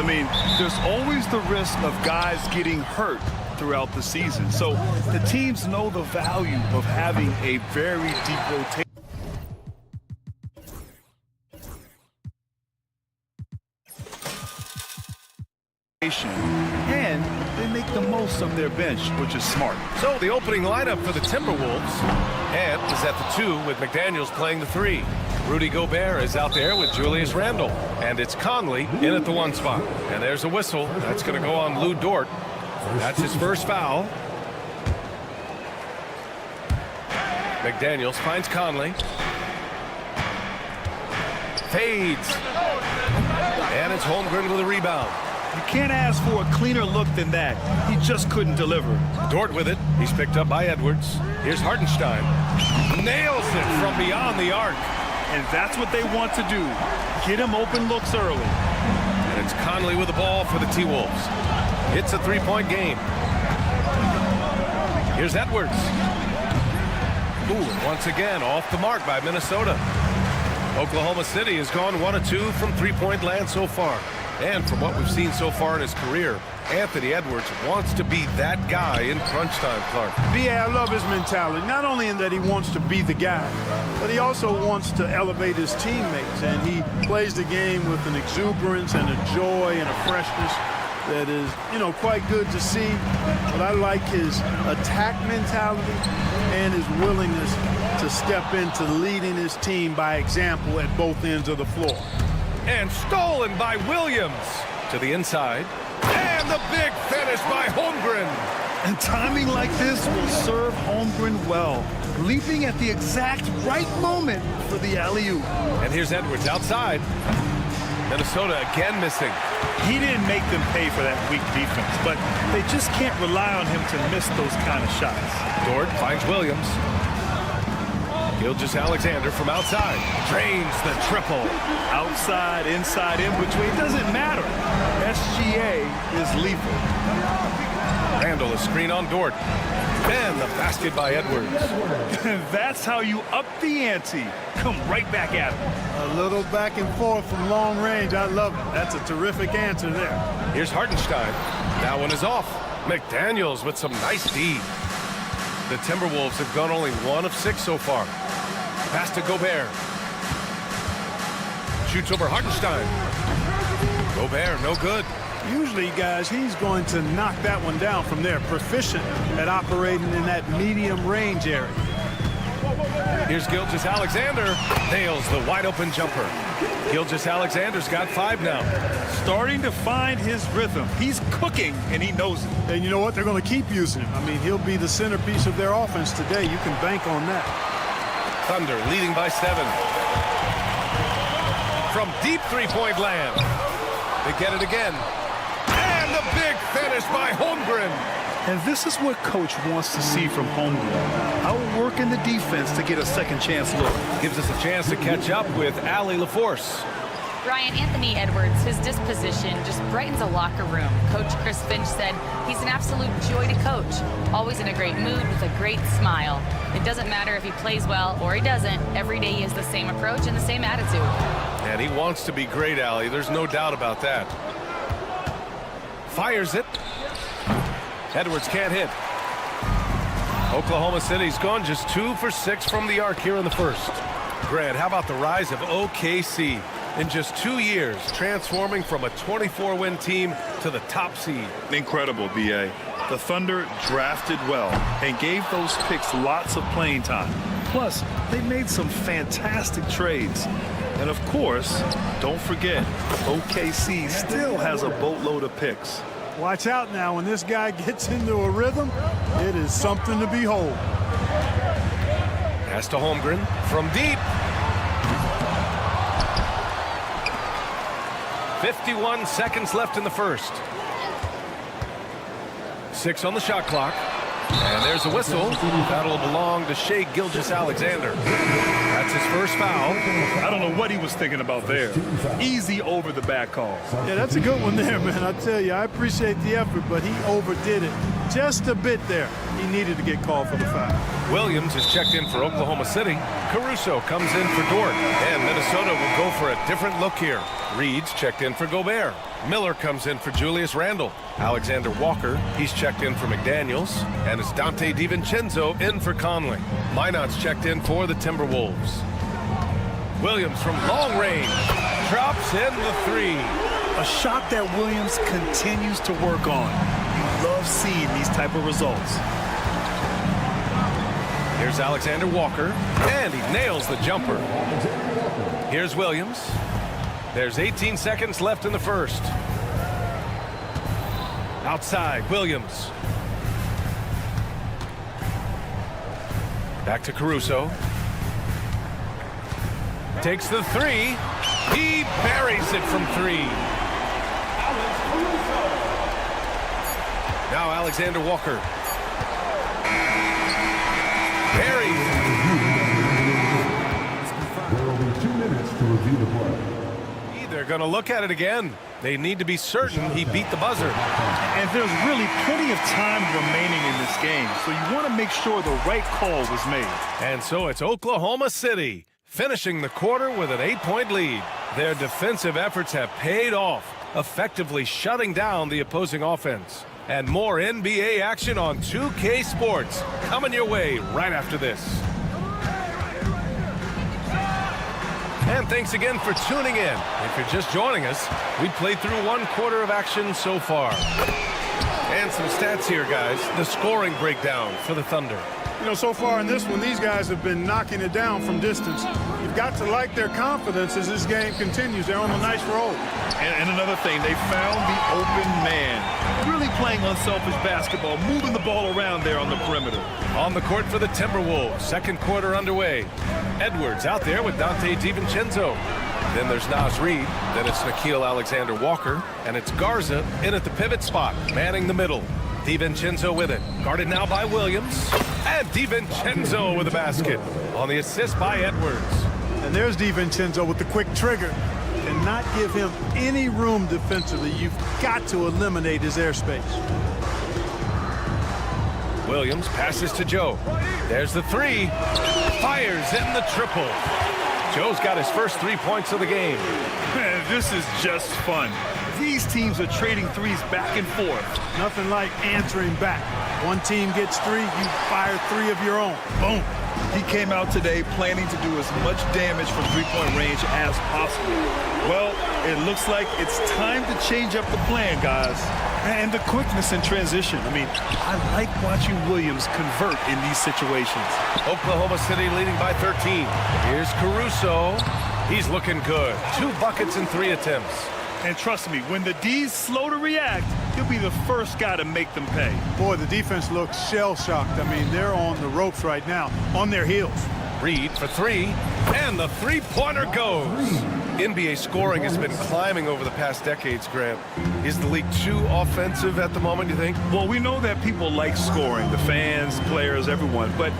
I mean, there's always the risk of guys getting hurt throughout the season. So the teams know the value of having a very deep rotation. And they make the most of their bench, which is smart. So the opening lineup for the Timberwolves. Ant is at the 2 with McDaniels playing the 3. Rudy Gobert is out there with Julius Randle. And it's Conley in at the 1 spot. And there's a whistle. That's going to go on Lou Dort. That's his first foul. McDaniels finds Conley. Fades. And it's Holmgren with a rebound. You can't ask for a cleaner look than that. He just couldn't deliver. Dort with it. He's picked up by Edwards. Here's Hartenstein. Nails it from beyond the arc. And that's what they want to do. Get him open looks early. And it's Conley with the ball for the T-Wolves. It's a 3-point game. Here's Edwards. Ooh, once again, off the mark by Minnesota. Oklahoma City has gone 1 of 2 from 3-point land so far. And from what we've seen so far in his career, Anthony Edwards wants to be that guy in crunch time, Clark. B.A., I love his mentality, not only in that he wants to be the guy, but he also wants to elevate his teammates. And he plays the game with an exuberance and a joy and a freshness that is, quite good to see. But I like his attack mentality and his willingness to step into leading his team by example at both ends of the floor. And stolen by Williams to the inside. And the big finish by Holmgren. And timing like this will serve Holmgren well. Leaping at the exact right moment for the alley-oop. And here's Edwards outside. Minnesota again missing. He didn't make them pay for that weak defense, but they just can't rely on him to miss those kind of shots. Dort finds Williams. Gilgeous-Alexander from outside. Drains the triple. Outside, inside, in between, doesn't matter. SGA is lethal. Randle a screen on Dort. Then the basket by Edwards. That's how you up the ante. Come right back at him. A little back and forth from long range. I love it. That's a terrific answer there. Here's Hartenstein. That one is off. McDaniels with some nice D. The Timberwolves have gone only 1 of 6 so far. Pass to Gobert. Shoots over Hartenstein. Gobert, no good. Usually, guys, he's going to knock that one down from there. Proficient at operating in that medium range area. Here's Gilgeous-Alexander. Nails the wide-open jumper. Gilgeous-Alexander's got 5 now. Starting to find his rhythm. He's cooking, and he knows it. And you know what? They're going to keep using him. I mean, he'll be the centerpiece of their offense today. You can bank on that. Thunder leading by 7. From deep 3-point land. They get it again. And the big finish by Holmgren. And this is what Coach wants to see from Holmgren. Outworking the defense to get a second chance look. Gives us a chance to catch up with Allie LaForce. Ryan, Anthony Edwards, his disposition just brightens a locker room. Coach Chris Finch said he's an absolute joy to coach. Always in a great mood with a great smile. It doesn't matter if he plays well or he doesn't. Every day he has the same approach and the same attitude. And he wants to be great, Allie. There's no doubt about that. Fires it. Edwards can't hit. Oklahoma City's gone just 2 for 6 from the arc here in the first. Grant, how about the rise of OKC? In just 2 years, transforming from a 24-win team to the top seed. Incredible, B.A. The Thunder drafted well and gave those picks lots of playing time. Plus, they made some fantastic trades. And of course, don't forget, OKC still has a boatload of picks. Watch out now. When this guy gets into a rhythm, it is something to behold. Pass to Holmgren from deep. 51 seconds left in the first. 6 on the shot clock. And there's a whistle. That'll belong to Shai Gilgeous-Alexander. That's his first foul. I don't know what he was thinking about there. Easy over the back call. Yeah, that's a good one there, man. I tell you, I appreciate the effort, but he overdid it just a bit there. He needed to get called for the foul. Williams is checked in for Oklahoma City. Caruso comes in for Dort. And Minnesota will go for a different look here. Reed's checked in for Gobert. Miller comes in for Julius Randle. Alexander Walker, he's checked in for McDaniels. And it's Dante DiVincenzo in for Conley. Minot's checked in for the Timberwolves. Williams from long range drops in the three. A shot that Williams continues to work on. You love seeing these type of results. Here's Alexander Walker, and he nails the jumper. Here's Williams. There's 18 seconds left in the first. Outside, Williams. Back to Caruso. Takes the three. He buries it from three. Now Alexander Walker. Buries it. There will be 2 minutes to review the play. They're going to look at it again. They need to be certain he beat the buzzer. And there's really plenty of time remaining in this game, so you want to make sure the right call was made. And so it's Oklahoma City finishing the quarter with an 8-point lead. Their defensive efforts have paid off, effectively shutting down the opposing offense. And more NBA action on 2K Sports coming your way right after this. And thanks again for tuning in. If you're just joining us, we played through 1 quarter of action so far. And some stats here, guys. The scoring breakdown for the Thunder. You know, so far in this one, these guys have been knocking it down from distance. You've got to like their confidence as this game continues. They're on a nice roll. And another thing, they found the open man. Really playing unselfish basketball, moving the ball around there on the perimeter. On the court for the Timberwolves, second quarter underway. Edwards out there with Dante DiVincenzo. Then there's Naz Reid. Then it's Nickeil Alexander-Walker. And it's Garza in at the pivot spot, manning the middle. DiVincenzo with it. Guarded now by Williams. And DiVincenzo with the basket. On the assist by Edwards. And there's DiVincenzo with the quick trigger. And not give him any room defensively. You've got to eliminate his airspace. Williams passes to Joe. There's the three. Fires in the triple. Joe's got his first 3 points of the game. Man, this is just fun. These teams are trading threes back and forth. Nothing like answering back. One team gets 3, you fire 3 of your own. Boom. He came out today planning to do as much damage from three-point range as possible. Well, it looks like it's time to change up the plan, guys. And the quickness in transition. I mean, I like watching Williams convert in these situations. Oklahoma City leading by 13. Here's Caruso. He's looking good. 2 buckets and 3 attempts. And trust me, when the D's slow to react, he'll be the first guy to make them pay. Boy, the defense looks shell-shocked. I mean, they're on the ropes right now, on their heels. Reed for 3, and the three-pointer goes. NBA scoring has been climbing over the past decades, Grant. Is the league too offensive at the moment, you think? Well, we know that people like scoring, the fans, players, everyone, but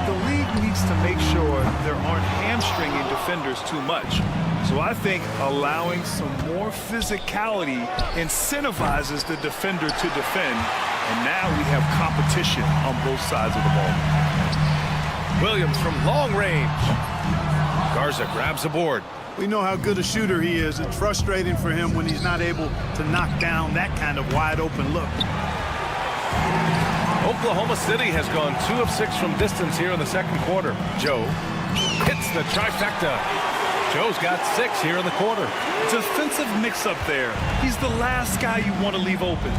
the league needs to make sure there aren't hamstringing defenders too much. So I think allowing some more physicality incentivizes the defender to defend, and now we have competition on both sides of the ball. Williams from long range. Garza grabs a board. We know how good a shooter he is. It's frustrating for him when he's not able to knock down that kind of wide-open look. Oklahoma City has gone 2 of 6 from distance here in the second quarter. Joe hits the trifecta. Joe's got 6 here in the quarter. Defensive mix-up there. He's the last guy you want to leave open.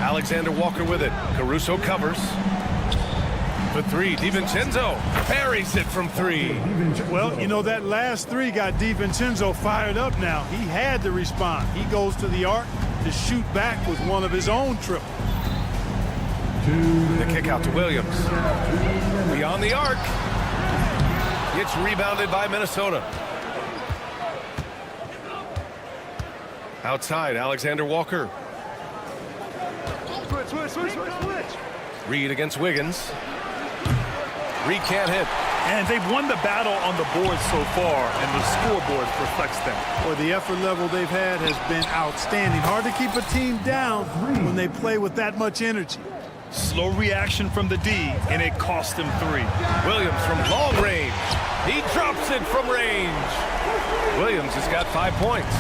Alexander Walker with it. Caruso covers. For 3, DiVincenzo buries it from 3. Well, you know, that last 3 got DiVincenzo fired up now. He had to respond. He goes to the arc to shoot back with one of his own triples. The kick out to Williams. Beyond the arc. It's rebounded by Minnesota. Outside, Alexander Walker. Switch. Reed against Wiggins. Reed can't hit. And they've won the battle on the board so far, and the scoreboard reflects that. Boy, the effort level they've had has been outstanding. Hard to keep a team down when they play with that much energy. Slow reaction from the D, and it cost him 3. Williams from long range. He drops it from range. Williams has got 5 points.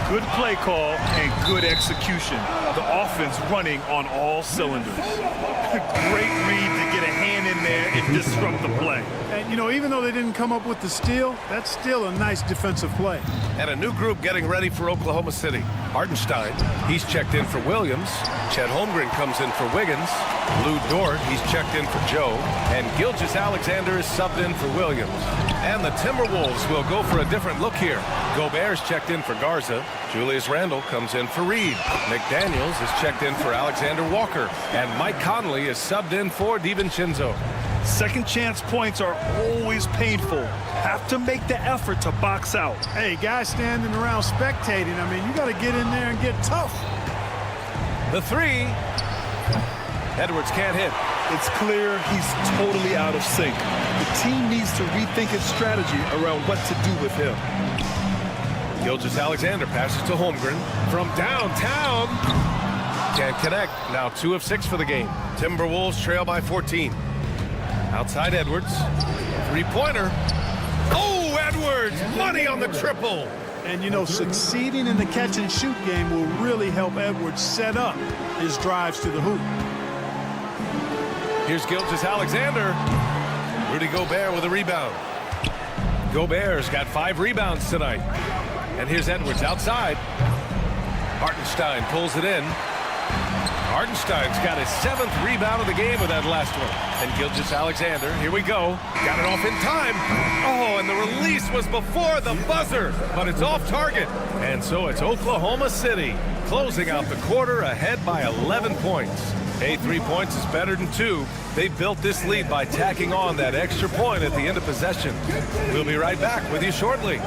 Good play call and good execution. The offense running on all cylinders. Great read to get a hand in there and disrupt the play. And, you know, even though they didn't come up with the steal, that's still a nice defensive play. And a new group getting ready for Oklahoma City. Hartenstein, he's checked in for Williams. Chet Holmgren comes in for Wiggins. Lou Dort, he's checked in for Joe. And Gilgeous-Alexander is subbed in for Williams. And the Timberwolves will go for a different look here. Gobert's checked in for Garza. Julius Randle comes in for Reed. McDaniels is checked in for Alexander Walker. And Mike Conley is subbed in for DiVincenzo. Second chance points are always painful. Have to make the effort to box out. Hey, guys standing around spectating, I mean, you got to get in there and get tough. The 3. Edwards can't hit. It's clear he's totally out of sync. The team needs to rethink its strategy around what to do with him. Gilgeous-Alexander passes to Holmgren from downtown. Can't connect. Now 2 of 6 for the game. Timberwolves trail by 14. Outside Edwards. 3-pointer. Oh, Edwards! Money on the triple. And, you know, succeeding in the catch-and-shoot game will really help Edwards set up his drives to the hoop. Here's Gilgeous-Alexander. Rudy Gobert with a rebound. Gobert's got 5 rebounds tonight. And here's Edwards outside. Hartenstein pulls it in. Hartenstein's got his 7th rebound of the game with that last one. And Gilgeous-Alexander, here we go. Got it off in time. Oh, and the release was before the buzzer, but it's off target. And so it's Oklahoma City closing out the quarter ahead by 11 points. Hey, 3 points is better than 2. They built this lead by tacking on that extra point at the end of possession. We'll be right back with you shortly.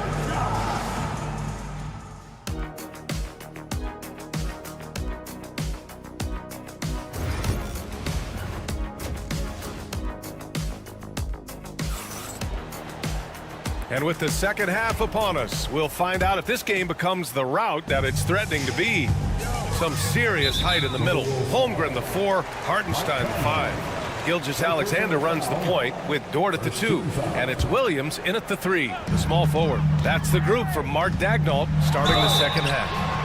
And with the second half upon us, we'll find out if this game becomes the rout that it's threatening to be. Some serious height in the middle. Holmgren the 4, Hartenstein the 5. Gilgeous-Alexander runs the point with Dort at the 2. And it's Williams in at the 3, the small forward. That's the group from Mark Daigneault starting the second half.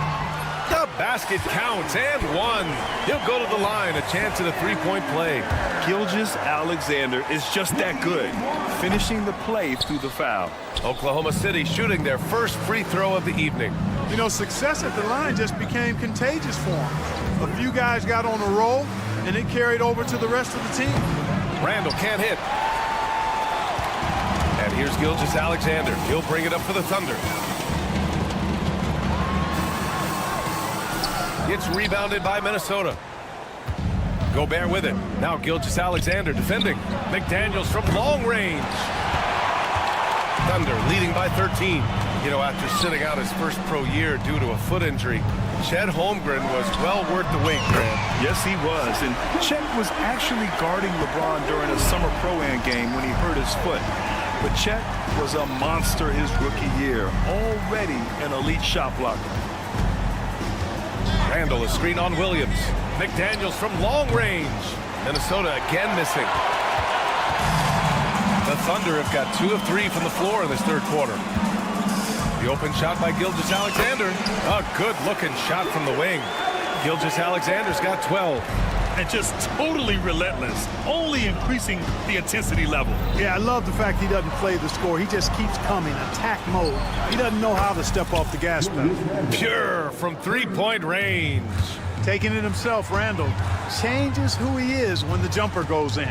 The basket counts and 1. He'll go to the line, a chance at a 3-point play. Gilgeous-Alexander is just that good, finishing the play through the foul. Oklahoma City shooting their first free throw of the evening. You know, success at the line just became contagious for him. A few guys got on a roll, and it carried over to the rest of the team. Randle can't hit. And here's Gilgeous-Alexander. He'll bring it up for the Thunder. It's rebounded by Minnesota. Gobert with it. Now Gilgeous-Alexander defending. McDaniels from long range. Thunder leading by 13. You know, after sitting out his first pro year due to a foot injury, Chet Holmgren was well worth the wait, Grant. Yes, he was. And Chet was actually guarding LeBron during a summer Pro-Am game when he hurt his foot. But Chet was a monster his rookie year. Already an elite shot blocker. Randle is screen on Williams. McDaniels from long range. Minnesota again missing. The Thunder have got 2 of 3 from the floor in this third quarter. The open shot by Gilgeous-Alexander. A good-looking shot from the wing. Gilgeous-Alexander's got 12. And just totally relentless, only increasing the intensity level. Yeah, I love the fact he doesn't play the score. He just keeps coming, attack mode. He doesn't know how to step off the gas pedal. Pure from 3-point range. Taking it himself, Randle changes who he is when the jumper goes in.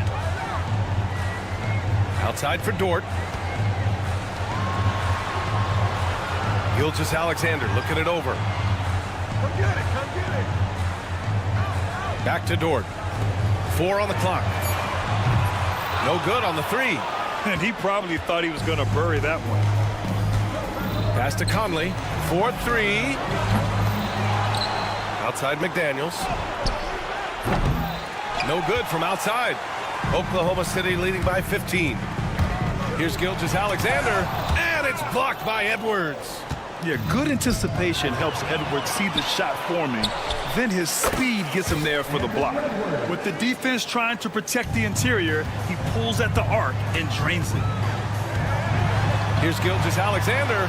Outside for Dort. Gilgeous-Alexander looking it over. Come get it, come get it. Back to Dort. 4 on the clock. No good on the 3. And he probably thought he was going to bury that one. Pass to Conley. 4-3. Outside McDaniels. No good from outside. Oklahoma City leading by 15. Here's Gilgeous-Alexander. And it's blocked by Edwards. Yeah, good anticipation helps Edwards see the shot forming. Then his speed gets him there for the block. With the defense trying to protect the interior, he pulls at the arc and drains it. Here's Gilgeous-Alexander.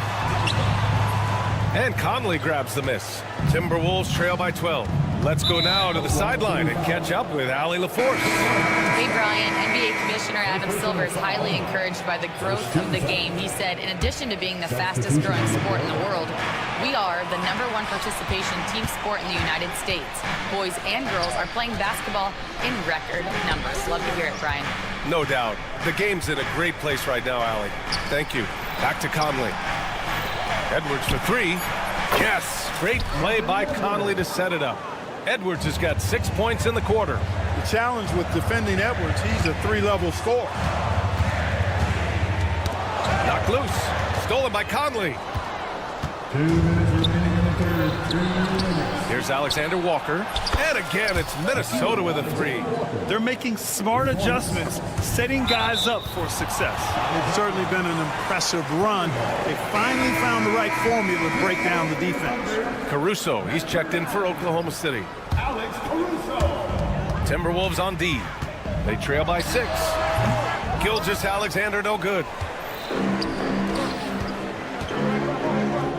And Conley grabs the miss. Timberwolves trail by 12. Let's go now to the sideline and catch up with Allie LaForce. Hey, Brian, NBA Commissioner Adam Silver is highly encouraged by the growth of the game. He said, in addition to being the fastest growing sport in the world, we are the #1 participation team sport in the United States. Boys and girls are playing basketball in record numbers. Love to hear it, Brian. No doubt. The game's in a great place right now, Allie. Thank you. Back to Conley. Edwards for three. Yes, great play by Conley to set it up. Edwards has got 6 points in the quarter. The challenge with defending Edwards, he's a 3-level scorer. Knocked loose. Stolen by Conley. 2 minutes remaining in the third. 3 minutes. Here's Alexander Walker. And again, it's Minnesota with a three. They're making smart adjustments, setting guys up for success. It's certainly been an impressive run. They finally found the right formula to break down the defense. Caruso, he's checked in for Oklahoma City. Alex Caruso. Timberwolves on D. They trail by 6. Gilgeous-Alexander no good.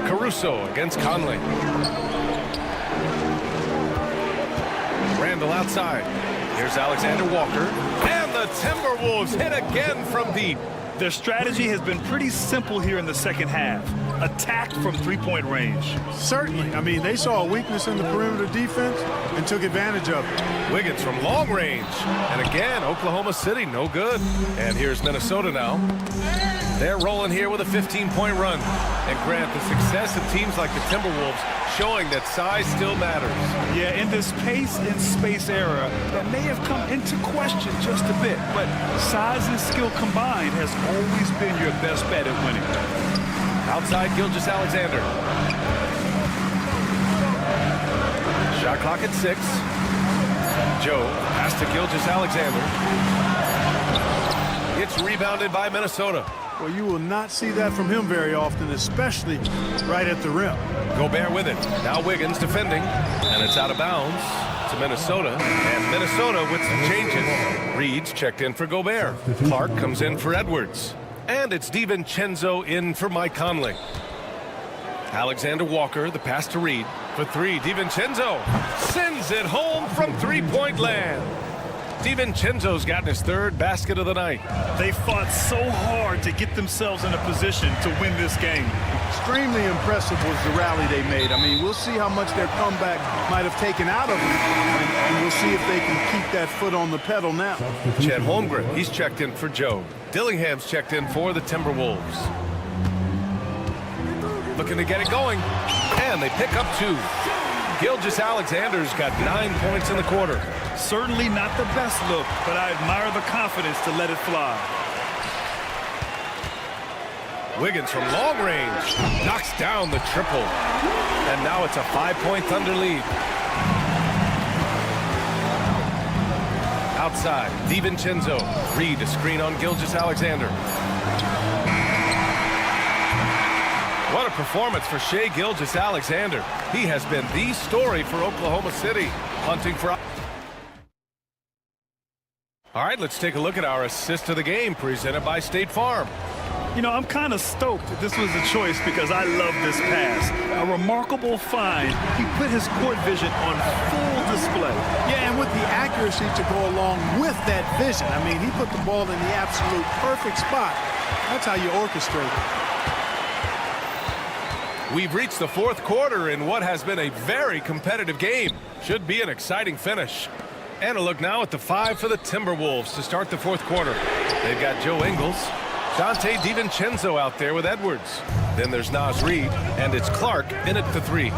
Caruso against Conley. Randall outside. Here's Alexander Walker. And the Timberwolves hit again from deep. Their strategy has been pretty simple here in the second half. Attack from three-point range. Certainly. I mean, they saw a weakness in the perimeter defense and took advantage of it. Wiggins from long range. And again, Oklahoma City no good. And here's Minnesota now. They're rolling here with a 15-point run. And Grant, the success of teams like the Timberwolves showing that size still matters. Yeah, in this pace and space era, that may have come into question just a bit, but size and skill combined has always been your best bet at winning. Outside Gilgeous-Alexander. Shot clock at 6. Joe pass to Gilgeous-Alexander. It's rebounded by Minnesota. Well, you will not see that from him very often, especially right at the rim. Gobert with it. Now Wiggins defending. And it's out of bounds to Minnesota. And Minnesota with some changes. Reed's checked in for Gobert. Clark comes in for Edwards. And it's DiVincenzo in for Mike Conley. Alexander Walker, the pass to Reed. For three, DiVincenzo sends it home from three-point land. DiVincenzo's gotten his third basket of the night. They fought so hard to get themselves in a position to win this game. Extremely impressive was the rally they made. I mean, we'll see how much their comeback might have taken out of them, and we'll see if they can keep that foot on the pedal now. Chet Holmgren, he's checked in for Joe. Dillingham's checked in for the Timberwolves. Looking to get it going, and they pick up 2. Gilgeous-Alexander's got 9 points in the quarter. Certainly not the best look, but I admire the confidence to let it fly. Wiggins from long range knocks down the triple. And now it's a 5-point Thunder lead. Outside, DiVincenzo. Reed a screen on Gilgeous-Alexander. What a performance for Shai Gilgeous-Alexander. He has been the story for Oklahoma City. Hunting for... All right, let's take a look at our assist of the game presented by State Farm. You know, I'm kind of stoked that this was a choice because I love this pass. A remarkable find. He put his court vision on full display. Yeah, and with the accuracy to go along with that vision. I mean, he put the ball in the absolute perfect spot. That's how you orchestrate it. We've reached the fourth quarter in what has been a very competitive game. Should be an exciting finish. And a look now at the 5 for the Timberwolves to start the fourth quarter. They've got Joe Ingles, Dante DiVincenzo out there with Edwards. Then there's Naz Reid, and it's Clark in at the 3.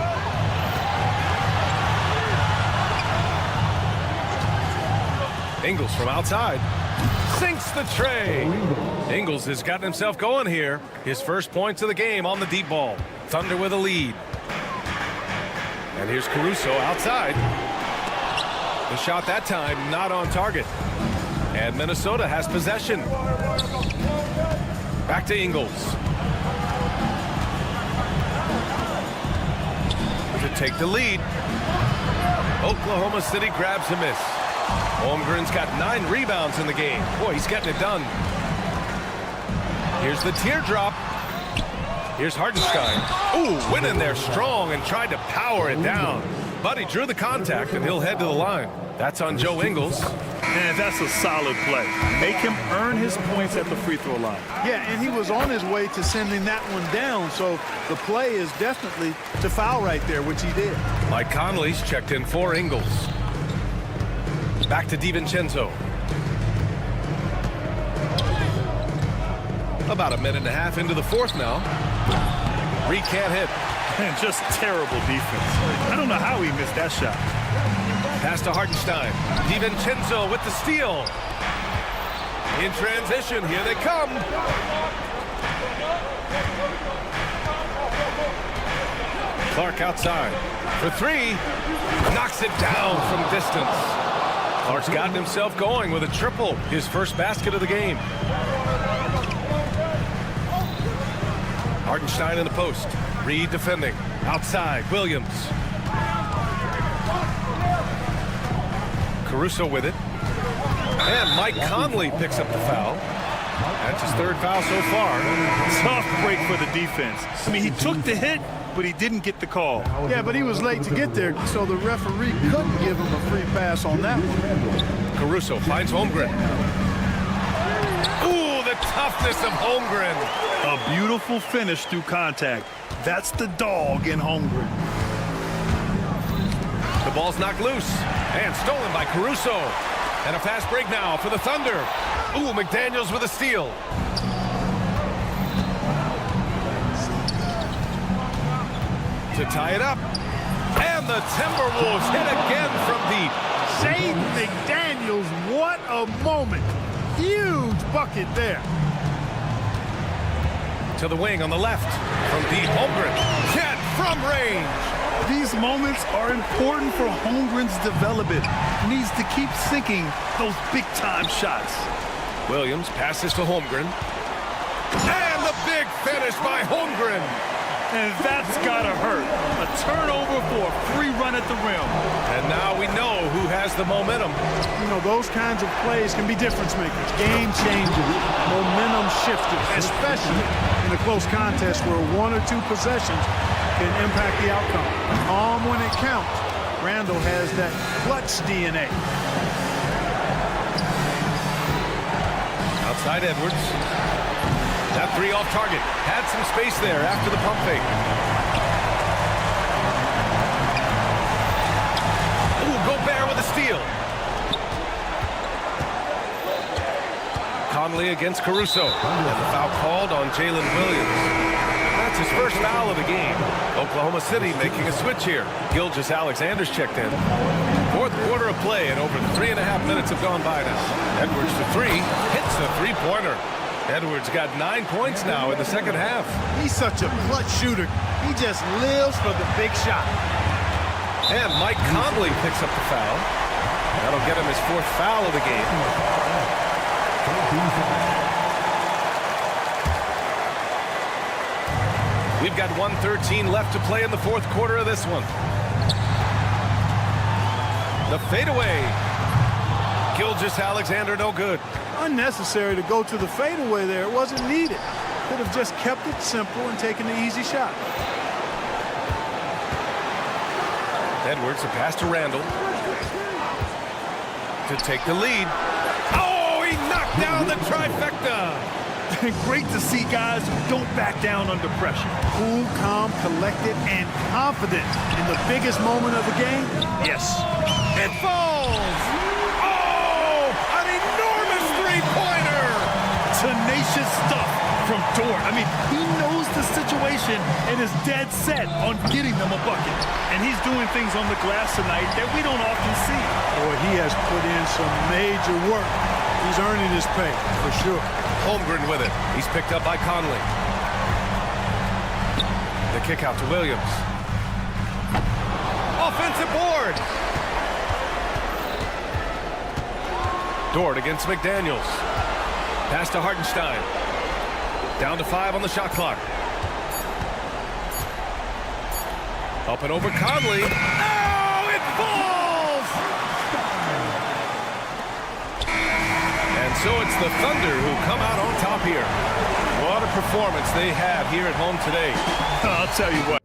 Ingles from outside. Sinks the tray. Ingles has gotten himself going here. His first points of the game on the deep ball. Thunder with a lead. And here's Caruso outside. The shot that time not on target. And Minnesota has possession. Back to Ingles. to take the lead. Oklahoma City grabs a miss. Holmgren's got 9 rebounds in the game. Boy, he's getting it done. Here's the teardrop. Here's Hartenstein. Ooh, went in there strong and tried to power it down. But he drew the contact, and he'll head to the line. That's on Joe Ingles. Man, that's a solid play. Make him earn his points at the free throw line. Yeah, and he was on his way to sending that one down, so the play is definitely to foul right there, which he did. Mike Conley's checked in for Ingles. Back to DiVincenzo. About a minute and a half into the fourth now. Reed can't hit. Man, just terrible defense. I don't know how he missed that shot. Pass to Hartenstein. DiVincenzo with the steal. In transition, here they come. Clark outside for 3. Knocks it down from distance. Clark's gotten himself going with a triple. His first basket of the game. Hartenstein in the post. Reed defending. Outside, Williams. Caruso with it. And Mike Conley picks up the foul. That's his 3rd foul so far. Tough break for the defense. I mean, he took the hit, but he didn't get the call. Yeah, but he was late to get there, so the referee couldn't give him a free pass on that one. Caruso finds Holmgren. Ooh, the toughness of Holmgren. A beautiful finish through contact. That's the dog in Holmgren. The ball's knocked loose and stolen by Caruso. And a fast break now for the Thunder. Ooh, McDaniels with a steal. To tie it up. And the Timberwolves hit again from deep. Jaden McDaniels, what a moment. Huge bucket there. To the wing on the left. From deep, Holmgren. Cat from range. These moments are important for Holmgren's development. He needs to keep sinking those big-time shots. Williams passes to Holmgren. And the big finish by Holmgren. And that's gotta hurt. A turnover for a free run at the rim. And now we know who has the momentum. You know, those kinds of plays can be difference makers, game changers, momentum shifters, especially in a close contest where 1 or 2 possessions can impact the outcome. Calm when it counts. Randall has that clutch DNA. Outside Edwards. That 3 off target. Had some space there after the pump fake. Ooh, Gobert with a steal. Conley against Caruso. And the foul called on Jalen Williams. That's his first foul of the game. Oklahoma City making a switch here. Gilgeous-Alexander's checked in. 4th quarter of play, and over 3.5 minutes have gone by now. Edwards to 3. Hits a 3-pointer. Edwards got 9 points now in the second half. He's such a clutch shooter. He just lives for the big shot. And Mike Conley picks up the foul. That'll get him his 4th foul of the game. We've got 1:13 left to play in the 4th quarter of this one. The fadeaway. Gilgeous-Alexander no good. Unnecessary to go to the fadeaway there. It wasn't needed. Could have just kept it simple and taken the easy shot. Edwards, a pass to Randall. To take the lead. Oh, he knocked down the trifecta. Great to see guys who don't back down under pressure. Cool, calm, collected, and confident in the biggest moment of the game. Yes. It falls. Oh, an enormous three-pointer. Tenacious stuff from Dort. I mean, he knows the situation and is dead set on getting them a bucket. And he's doing things on the glass tonight that we don't often see. Boy, he has put in some major work. He's earning his pay, for sure. Holmgren with it. He's picked up by Conley. The kick out to Williams. Offensive board. Dort against McDaniels. Pass to Hartenstein. Down to 5 on the shot clock. Up and over Conley. Oh, it falls! And so it's the Thunder who come out on top here. What a performance they have here at home today. I'll tell you what.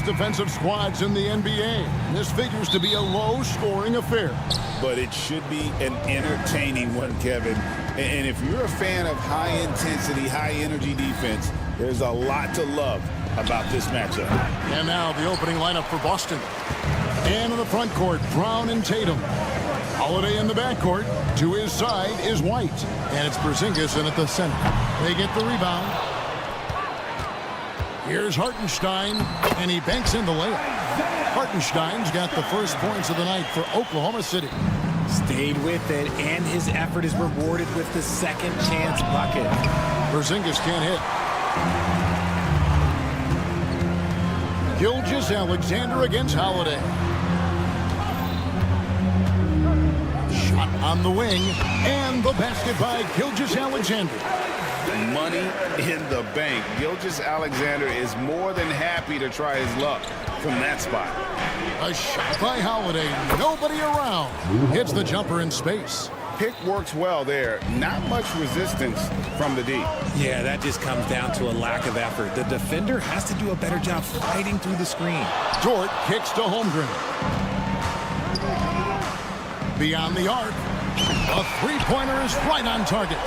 best defensive squads in the NBA. This figures to be a low-scoring affair. But it should be an entertaining one, Kevin. And if you're a fan of high-intensity, high-energy defense, there's a lot to love about this matchup. And now the opening lineup for Boston. And in the front court, Brown and Tatum. Holiday in the backcourt. To his side is White. And it's Porzingis in at the center. They get the rebound. Here's Hartenstein, and he banks in the layup. Hartenstein's got the first points of the night for Oklahoma City. Stayed with it, and his effort is rewarded with the second chance bucket. Porzingis can't hit. Gilgeous-Alexander against Holiday. Shot on the wing, and the basket by Gilgeous-Alexander. Money in the bank. Gilgeous-Alexander is more than happy to try his luck from that spot. A shot by Holiday. Nobody around. Hits the jumper in space. Pick works well there. Not much resistance from the D. Yeah, that just comes down to a lack of effort. The defender has to do a better job fighting through the screen. Dort kicks to Holmgren. Beyond the arc. A three-pointer is right on target.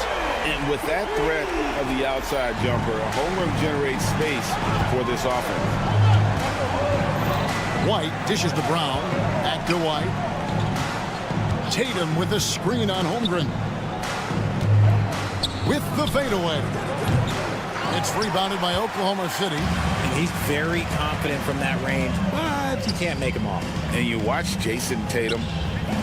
And with that threat of the outside jumper, Holmgren generates space for this offense. White dishes to Brown. Back to White. Tatum with the screen on Holmgren. With the fadeaway. It's rebounded by Oklahoma City. And he's very confident from that range, but you can't make him off. And you watch Jason Tatum.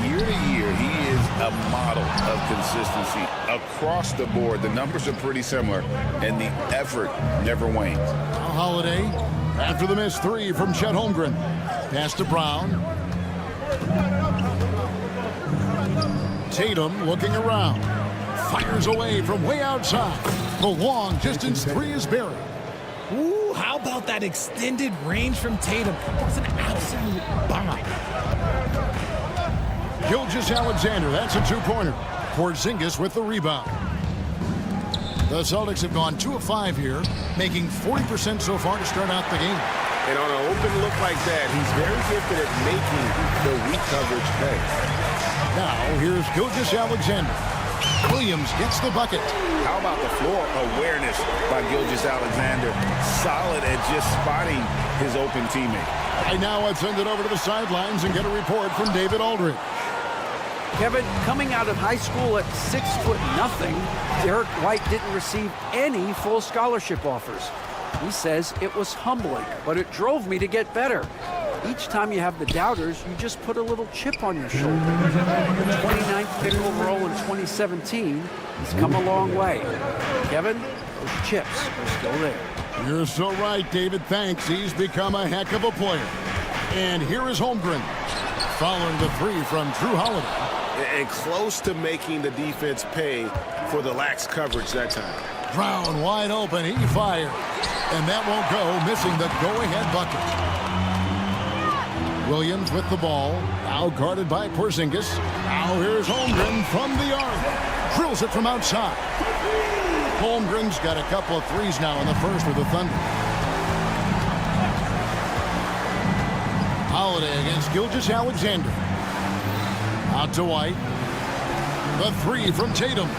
Year to year, he is a model of consistency across the board. The numbers are pretty similar, and the effort never wanes. Now Holiday, after the missed three from Chet Holmgren. Pass to Brown. Tatum looking around. Fires away from way outside. The long distance three is buried. Ooh, how about that extended range from Tatum? That's an absolute bomb. Gilgeous-Alexander, that's a two-pointer. Porzingis with the rebound. The Celtics have gone 2 of 5 here, making 40% so far to start out the game. And on an open look like that, he's very gifted at making the weak coverage pay. Now, here's Gilgeous-Alexander. Williams gets the bucket. How about the floor awareness by Gilgeous-Alexander? Solid at just spotting his open teammate. And now let's send it over to the sidelines and get a report from David Aldridge. Kevin, coming out of high school at 6'0", Derek White didn't receive any full scholarship offers. He says it was humbling, but it drove me to get better. Each time you have the doubters, you just put a little chip on your shoulder. 29th pick overall in 2017, he's come a long way. Kevin, those chips are still there. You're so right, David. Thanks. He's become a heck of a player. And here is Holmgren, following the three from Drew Holiday. And close to making the defense pay for the lax coverage that time. Brown wide open. He fired. And that won't go, missing the go-ahead bucket. Williams with the ball. Now guarded by Porzingis. Now here's Holmgren from the arc. Drills it from outside. Holmgren's got a couple of threes now in the first with the Thunder. Holiday against Gilgeous-Alexander. Out to White. The three from Tatum.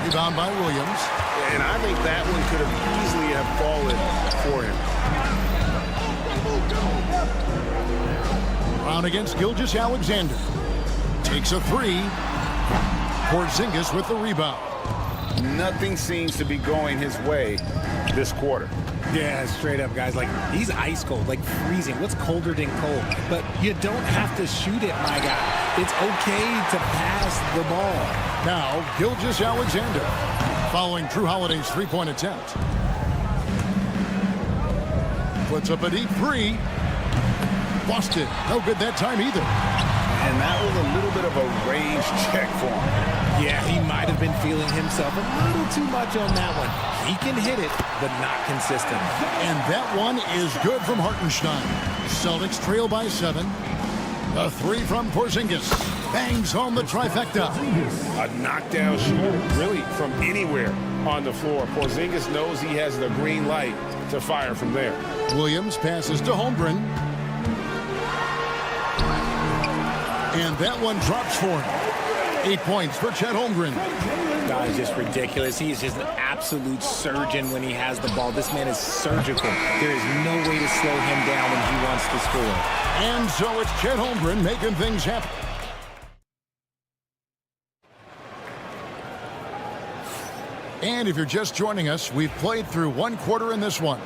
Rebound by Williams. And I think that one could have easily have fallen for him. Brown against Gilgeous-Alexander. Takes a three. Porzingis with the rebound. Nothing seems to be going his way this quarter. Yeah, straight up, guys. Like, he's ice cold, like freezing. What's colder than cold? But you don't have to shoot it, my guy. It's okay to pass the ball. Now, Gilgeous-Alexander, following Drew Holiday's three-point attempt. Puts up a deep three. Busted. No good that time either. And that was a little bit of a range check for him. Yeah, he might have been feeling himself a little too much on that one. He can hit it, but not consistent. And that one is good from Hartenstein. Celtics trail by 7. A three from Porzingis. Bangs home the trifecta. A knockdown shooter, really, from anywhere. on the floor. Porzingis knows he has the green light to fire from there. Williams passes to Holmgren. And that one drops for him. 8 points for Chet Holmgren. God, is just ridiculous. He is just an absolute surgeon when he has the ball. This man is surgical. There is no way to slow him down when he wants to score. And so it's Chet Holmgren making things happen. And if you're just joining us, we've played through one quarter in this one.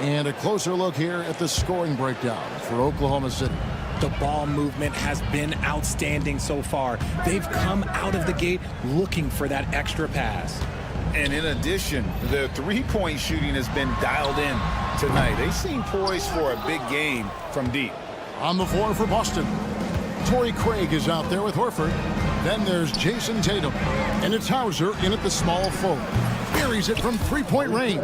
And a closer look here at the scoring breakdown for Oklahoma City. The ball movement has been outstanding so far. They've come out of the gate looking for that extra pass. And in addition, the three-point shooting has been dialed in tonight. They seem poised for a big game from deep. On the floor for Boston, Torrey Craig is out there with Horford. Then there's Jason Tatum. And it's Hauser in at the small forward. Buries it from three-point range.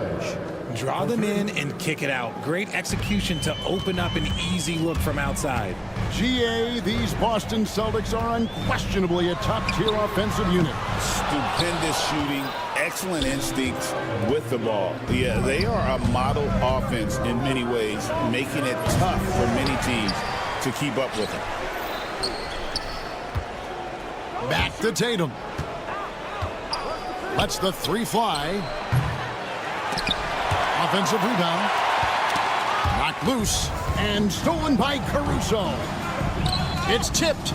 Draw them in and kick it out. Great execution to open up an easy look from outside. GA, these Boston Celtics are unquestionably a top-tier offensive unit. Stupendous shooting, excellent instincts with the ball. Yeah, they are a model offense in many ways, making it tough for many teams to keep up with them. Back to Tatum. Lets the three fly. Offensive rebound. Knocked loose and stolen by Caruso. It's tipped.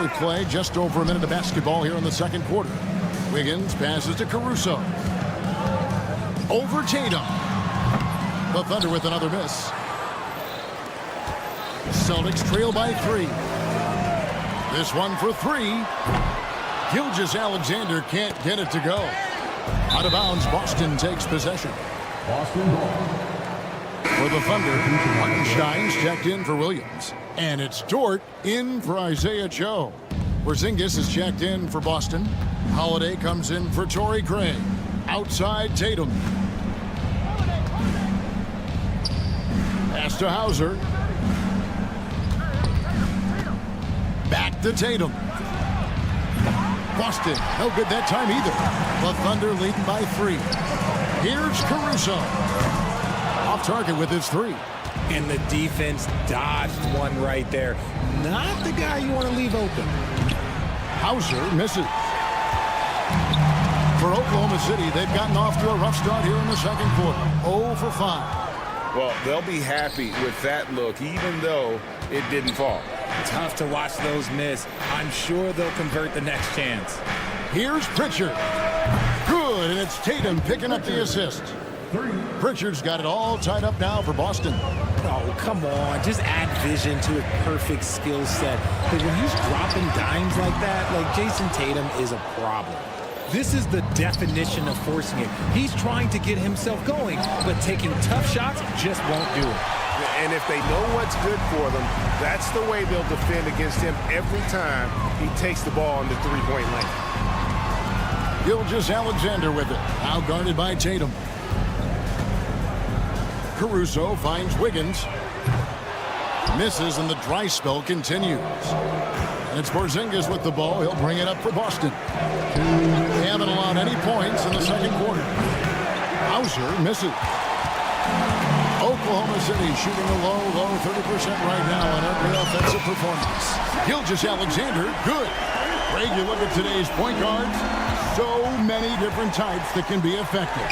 We play just over a minute of basketball here in the second quarter. Wiggins passes to Caruso. Over Tatum. The Thunder with another miss. Celtics trail by 3. This one for 3. Gilgeous-Alexander can't get it to go. Out of bounds, Boston takes possession. Boston ball. For the Thunder, Martin checked in for Williams. And it's Dort in for Isaiah Joe. Porzingis is checked in for Boston. Holiday comes in for Torrey Craig. Outside Tatum. Pass to Hauser. Back to Tatum. Boston, no good that time either. The Thunder leading by 3. Here's Caruso. Off target with his 3. And the defense dodged one right there. Not the guy you want to leave open. Hauser misses. For Oklahoma City, they've gotten off to a rough start here in the second quarter. 0 for 5. Well, they'll be happy with that look, even though it didn't fall. Tough to watch those miss. I'm sure they'll convert the next chance. Here's Pritchard. Good, and it's Tatum picking up the assist. Pritchard's got it all tied up now for Boston. Oh, come on. Just add vision to a perfect skill set. But when he's dropping dimes like that, like Jason Tatum is a problem. This is the definition of forcing it. He's trying to get himself going, but taking tough shots just won't do it. And if they know what's good for them, that's the way they'll defend against him every time he takes the ball in the three-point lane. Gilgeous-Alexander with it. Now guarded by Tatum. Caruso finds Wiggins. Misses, and the dry spell continues. And it's Porzingis with the ball. He'll bring it up for Boston. They haven't allowed any points in the second quarter. Hauser misses. Oklahoma City shooting a low 30% right now on every offensive performance. Gilgeous-Alexander, good. Greg, you look at today's point guards, so many different types that can be effective.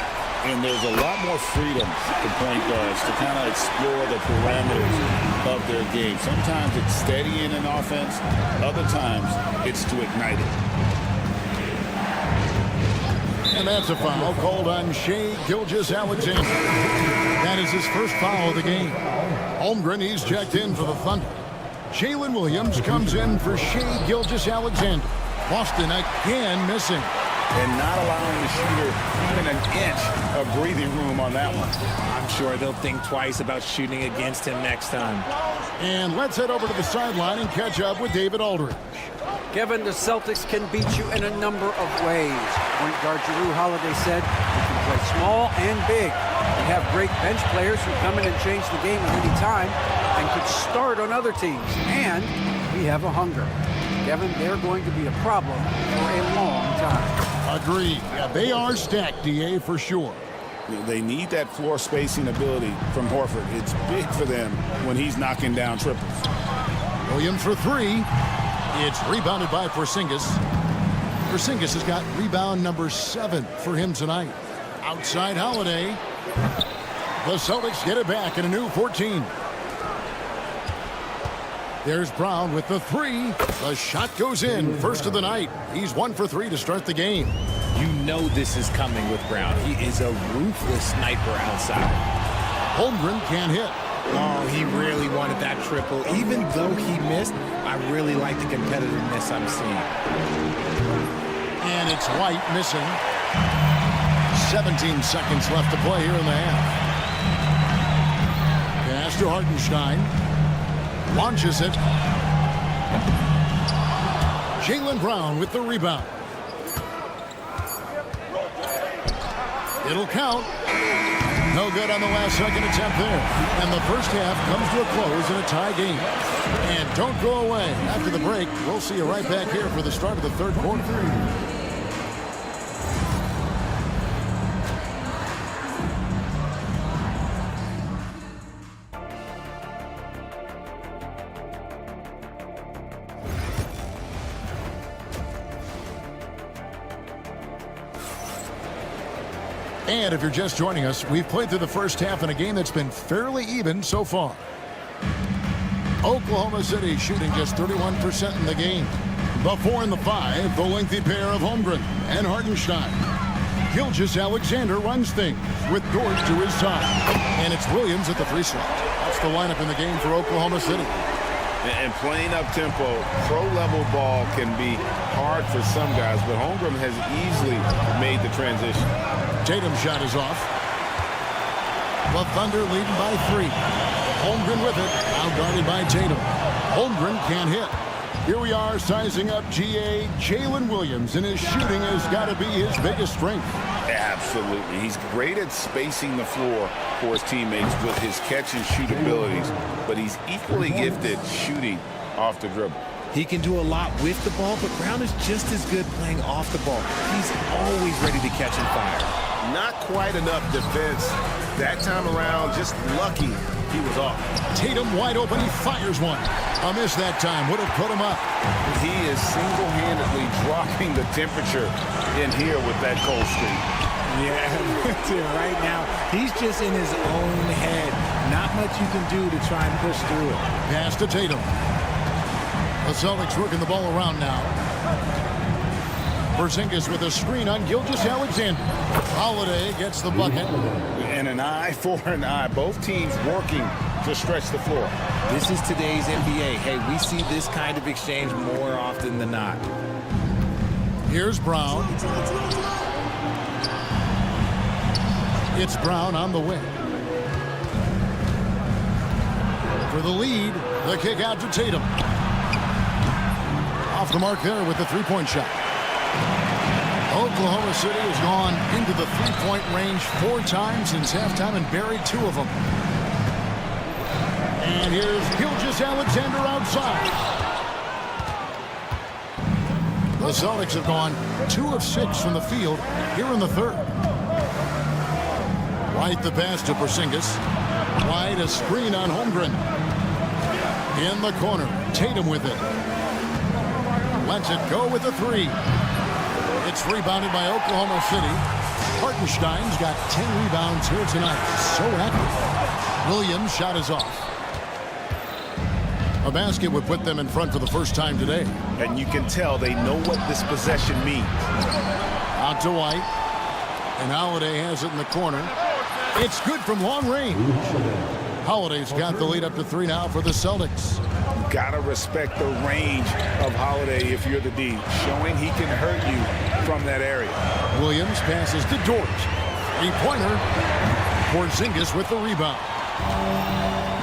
And there's a lot more freedom for point guards to kind of explore the parameters of their game. Sometimes it's steadying an offense. Other times it's to ignite it. And that's a foul called on Shai Gilgeous-Alexander. That is his first foul of the game. Holmgren, he's checked in for the Thunder. Jalen Williams comes in for Shai Gilgeous-Alexander. Boston again missing. And not allowing the shooter even an inch of breathing room on that one. I'm sure they'll think twice about shooting against him next time. And let's head over to the sideline and catch up with David Aldridge. Kevin, the Celtics can beat you in a number of ways. Point guard Jrue Holiday said you can play small and big. We have great bench players who come in and change the game at any time and could start on other teams. And we have a hunger. Kevin, they're going to be a problem for a long time. Agreed. Yeah, they are stacked, DA, for sure. They need that floor spacing ability from Horford. It's big for them when he's knocking down triples. Williams for three. It's rebounded by Porzingis. Porzingis has got rebound number 7 for him tonight. Outside Holiday. The Celtics get it back in a new 14. There's Brown with the 3. The shot goes in. First of the night. He's 1 for 3 to start the game. You know this is coming with Brown. He is a ruthless sniper outside. Holmgren can't hit. Oh, he really wanted that triple. Even though he missed, I really like the competitiveness I'm seeing. And it's White missing. 17 seconds left to play here in the half. Pass to Hartenstein. Launches it. Jaylen Brown with the rebound. It'll count. No good on the last second attempt there. And the first half comes to a close in a tie game. And don't go away. After the break, we'll see you right back here for the start of the third quarter. And if you're just joining us, we've played through the first half in a game that's been fairly even so far. Oklahoma City shooting just 31% in the game. The 4 and the 5, the lengthy pair of Holmgren and Hartenstein. Gilgeous-Alexander runs things with Dort to his side. And it's Williams at the 3 slot. That's the lineup in the game for Oklahoma City. And playing up-tempo, pro-level ball can be hard for some guys, but Holmgren has easily made the transition. Tatum's shot is off. The Thunder leading by 3. Holmgren with it, outguarded by Tatum. Holmgren can't hit. Here we are sizing up GA Jalen Williams, and his shooting has got to be his biggest strength. Absolutely. He's great at spacing the floor for his teammates with his catch-and-shoot abilities, but he's equally gifted shooting off the dribble. He can do a lot with the ball, but Brown is just as good playing off the ball. He's always ready to catch and fire. Not quite enough defense. That time around, just lucky he was off. Tatum wide open, he fires one. A miss that time would have put him up. He is single-handedly dropping the temperature in here with that cold streak. Yeah, right now, he's just in his own head. Not much you can do to try and push through it. Pass to Tatum. The Celtics working the ball around now. Porzingis with a screen on Gilgeous-Alexander. Holiday gets the bucket. And an eye for an eye. Both teams working to stretch the floor. This is today's NBA. Hey, we see this kind of exchange more often than not. Here's Brown. It's Brown on the wing. For the lead, the kick out to Tatum. Off the mark there with the three-point shot. Oklahoma City has gone into the three-point range 4 times since halftime and buried 2 of them. And here's Gilgeous-Alexander outside. The Celtics have gone 2 of 6 from the field here in the third. White the pass to Porzingis. White a screen on Holmgren. In the corner, Tatum with it. Lets it go with the 3. It's rebounded by Oklahoma City. Hartenstein's got 10 rebounds here tonight. So active. Williams' shot is off. A basket would put them in front for the first time today. And you can tell they know what this possession means. Out to White. And Holiday has it in the corner. It's good from long range. Holiday's got the lead up to 3 now for the Celtics. Gotta respect the range of Holiday if you're the D, showing he can hurt you from that area. Williams passes to Dort. 3-pointer. Porzingis with the rebound.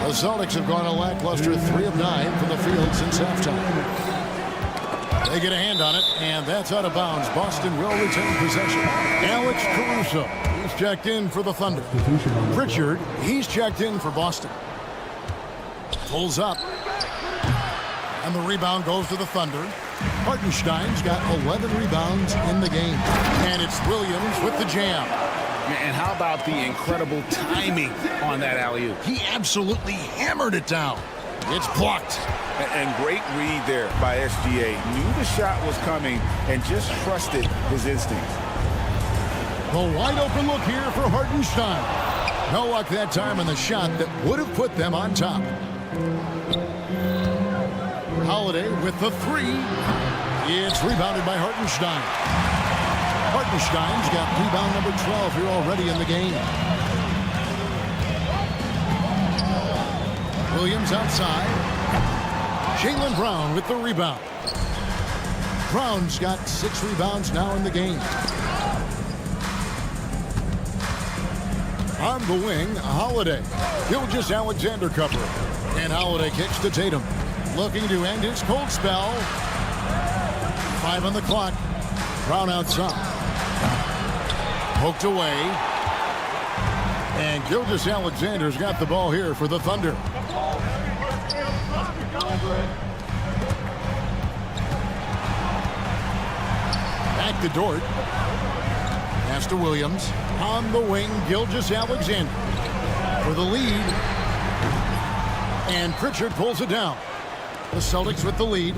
The Celtics have gone a lackluster 3 of 9 from the field since halftime. They get a hand on it, and that's out of bounds. Boston will retain possession. Alex Caruso, he's checked in for the Thunder. Pritchard, he's checked in for Boston. Pulls up. And the rebound goes to the Thunder. Hartenstein's got 11 rebounds in the game. And it's Williams with the jam. And how about the incredible timing on that alley-oop? He absolutely hammered it down. It's blocked. And great read there by SGA. Knew the shot was coming and just trusted his instincts. The wide open look here for Hartenstein. No luck that time on the shot that would have put them on top. Holiday with the three. It's rebounded by Hartenstein. Hartenstein's got rebound number 12 here already in the game. Williams outside. Jaylen Brown with the rebound. Brown's got 6 rebounds now in the game. On the wing, Holiday. Gilgeous-Alexander cover. And Holiday kicks to Tatum. Looking to end his cold spell. 5 on the clock. Brown outside. Poked away. And Gilgeous-Alexander's got the ball here for the Thunder. Back to Dort. Pass to Williams. On the wing, Gilgeous-Alexander for the lead. And Pritchard pulls it down. The Celtics with the lead.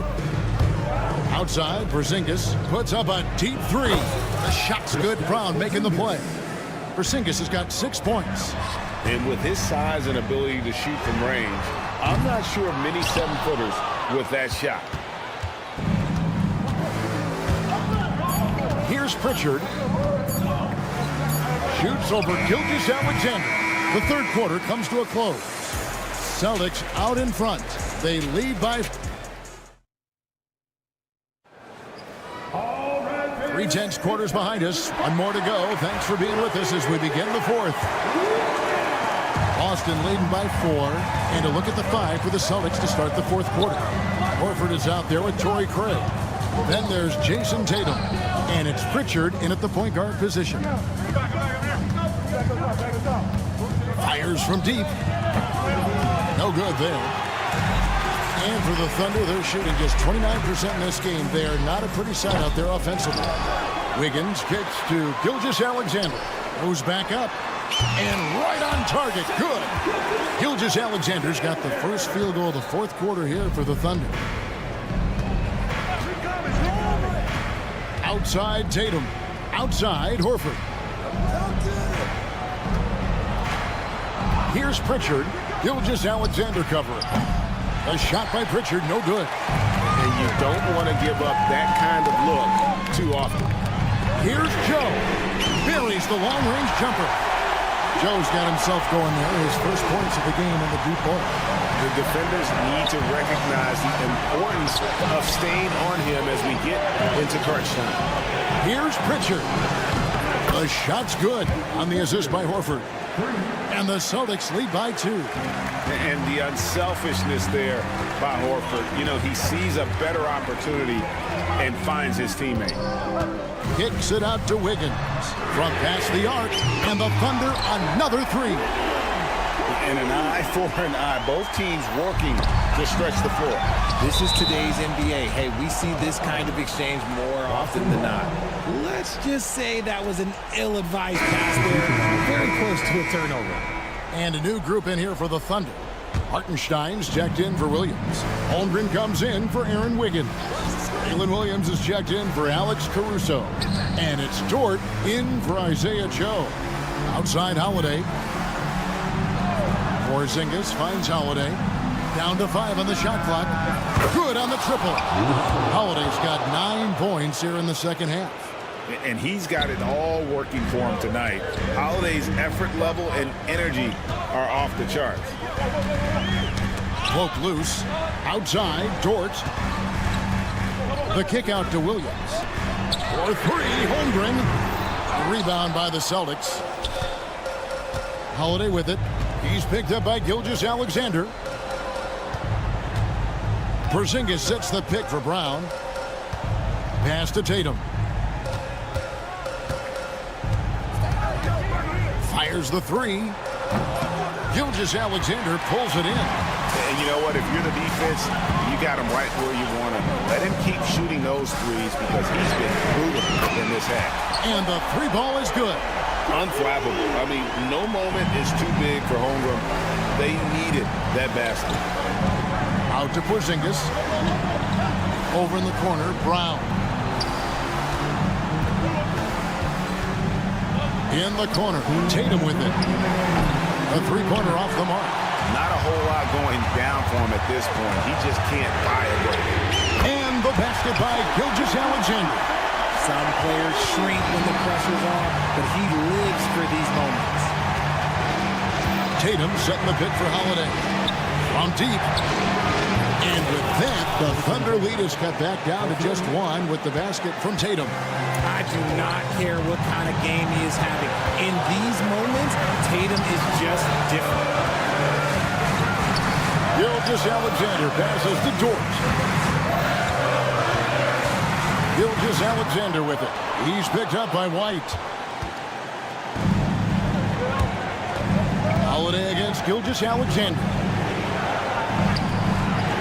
Outside, Porzingis puts up a deep three. The shot's good. Brown making the play. Porzingis has got 6 points. And with his size and ability to shoot from range, I'm not sure of many 7-footers with that shot. Here's Pritchard. Shoots over Gilgeous-Alexander. The third quarter comes to a close. Celtics out in front. They lead by 3/10 quarters behind us. One more to go. Thanks for being with us as we begin the fourth. Boston leading by 4. And a look at the 5 for the Celtics to start the fourth quarter. Horford is out there with Torrey Craig. Then there's Jason Tatum. And it's Pritchard in at the point guard position. Fires from deep. No good there. And for the Thunder, they're shooting just 29% in this game. They are not a pretty sight out there offensively. Wiggins kicks to Gilgeous-Alexander. Goes back up. And right on target. Good. Gilgeous-Alexander's got the first field goal of the fourth quarter here for the Thunder. Outside Tatum. Outside Horford. Here's Pritchard. Gilgeous-Alexander covering. A shot by Pritchard, no good. And you don't want to give up that kind of look too often. Here's Joe. Buries the long-range jumper. Joe's got himself going there. His first points of the game in the deep ball. The defenders need to recognize the importance of staying on him as we get into crunch time. Here's Pritchard. The shot's good on the assist by Horford. And the Celtics lead by 2. And the unselfishness there by Horford. You know, he sees a better opportunity and finds his teammate. Kicks it out to Wiggins. From past the arc. And the Thunder another 3. And an eye for an eye. Both teams working to stretch the floor. This is today's NBA. Hey, we see this kind of exchange more often than not. Let's just say that was an ill-advised pass there. Very close to a turnover. And a new group in here for the Thunder. Hartenstein's checked in for Williams. Holmgren comes in for Aaron Wiggins. Jalen Williams is checked in for Alex Caruso. And it's Dort in for Isaiah Joe. Outside Holiday. Porzingis finds Holiday. Down to 5 on the shot clock. Good on the triple. Holiday's got 9 points here in the second half. And he's got it all working for him tonight. Holiday's effort level and energy are off the charts. Poke loose. Outside, Dort. The kick out to Williams. For 3, Holmgren. Rebound by the Celtics. Holiday with it. He's picked up by Gilgeous-Alexander. Porzingis sets the pick for Brown. Pass to Tatum. Fires the 3. Gilgeous-Alexander pulls it in. And you know what? If you're the defense, you got him right where you want him. Let him keep shooting those threes because he's been brutal in this half. And the three ball is good. Unflappable. I mean, no moment is too big for Holmgren. They needed that basket. Out to Porzingis. Over in the corner, Brown. In the corner, Tatum with it. A three-pointer off the mark. Not a whole lot going down for him at this point. He just can't buy a break. And the basket by Gilgeous-Alexander. Some players shrink when the pressure's on, but he lives for these moments. Tatum setting the pick for Holiday. From deep. And with that, the Thunder lead is cut back down to just one with the basket from Tatum. I do not care what kind of game he is having. In these moments, Tatum is just different. Gilgeous-Alexander passes to Dort. Gilgeous-Alexander with it. He's picked up by White. Holiday against Gilgeous-Alexander.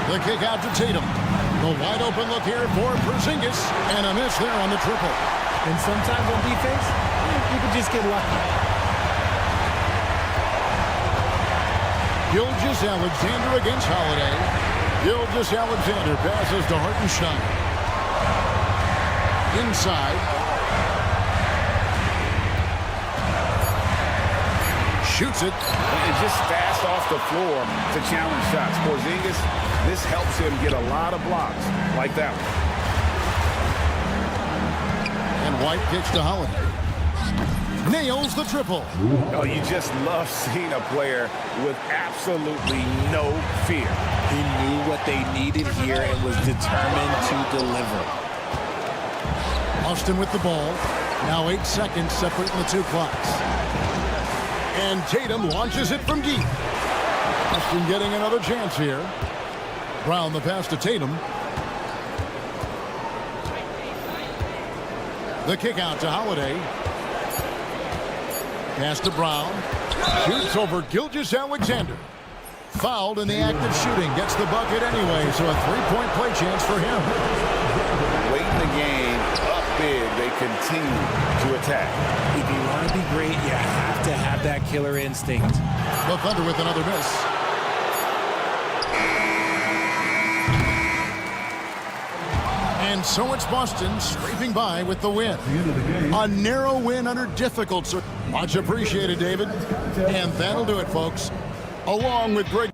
The kick out to Tatum. The wide open look here for Porzingis. And a miss there on the triple. And sometimes on defense, you can just get lucky. Gilgeous-Alexander against Holiday. Gilgeous-Alexander passes to Hartenstein. Inside. Shoots it. And just fast off the floor to challenge shots. Porzingis, this helps him get a lot of blocks like that one. And White kicks to Holiday. Nails the triple. Oh, you just love seeing a player with absolutely no fear. He knew what they needed here and was determined to deliver. Austin with the ball. Now 8 seconds separating the two clocks. And Tatum launches it from deep. Austin getting another chance here. Brown the pass to Tatum. The kick out to Holiday. Pass to Brown. Shoots over Gilgeous-Alexander. Fouled in the act of shooting. Gets the bucket anyway, so a three-point play chance for him. Late in the game, up big, they continue to attack. If you want to be great, you have to have that killer instinct. The Thunder with another miss. And so it's Boston scraping by with the win. A narrow win under difficult circumstances. Much appreciated, David. And that'll do it, folks. Along with Greg.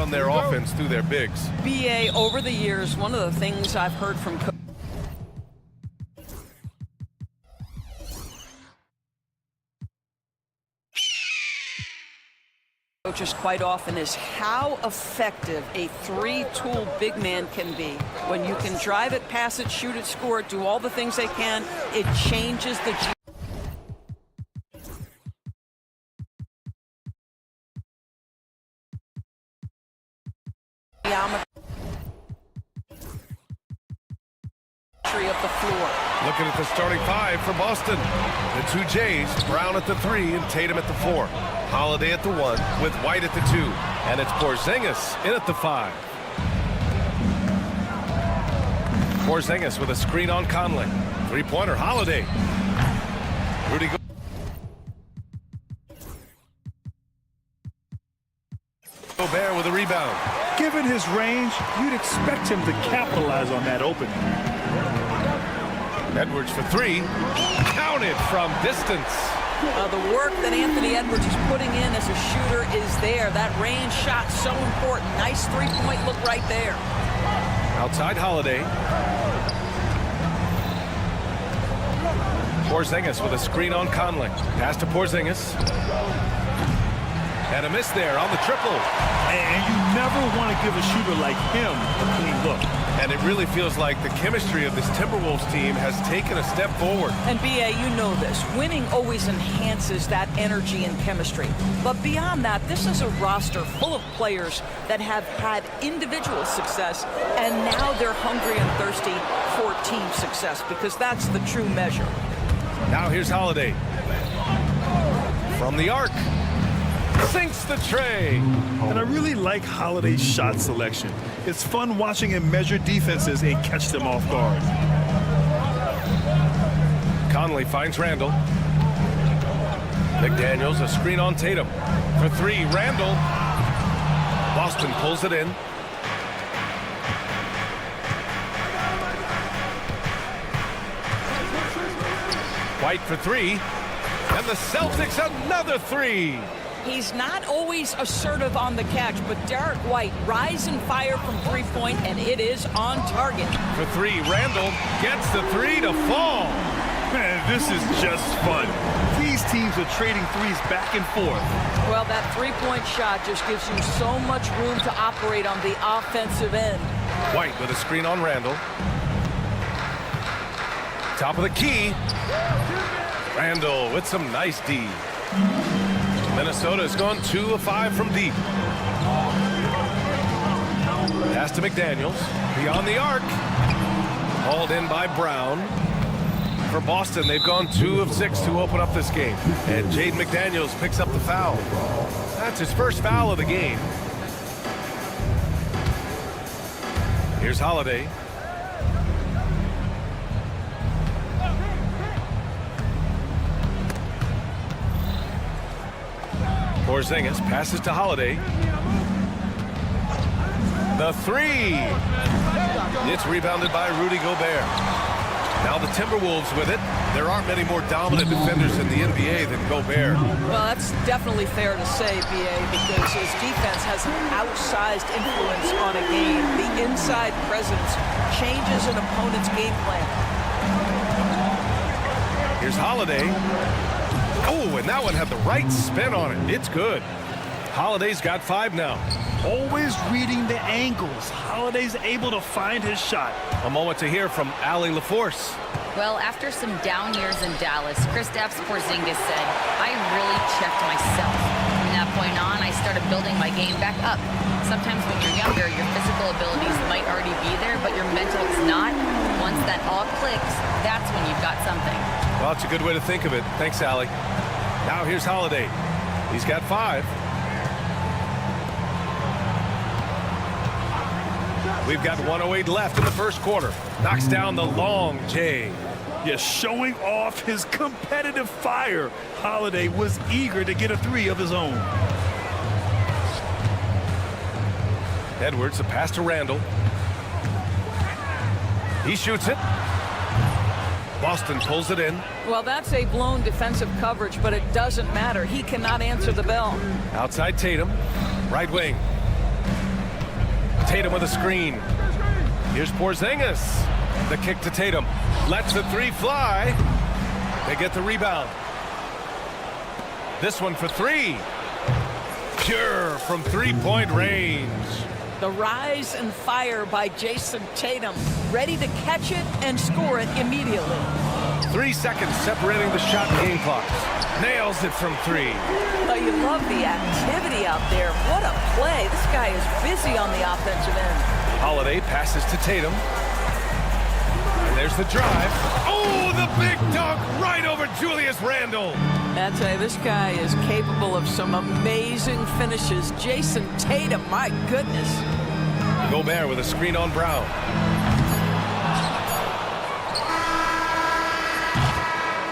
run their offense through their bigs. BA, over the years, one of the things I've heard from coaches quite often is how effective a three-tool big man can be. When you can drive it, pass it, shoot it, score it, do all the things they can, it changes the geometry of the floor. Looking at the starting five for Boston. The two Jays, Brown at the 3 and Tatum at the 4. Holiday at the 1 with White at the 2. And it's Porzingis in at the 5. Porzingis with a screen on Conley. Three-pointer, Holiday. Rudy Gobert with a rebound. Given his range, you'd expect him to capitalize on that opening. Edwards for 3. Counted from distance. The work that Anthony Edwards is putting in as a shooter is there. That range shot so important. Nice three-point look right there. Outside Holiday. Porzingis with a screen on Conley. Pass to Porzingis. And a miss there on the triple. And you never want to give a shooter like him a clean look. And it really feels like the chemistry of this Timberwolves team has taken a step forward. And BA, you know this. Winning always enhances that energy and chemistry. But beyond that, this is a roster full of players that have had individual success, and now they're hungry and thirsty for team success, because that's the true measure. Now here's Holiday. From the arc. Sinks the tray. And I really like Holiday's shot selection. It's fun watching him measure defenses and catch them off guard. Conley finds Randall. McDaniels, a screen on Tatum. For 3, Randall. Boston pulls it in. White for 3. And the Celtics another 3. He's not always assertive on the catch, but Derek White rise and fire from three-point, and it is on target. For 3, Randall gets the 3 to fall. Man, this is just fun. These teams are trading threes back and forth. Well, that three-point shot just gives you so much room to operate on the offensive end. White with a screen on Randall. Top of the key. Randall with some nice D. Minnesota has gone 2 of 5 from deep. Pass to McDaniels. Beyond the arc. Hauled in by Brown. For Boston, they've gone 2 of 6 to open up this game. And Jaden McDaniels picks up the foul. That's his first foul of the game. Here's Holiday. Porzingis passes to Holiday. The 3. It's rebounded by Rudy Gobert. Now the Timberwolves with it. There aren't many more dominant defenders in the NBA than Gobert. Well, that's definitely fair to say, BA, because his defense has an outsized influence on a game. The inside presence changes an opponent's game plan. Here's Holiday. Oh, and that one had the right spin on it. It's good. Holiday's got 5 now. Always reading the angles. Holiday's able to find his shot. A moment to hear from Allie LaForce. Well, after some down years in Dallas, Kristaps Porzingis said, I really checked myself. From that point on, I started building my game back up. Sometimes when you're younger, your physical abilities might already be there, but your mental is not. Once that all clicks, that's when you've got something. Well, it's a good way to think of it. Thanks, Allie. Now here's Holiday. He's got 5. We've got 1:08 left in the first quarter. Knocks down the long J. Yeah, showing off his competitive fire. Holiday was eager to get a 3 of his own. Edwards, a pass to Randall. He shoots it. Boston pulls it in. Well, that's a blown defensive coverage, but it doesn't matter. He cannot answer the bell. Outside Tatum. Right wing. Tatum with a screen. Here's Porzingis. The kick to Tatum. Lets the three fly. They get the rebound. This one for three. Pure from three-point range. The rise and fire by Jason Tatum, ready to catch it and score it immediately. 3 seconds separating the shot and game clocks. Nails it from three. Well, you love the activity out there. What a play. This guy is busy on the offensive end. Holiday passes to Tatum. And there's the drive. Oh, the big dunk right over Julius Randle. I tell you, this guy is capable of some amazing finishes. Jason Tatum, my goodness. Gobert with a screen on Brown.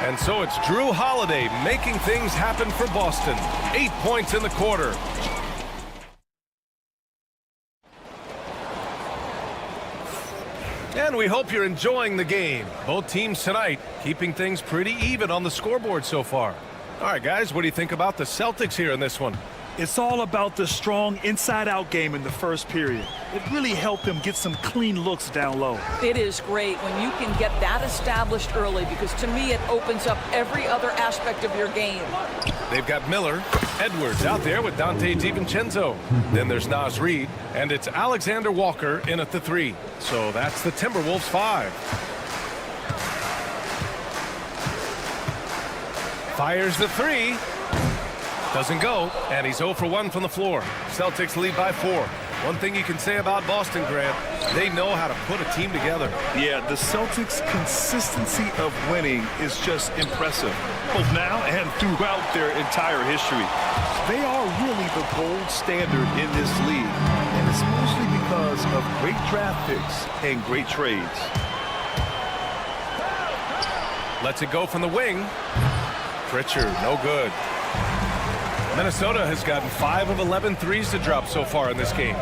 And so it's Drew Holiday making things happen for Boston. 8 points in the quarter. And we hope you're enjoying the game. Both teams tonight keeping things pretty even on the scoreboard so far. All right, guys, what do you think about the Celtics here in this one? It's all about the strong inside-out game in the first period. It really helped them get some clean looks down low. It is great when you can get that established early, because to me it opens up every other aspect of your game. They've got Miller, Edwards out there with Dante DiVincenzo. Then there's Naz Reid, and it's Alexander Walker in at the three. So that's the Timberwolves 5. Fires the three. Doesn't go, and he's 0 for 1 from the floor. Celtics lead by 4. One thing you can say about Boston, Grant, they know how to put a team together. Yeah, the Celtics' consistency of winning is just impressive, both now and throughout their entire history. They are really the gold standard in this league, and it's mostly because of great draft picks and great trades. Lets it go from the wing. Pritchard, no good. Minnesota has gotten 5 of 11 threes to drop so far in this game.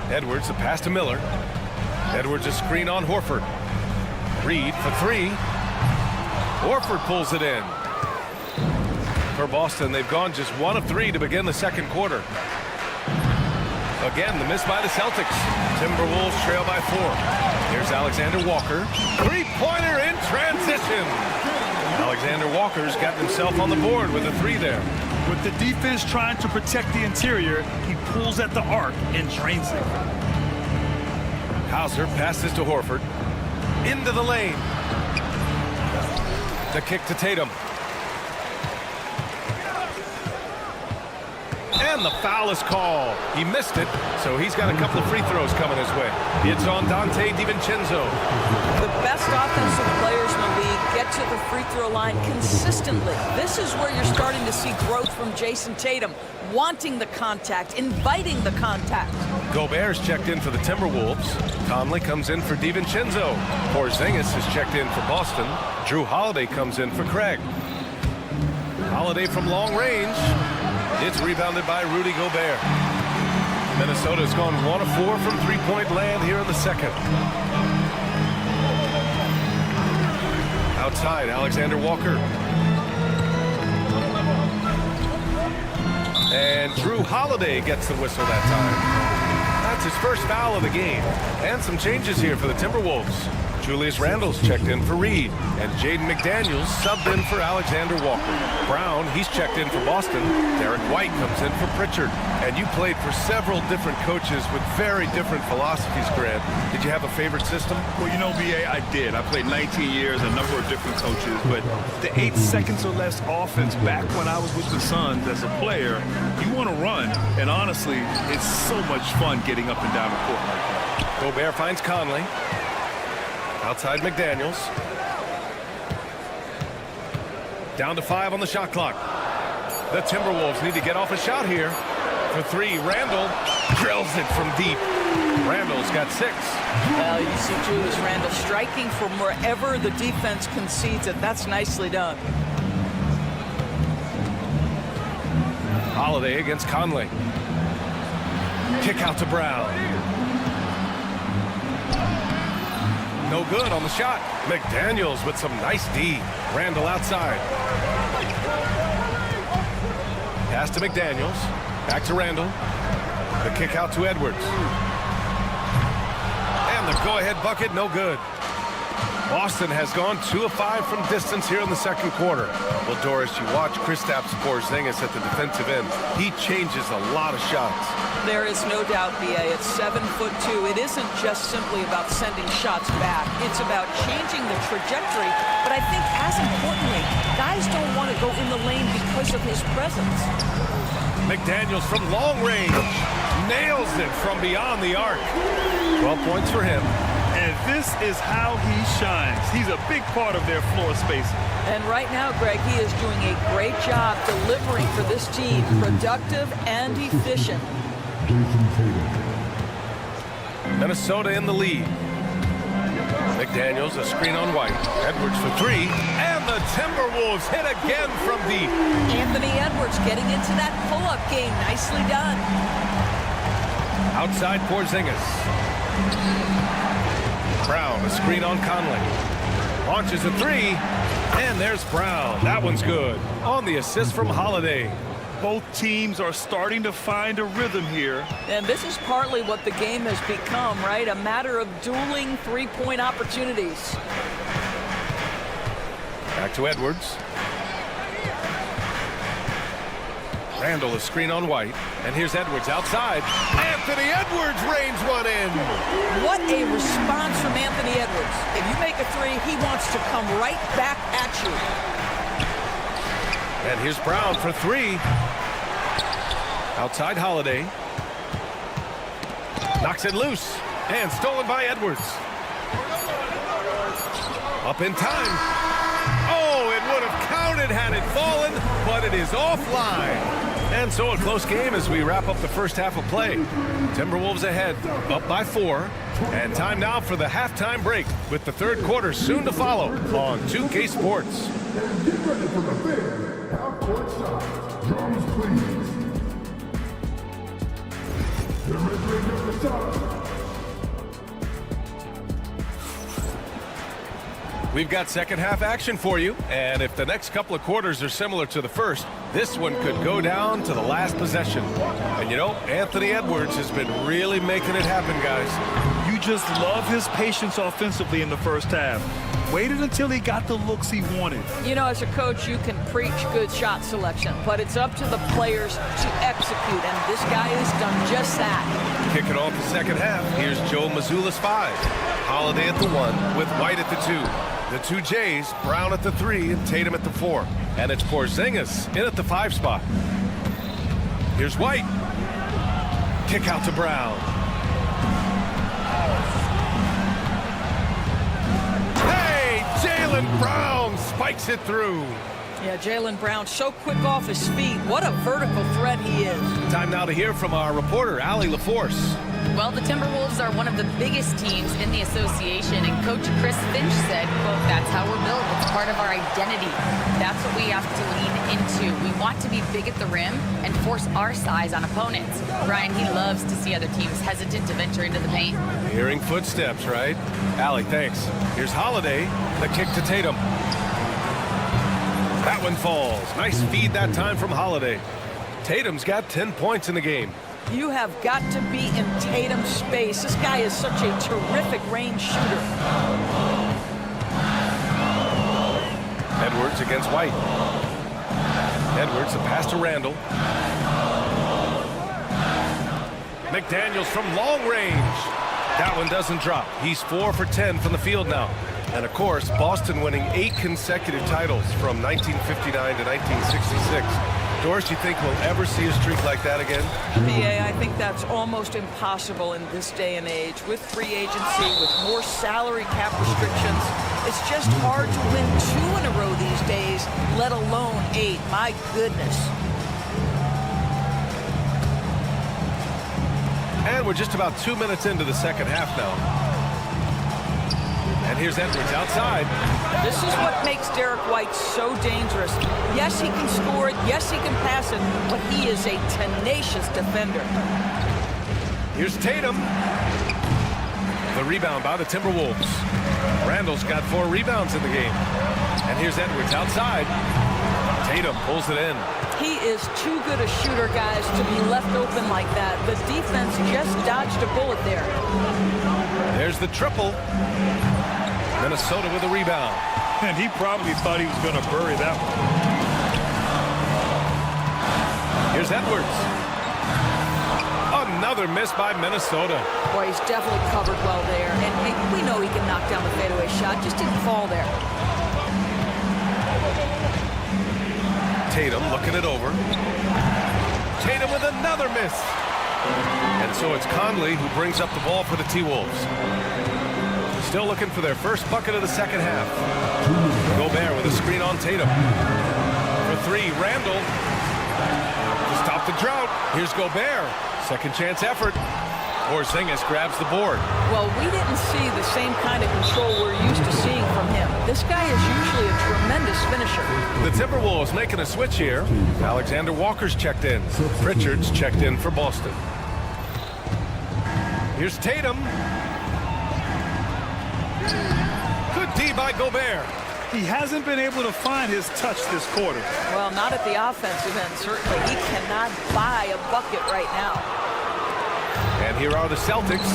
Edwards, a pass to Miller. Edwards, a screen on Horford. Reid for three. Horford pulls it in. For Boston, they've gone just 1 of 3 to begin the second quarter. Again, the miss by the Celtics. Timberwolves trail by 4. Here's Alexander Walker. Three-pointer in transition. Alexander Walker's got himself on the board with a 3 there. With the defense trying to protect the interior, he pulls at the arc and drains it. Hauser passes to Horford. Into the lane. The kick to Tatum. And the foul is called. He missed it, so he's got a couple of free throws coming his way. It's on Dante DiVincenzo. The best offensive players in the league get to the free throw line consistently. This is where you're starting to see growth from Jason Tatum, wanting the contact, inviting the contact. Gobert's checked in for the Timberwolves. Conley comes in for DiVincenzo. Porzingis is checked in for Boston. Drew Holiday comes in for Craig. Holiday from long range. It's rebounded by Rudy Gobert. Minnesota's gone 1 of 4 from three-point land here in the second. Outside, Alexander Walker. And Drew Holiday gets the whistle that time. That's his first foul of the game. And some changes here for the Timberwolves. Julius Randle's checked in for Reid, and Jaden McDaniels subbed in for Alexander Walker. Brown, he's checked in for Boston. Derek White comes in for Pritchard. And you played for several different coaches with very different philosophies, Grant. Did you have a favorite system? Well, you know, B.A., I did. I played 19 years, a number of different coaches, but the 8 seconds or less offense back when I was with the Suns as a player, you want to run, and honestly, it's so much fun getting up and down the court like that. Gobert finds Conley. Outside McDaniels. Down to 5 on the shot clock. The Timberwolves need to get off a shot here. For 3, Randle drills it from deep. Randle's got 6. Well, you see Julius Randle striking from wherever the defense concedes it. That's nicely done. Holiday against Conley. Kick out to Brown. No good on the shot. McDaniels with some nice D. Randle outside. Pass to McDaniels. Back to Randle. The kick out to Edwards. And the go-ahead bucket, no good. Boston has gone 2 of 5 from distance here in the second quarter. Well, Doris, you watch Kristaps Porzingis at the defensive end. He changes a lot of shots. There is no doubt, B.A. At 7'2", it isn't just simply about sending shots back. It's about changing the trajectory. But I think, as importantly, guys don't want to go in the lane because of his presence. McDaniels from long range. Nails it from beyond the arc. 12 points for him. And this is how he shines. He's a big part of their floor spacing. And right now, Greg, he is doing a great job delivering for this team. Productive and efficient. Jason Tatum. Minnesota in the lead. McDaniels, a screen on White. Edwards for 3. And the Timberwolves hit again from deep. Anthony Edwards getting into that pull-up game. Nicely done. Outside Porzingis. Brown, a screen on Conley. Launches a 3. And there's Brown. That one's good. On the assist from Holiday. Both teams are starting to find a rhythm here. And this is partly what the game has become, right? A matter of dueling three-point opportunities. Back to Edwards. Randall, a screen on White. And here's Edwards outside. Anthony Edwards rains one in. What a response from Anthony Edwards. If you make a 3, he wants to come right back at you. And here's Brown for 3. Outside Holiday. Knocks it loose. And stolen by Edwards. Up in time. Oh, it would have counted had it fallen, but it is offline. And so a close game as we wrap up the first half of play. Timberwolves ahead, up by 4. And time now for the halftime break with the third quarter soon to follow on 2K Sports. Get ready for the big half-court shot. Drums, please. The mid-range of the shot. We've got second half action for you, and if the next couple of quarters are similar to the first, this one could go down to the last possession. And you know, Anthony Edwards has been really making it happen, guys. You just love his patience offensively in the first half. Waited until he got the looks he wanted. You know, as a coach, you can preach good shot selection, but it's up to the players to execute, and this guy has done just that. Kicking off the second half, here's Joe Mazzulla's 5. Holiday at the 1 with White at the 2. The 2 Jays, Brown at the 3 and Tatum at the 4. And it's Porzingis in at the 5 spot. Here's White. Kick out to Brown. Hey, Jaylen Brown spikes it through. Yeah, Jaylen Brown so quick off his feet. What a vertical threat he is. Time now to hear from our reporter, Allie LaForce. Well, the Timberwolves are one of the biggest teams in the association, and Coach Chris Finch said, quote, "That's how we're built. It's part of our identity. That's what we have to lean into. We want to be big at the rim and force our size on opponents." Brian, he loves to see other teams hesitant to venture into the paint. Hearing footsteps, right? Allie, thanks. Here's Holiday, the kick to Tatum. That one falls. Nice feed that time from Holiday. Tatum's got 10 points in the game. You have got to be in Tatum's space. This guy is such a terrific range shooter. Edwards against White. Edwards, a pass to Randall. McDaniels from long range. That one doesn't drop. He's 4 for 10 from the field now. And of course, Boston winning 8 consecutive titles from 1959 to 1966. Doris, you think we'll ever see a streak like that again? BA, I think that's almost impossible in this day and age. With free agency, with more salary cap restrictions, it's just hard to win 2 in a row these days, let alone 8. My goodness. And we're just about 2 minutes into the second half now. And here's Edwards outside. This is what makes Derek White so dangerous. Yes, he can score it. Yes, he can pass it. But he is a tenacious defender. Here's Tatum. The rebound by the Timberwolves. Randall's got 4 rebounds in the game. And here's Edwards outside. Tatum pulls it in. He is too good a shooter, guys, to be left open like that. The defense just dodged a bullet there. There's the triple. Minnesota with a rebound. And he probably thought he was going to bury that one. Here's Edwards. Another miss by Minnesota. Boy, he's definitely covered well there. And we know he can knock down the fadeaway shot. Just didn't fall there. Tatum looking it over. Tatum with another miss. And so it's Conley who brings up the ball for the T-Wolves. Still looking for their first bucket of the second half. Gobert with a screen on Tatum. For three, Randall. To stop the drought, here's Gobert. Second chance effort. Porzingis grabs the board. Well, we didn't see the same kind of control we're used to seeing from him. This guy is usually a tremendous finisher. The Timberwolves making a switch here. Alexander Walker's checked in. Pritchard's checked in for Boston. Here's Tatum. Good D by Gobert. He hasn't been able to find his touch this quarter. Well, not at the offensive end, certainly. He cannot buy a bucket right now. And here are the Celtics.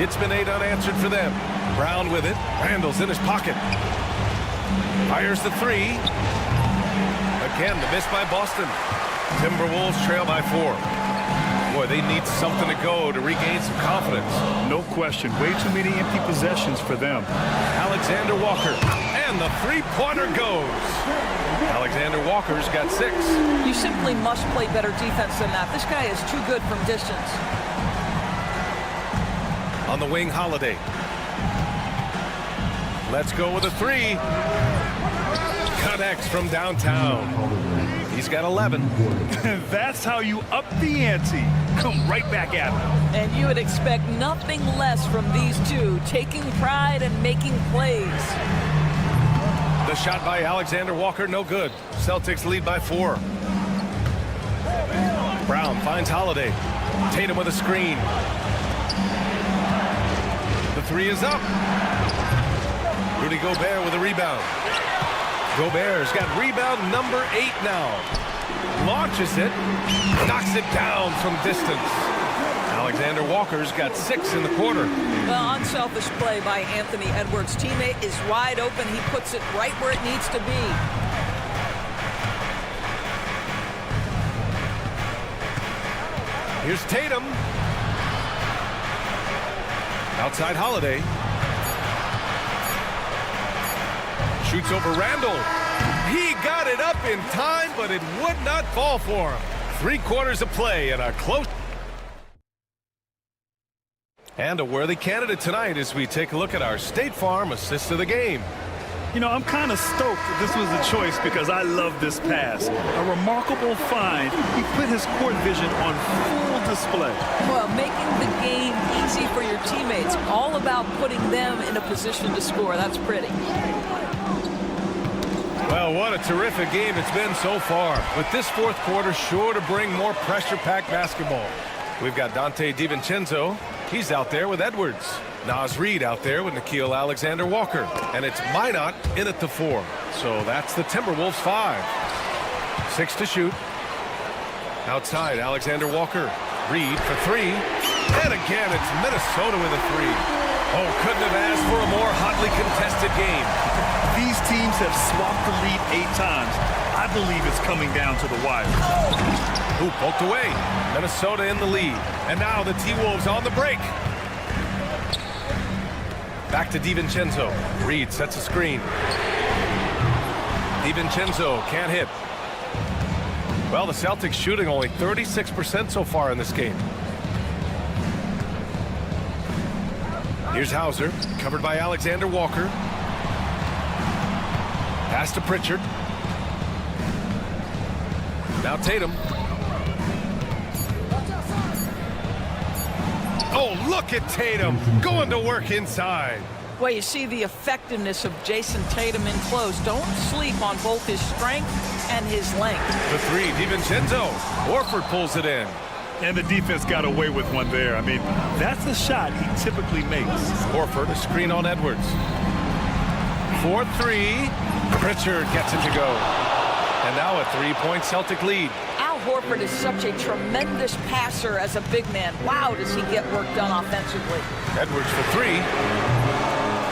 It's been 8 unanswered for them. Brown with it. Randall's in his pocket. Fires the three. Again, the miss by Boston. Timberwolves trail by 4. Boy, they need something to go to regain some confidence. No question. Way too many empty possessions for them. Alexander Walker. And the three-pointer goes. Alexander Walker's got 6. You simply must play better defense than that. This guy is too good from distance. On the wing, Holiday. Let's go with a 3. Connects from downtown. He's got 11. That's how you up the ante. Come right back at him. And you would expect nothing less from these two, taking pride and making plays. The shot by Alexander Walker, no good. Celtics lead by 4. Brown finds Holiday. Tatum with a screen. The 3 is up. Rudy Gobert with a rebound. Gobert's got rebound number 8 now. Launches it. Knocks it down from distance. Alexander Walker's got 6 in the quarter. Well, unselfish play by Anthony Edwards. Teammate is wide open. He puts it right where it needs to be. Here's Tatum. Outside Holiday. Shoots over Randall. He got it up in time, but it would not fall for him. 3 quarters of play and a close. And a worthy candidate tonight as we take a look at our State Farm assist of the game. You know, I'm kind of stoked that this was a choice because I love this pass. A remarkable find. He put his court vision on full display. Well, making the game easy for your teammates. All about putting them in a position to score. That's pretty. Well, what a terrific game it's been so far. With this 4th quarter sure to bring more pressure-packed basketball. We've got Dante DiVincenzo. He's out there with Edwards. Naz Reid out there with Nickeil Alexander-Walker. And it's Minot in at the 4. So that's the Timberwolves 5. 6 to shoot. Outside, Alexander-Walker. Reid for 3. And again, it's Minnesota with a 3. Oh, couldn't have asked for a more hotly contested game. These teams have swapped the lead 8 times. I believe it's coming down to the wire. Who poked away. Minnesota in the lead. And now the T-Wolves on the break. Back to DiVincenzo. Reid sets a screen. DiVincenzo can't hit. Well, the Celtics shooting only 36% so far in this game. Here's Hauser, covered by Alexander Walker. Pass to Pritchard. Now Tatum. Oh, look at Tatum going to work inside. Well, you see the effectiveness of Jason Tatum in close. Don't sleep on both his strength and his length. The 3, DiVincenzo. Horford pulls it in. And the defense got away with one there. I mean, that's the shot he typically makes. Horford, a screen on Edwards. 4-3. Pritchard gets it to go. And now a 3-point Celtic lead. Al Horford is such a tremendous passer as a big man. Wow, does he get work done offensively. Edwards for three.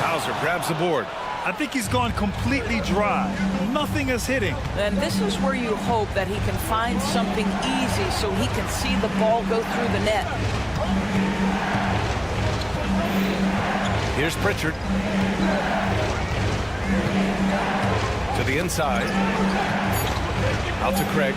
Hauser grabs the board. I think he's gone completely dry. Nothing is hitting. And this is where you hope that he can find something easy so he can see the ball go through the net. Here's Pritchard. To the inside. Out to Craig.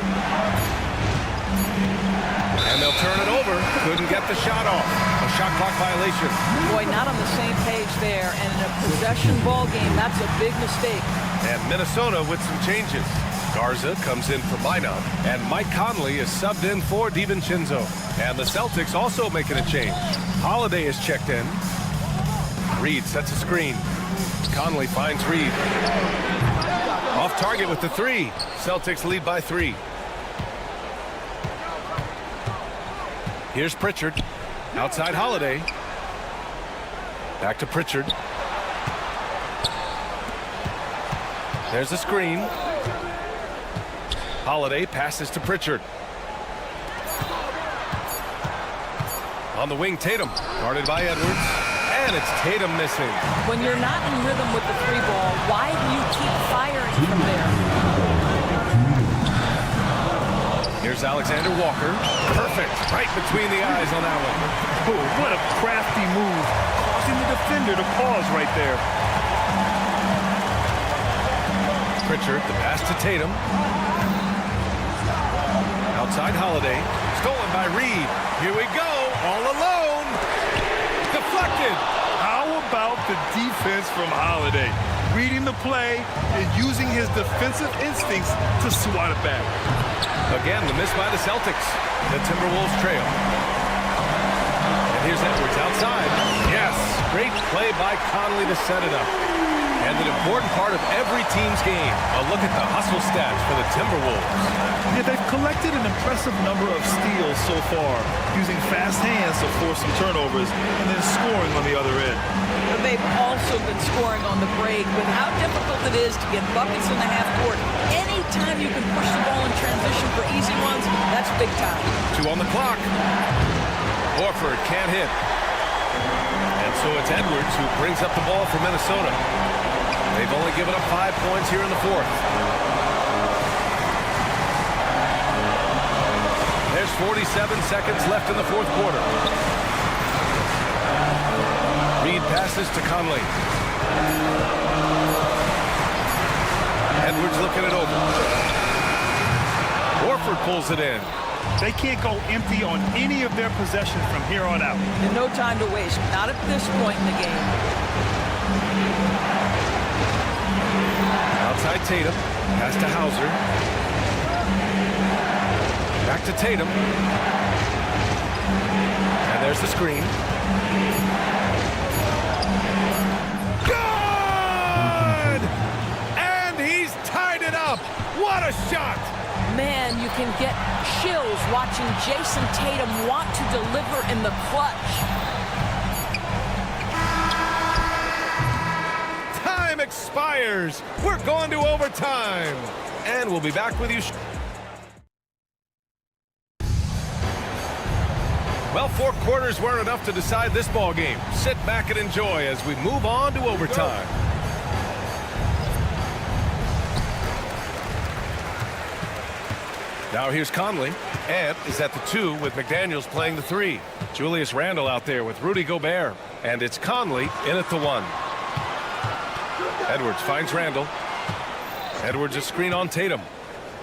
And they'll turn it over. Couldn't get the shot off. A shot clock violation. Boy, not on the same page there. And in a possession ball game, that's a big mistake. And Minnesota with some changes. Garza comes in for Minot. And Mike Conley is subbed in for DiVincenzo. And the Celtics also making a change. Holiday is checked in. Reed sets a screen. Conley finds Reed. Off target with the three. Celtics lead by 3. Here's Pritchard. Outside Holiday. Back to Pritchard. There's the screen. Holiday passes to Pritchard. On the wing, Tatum. Guarded by Edwards. And it's Tatum missing. When you're not in rhythm with the three ball, why do you keep firing from there? Here's Alexander Walker. Perfect. Right between the eyes on that one. Oh, what a crafty move. Causing the defender to pause right there. Pritchard, the pass to Tatum. Outside Holiday. Stolen by Reed. Here we go. All alone. Deflected. How about the defense from Holiday? Reading the play and using his defensive instincts to swat it back. Again, the miss by the Celtics. The Timberwolves trail. And here's Edwards outside. Yes, great play by Conley to set it up. And an important part of every team's game. A look at the hustle stats for the Timberwolves. Yeah, they've collected an impressive number of steals so far, using fast hands to force some turnovers and then scoring on the other end. But they've also been scoring on the break with how difficult it is to get buckets in the half court. Anytime you can push the ball in transition for easy ones, that's big time. 2 on the clock. Horford can't hit. And so it's Edwards who brings up the ball for Minnesota. They've only given up 5 points here in the 4th. There's 47 seconds left in the 4th quarter. Reed passes to Conley. Edwards looking it over. Horford pulls it in. They can't go empty on any of their possessions from here on out. And no time to waste, not at this point in the game. Outside Tatum. Pass to Hauser. Back to Tatum. And there's the screen. Good! And he's tied it up. What a shot! Man, you can get chills watching Jason Tatum want to deliver in the clutch. Time expires. We're going to overtime. And we'll be back with you. Well, 4 quarters weren't enough to decide this ball game. Sit back and enjoy as we move on to overtime. Now here's Conley. Ant is at the 2 with McDaniels playing the 3. Julius Randle out there with Rudy Gobert. And it's Conley in at the 1. Edwards finds Randle. Edwards a screen on Tatum.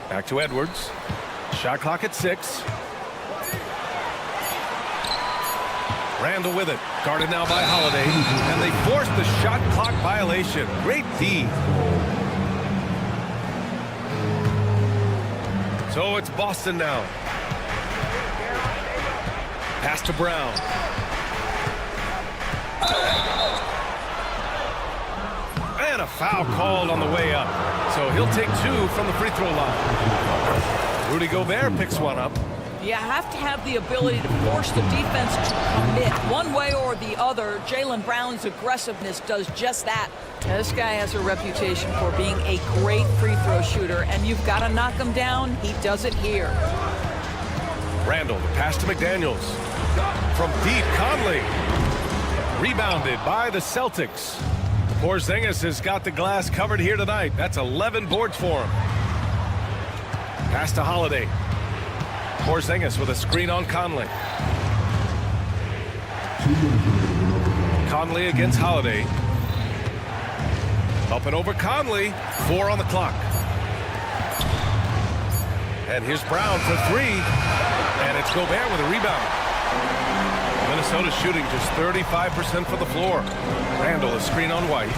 Back to Edwards. Shot clock at 6. Randle with it. Guarded now by Holiday. And they forced the shot clock violation. Great D. So it's Boston now. Pass to Brown. And a foul called on the way up. So he'll take 2 from the free throw line. Rudy Gobert picks one up. You have to have the ability to force the defense to commit one way or the other. Jaylen Brown's aggressiveness does just that. This guy has a reputation for being a great free throw shooter, and you've got to knock him down. He does it here. Randall, the pass to McDaniels. From deep, Conley. Rebounded by the Celtics. Porzingis has got the glass covered here tonight. That's 11 boards for him. Pass to Holiday. Porzingis with a screen on Conley. Conley against Holiday. Up and over Conley. 4 on the clock. And here's Brown for 3. And it's Gobert with a rebound. Minnesota shooting just 35% for the floor. Randall, a screen on White.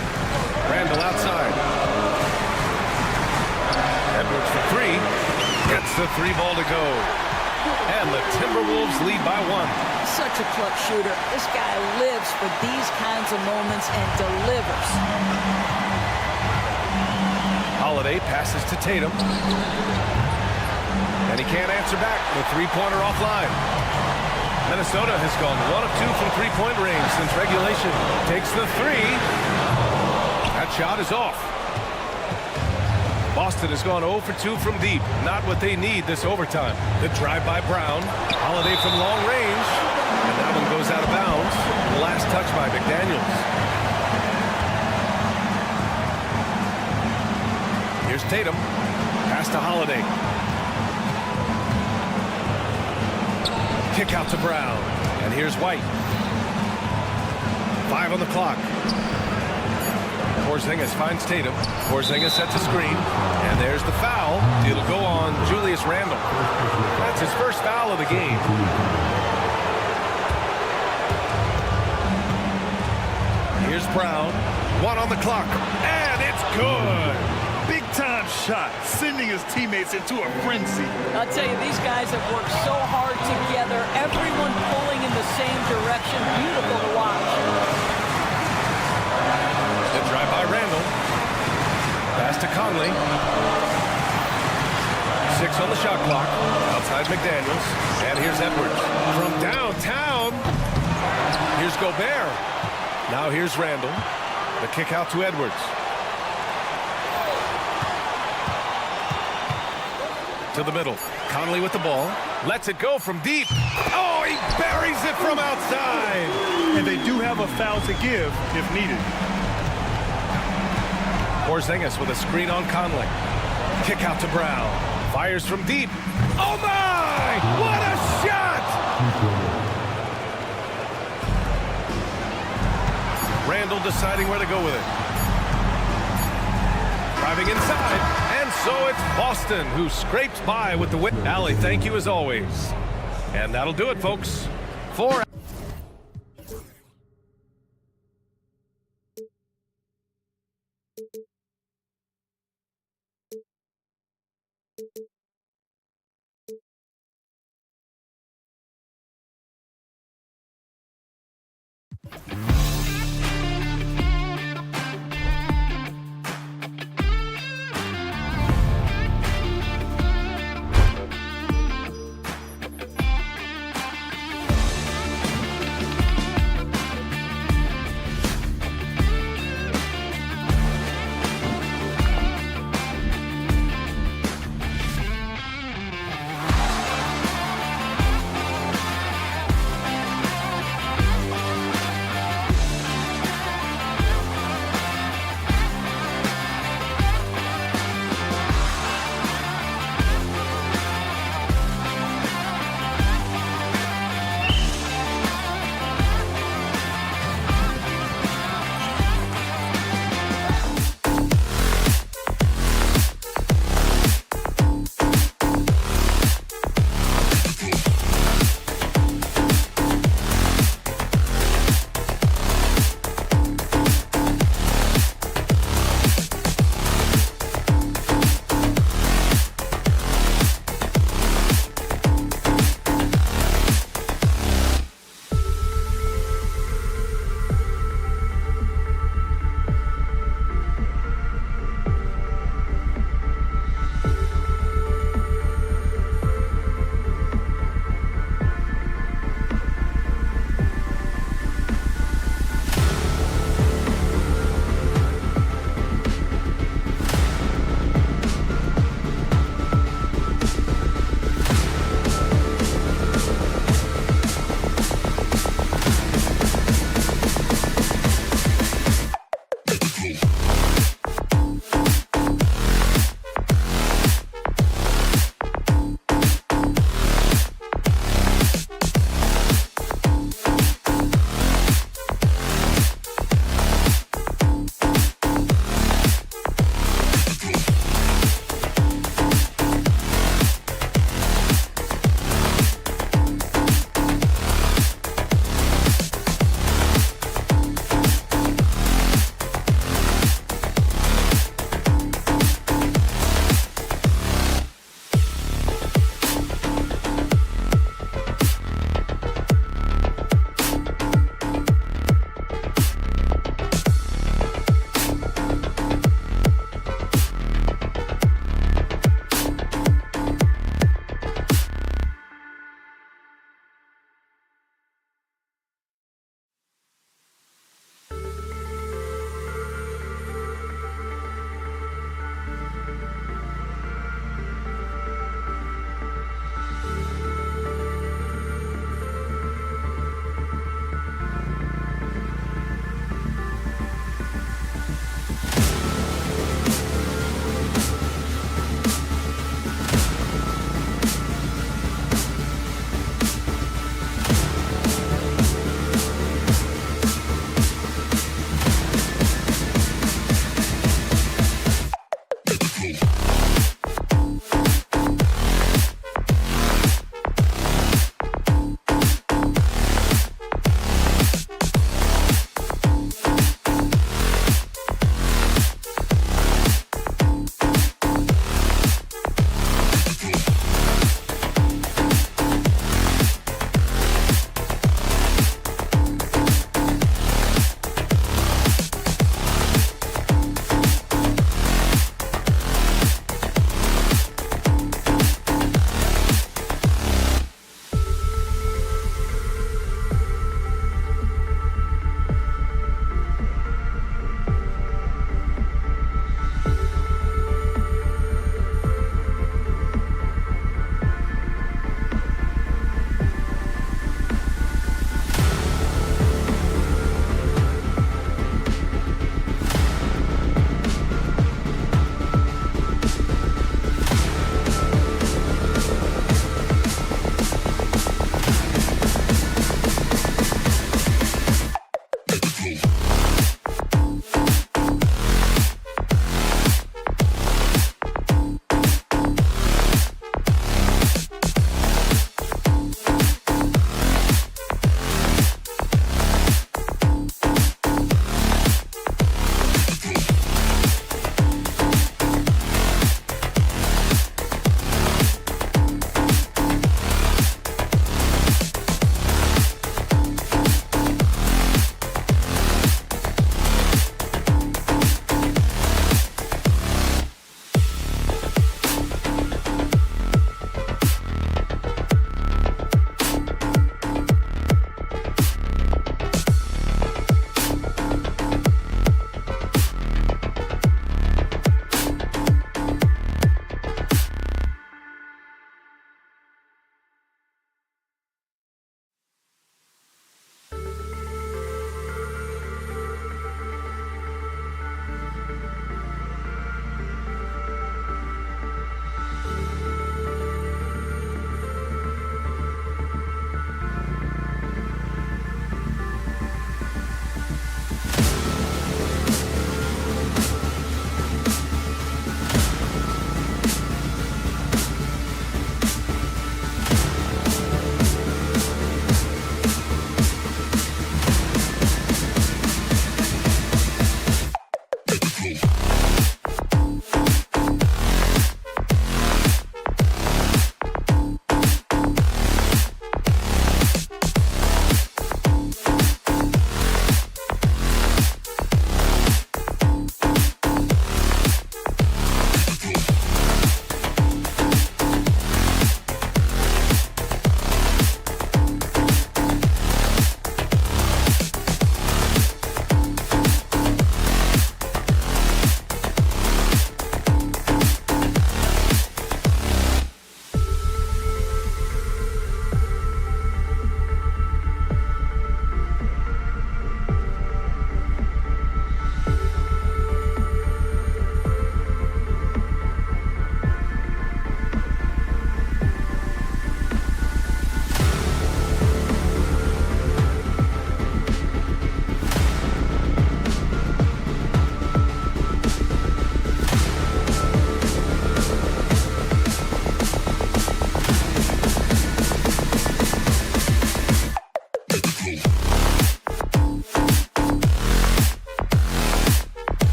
Randall outside. Edwards for 3. Gets the 3 ball to go. And the Timberwolves lead by 1. Such a clutch shooter. This guy lives for these kinds of moments and delivers. Holiday passes to Tatum. And he can't answer back. The three-pointer offline. Minnesota has gone 1 of 2 from three-point range since regulation. Takes the 3. That shot is off. Boston has gone 0 for 2 from deep. Not what they need this overtime. The drive by Brown. Holiday from long range. And that one goes out of bounds. The last touch by McDaniels. Here's Tatum. Pass to Holiday. Kick out to Brown. And here's White. 5 on the clock. Porzingis finds Tatum. Porzingis sets a screen. And there's the foul. It'll go on Julius Randle. That's his first foul of the game. Here's Brown. 1 on the clock. And it's good. Big time shot, sending his teammates into a frenzy. I'll tell you, these guys have worked so hard together. Everyone pulling in the same direction. Beautiful to watch. The drive by Randall. Pass to Conley. 6 on the shot clock. Outside McDaniels. And here's Edwards. From downtown. Here's Gobert. Now here's Randall. The kick out to Edwards. To the middle. Conley with the ball. Lets it go from deep. Oh, he buries it from outside. And they do have a foul to give if needed. Porzingis with a screen on Conley. Kick out to Brown. Fires from deep. Oh my! What a shot! Randall deciding where to go with it. Driving inside. And so it's Boston who scrapes by with the win. Allie, thank you as always. And that'll do it, folks. 4.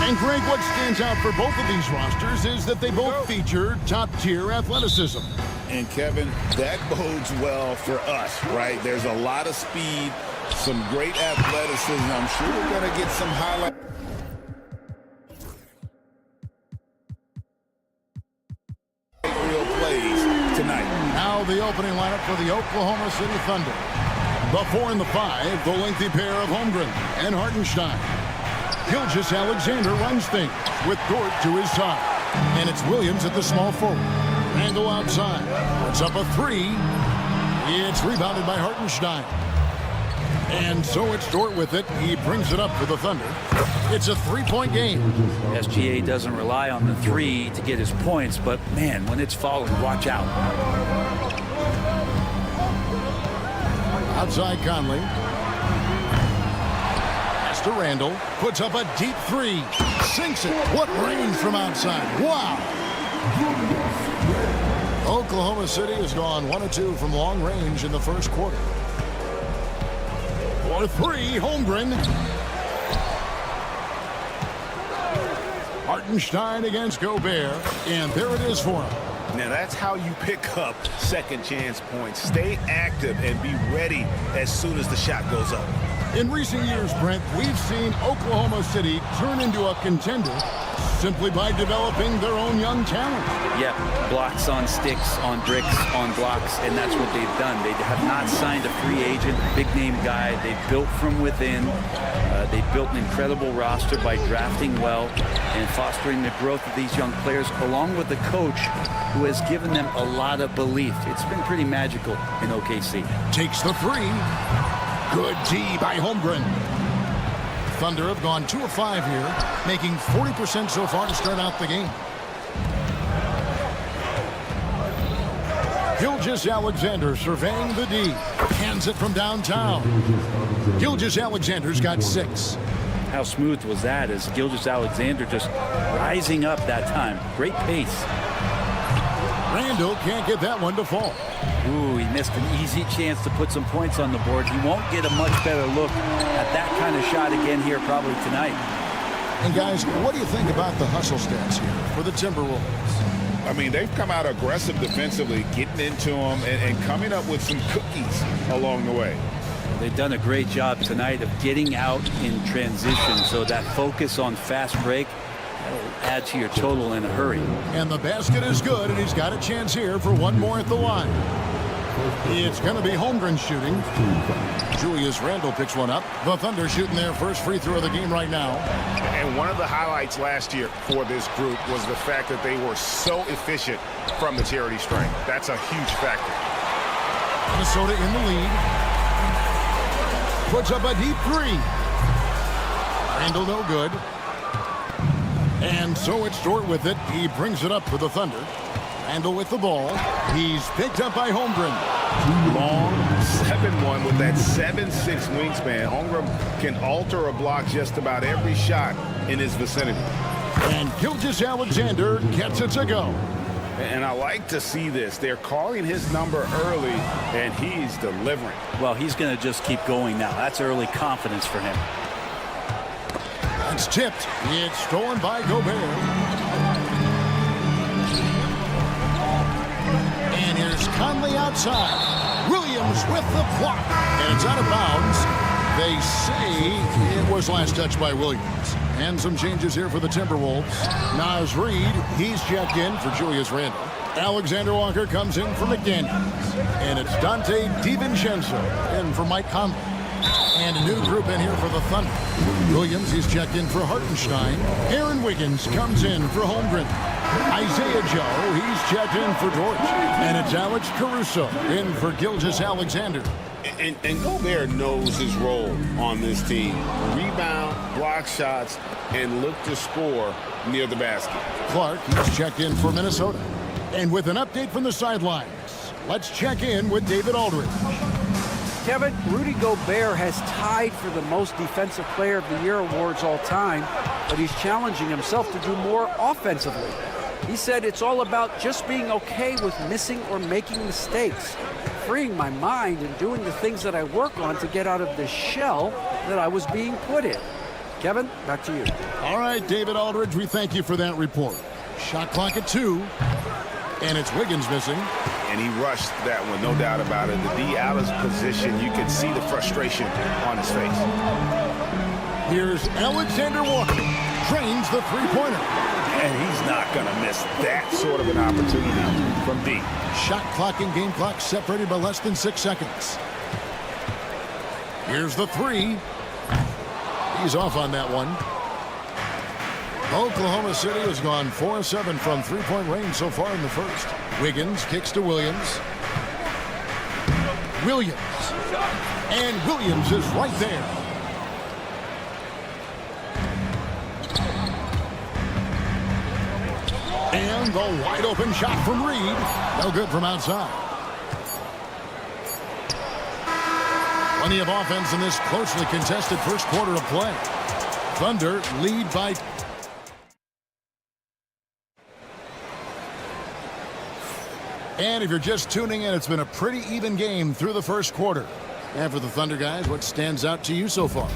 And Greg, what stands out for both of these rosters is that they both feature top-tier athleticism. And Kevin, that bodes well for us, right? There's a lot of speed, some great athleticism. I'm sure we're going to get some highlights. Real plays tonight. Now the opening lineup for the Oklahoma City Thunder. The 4 and the 5, the lengthy pair of Holmgren and Hartenstein. Gilgeous-Alexander runs things with Dort to his side. And it's Williams at the small forward. Randall outside. Puts up a 3. It's rebounded by Hartenstein. And so it's Dort with it. He brings it up for the Thunder. It's a 3-point game. SGA doesn't rely on the 3 to get his points, but man, when it's falling, watch out. Outside Conley. Pass to Randall. Puts up a deep 3. Sinks it. What range from outside. Wow. Oklahoma City has gone 1 of 2 from long range in the first quarter. For 3, Holmgren. Hartenstein against Gobert. And there it is for him. Now that's how you pick up second chance points. Stay active and be ready as soon as the shot goes up. In recent years, Brent, we've seen Oklahoma City turn into a contender simply by developing their own young talent. Yeah, blocks on sticks, on bricks, on blocks, and that's what they've done. They have not signed a free agent, big-name guy. They've built from within. They've built an incredible roster by drafting well and fostering the growth of these young players, along with the coach who has given them a lot of belief. It's been pretty magical in OKC. Takes the 3. Good D by Holmgren. Thunder have gone 2 of 5 here, making 40% so far to start out the game. Gilgeous-Alexander surveying the D. Hands it from downtown. Gilgeous-Alexander's got 6. How smooth was that as Gilgeous-Alexander just rising up that time. Great pace. Randall can't get that one to fall. Ooh, he missed an easy chance to put some points on the board. He won't get a much better look at that kind of shot again here probably tonight. And guys, what do you think about the hustle stats here for the Timberwolves? I mean, they've come out aggressive defensively, getting into them and coming up with some cookies along the way. They've done a great job tonight of getting out in transition, so that focus on fast break will add to your total in a hurry. And the basket is good, and he's got a chance here for one more at the line. It's going to be Holmgren shooting. Julius Randle picks one up. The Thunder shooting their first free throw of the game right now. And one of the highlights last year for this group was the fact that they were so efficient from the charity stripe. That's a huge factor. Minnesota in the lead. Puts up a deep 3. Randle no good. And so it's Dort with it. He brings it up for the Thunder. Randle with the ball. He's picked up by Holmgren. Long 7-1 with that 7'6" wingspan. Holmgren can alter a block just about every shot in his vicinity. And Gilgeous-Alexander gets it to go. And I like to see this. They're calling his number early, and he's delivering. Well, he's going to just keep going now. That's early confidence for him. It's tipped. It's stolen by Gobert. And here's Conley outside. Williams with the block. And it's out of bounds. They say it was last touched by Williams. And some changes here for the Timberwolves. Naz Reid, he's checked in for Julius Randle. Alexander Walker comes in for McDaniels. And it's Dante DiVincenzo in for Mike Conley. And a new group in here for the Thunder. Williams, he's checked in for Hartenstein. Aaron Wiggins comes in for Holmgren. Isaiah Joe, he's checked in for Dort. And it's Alex Caruso in for Gilgeous-Alexander. And Gobert knows his role on this team. Rebound, block shots, and look to score near the basket. Clark, he's checked in for Minnesota. And with an update from the sidelines, let's check in with David Aldridge. Kevin, Rudy Gobert has tied for the most Defensive Player of the Year awards all time, but he's challenging himself to do more offensively. He said it's all about just being okay with missing or making mistakes, freeing my mind and doing the things that I work on to get out of the shell that I was being put in. Kevin, back to you. All right, David Aldridge, we thank you for that report. Shot clock at 2, and it's Wiggins missing. And he rushed that one, no doubt about it. The D out of position, you can see the frustration on his face. Here's Alexander Walker, drains the three-pointer. And he's not going to miss that sort of an opportunity from D. Shot clock and game clock separated by less than 6 seconds. Here's the 3. He's off on that one. Oklahoma City has gone 4-7 from three-point range so far in the first. Wiggins kicks to Williams. And Williams is right there. And the wide open shot from Reed. No good from outside. Plenty of offense in this closely contested first quarter of play. Thunder lead by... And if you're just tuning in, it's been a pretty even game through the first quarter. And for the Thunder guys, what stands out to you so far?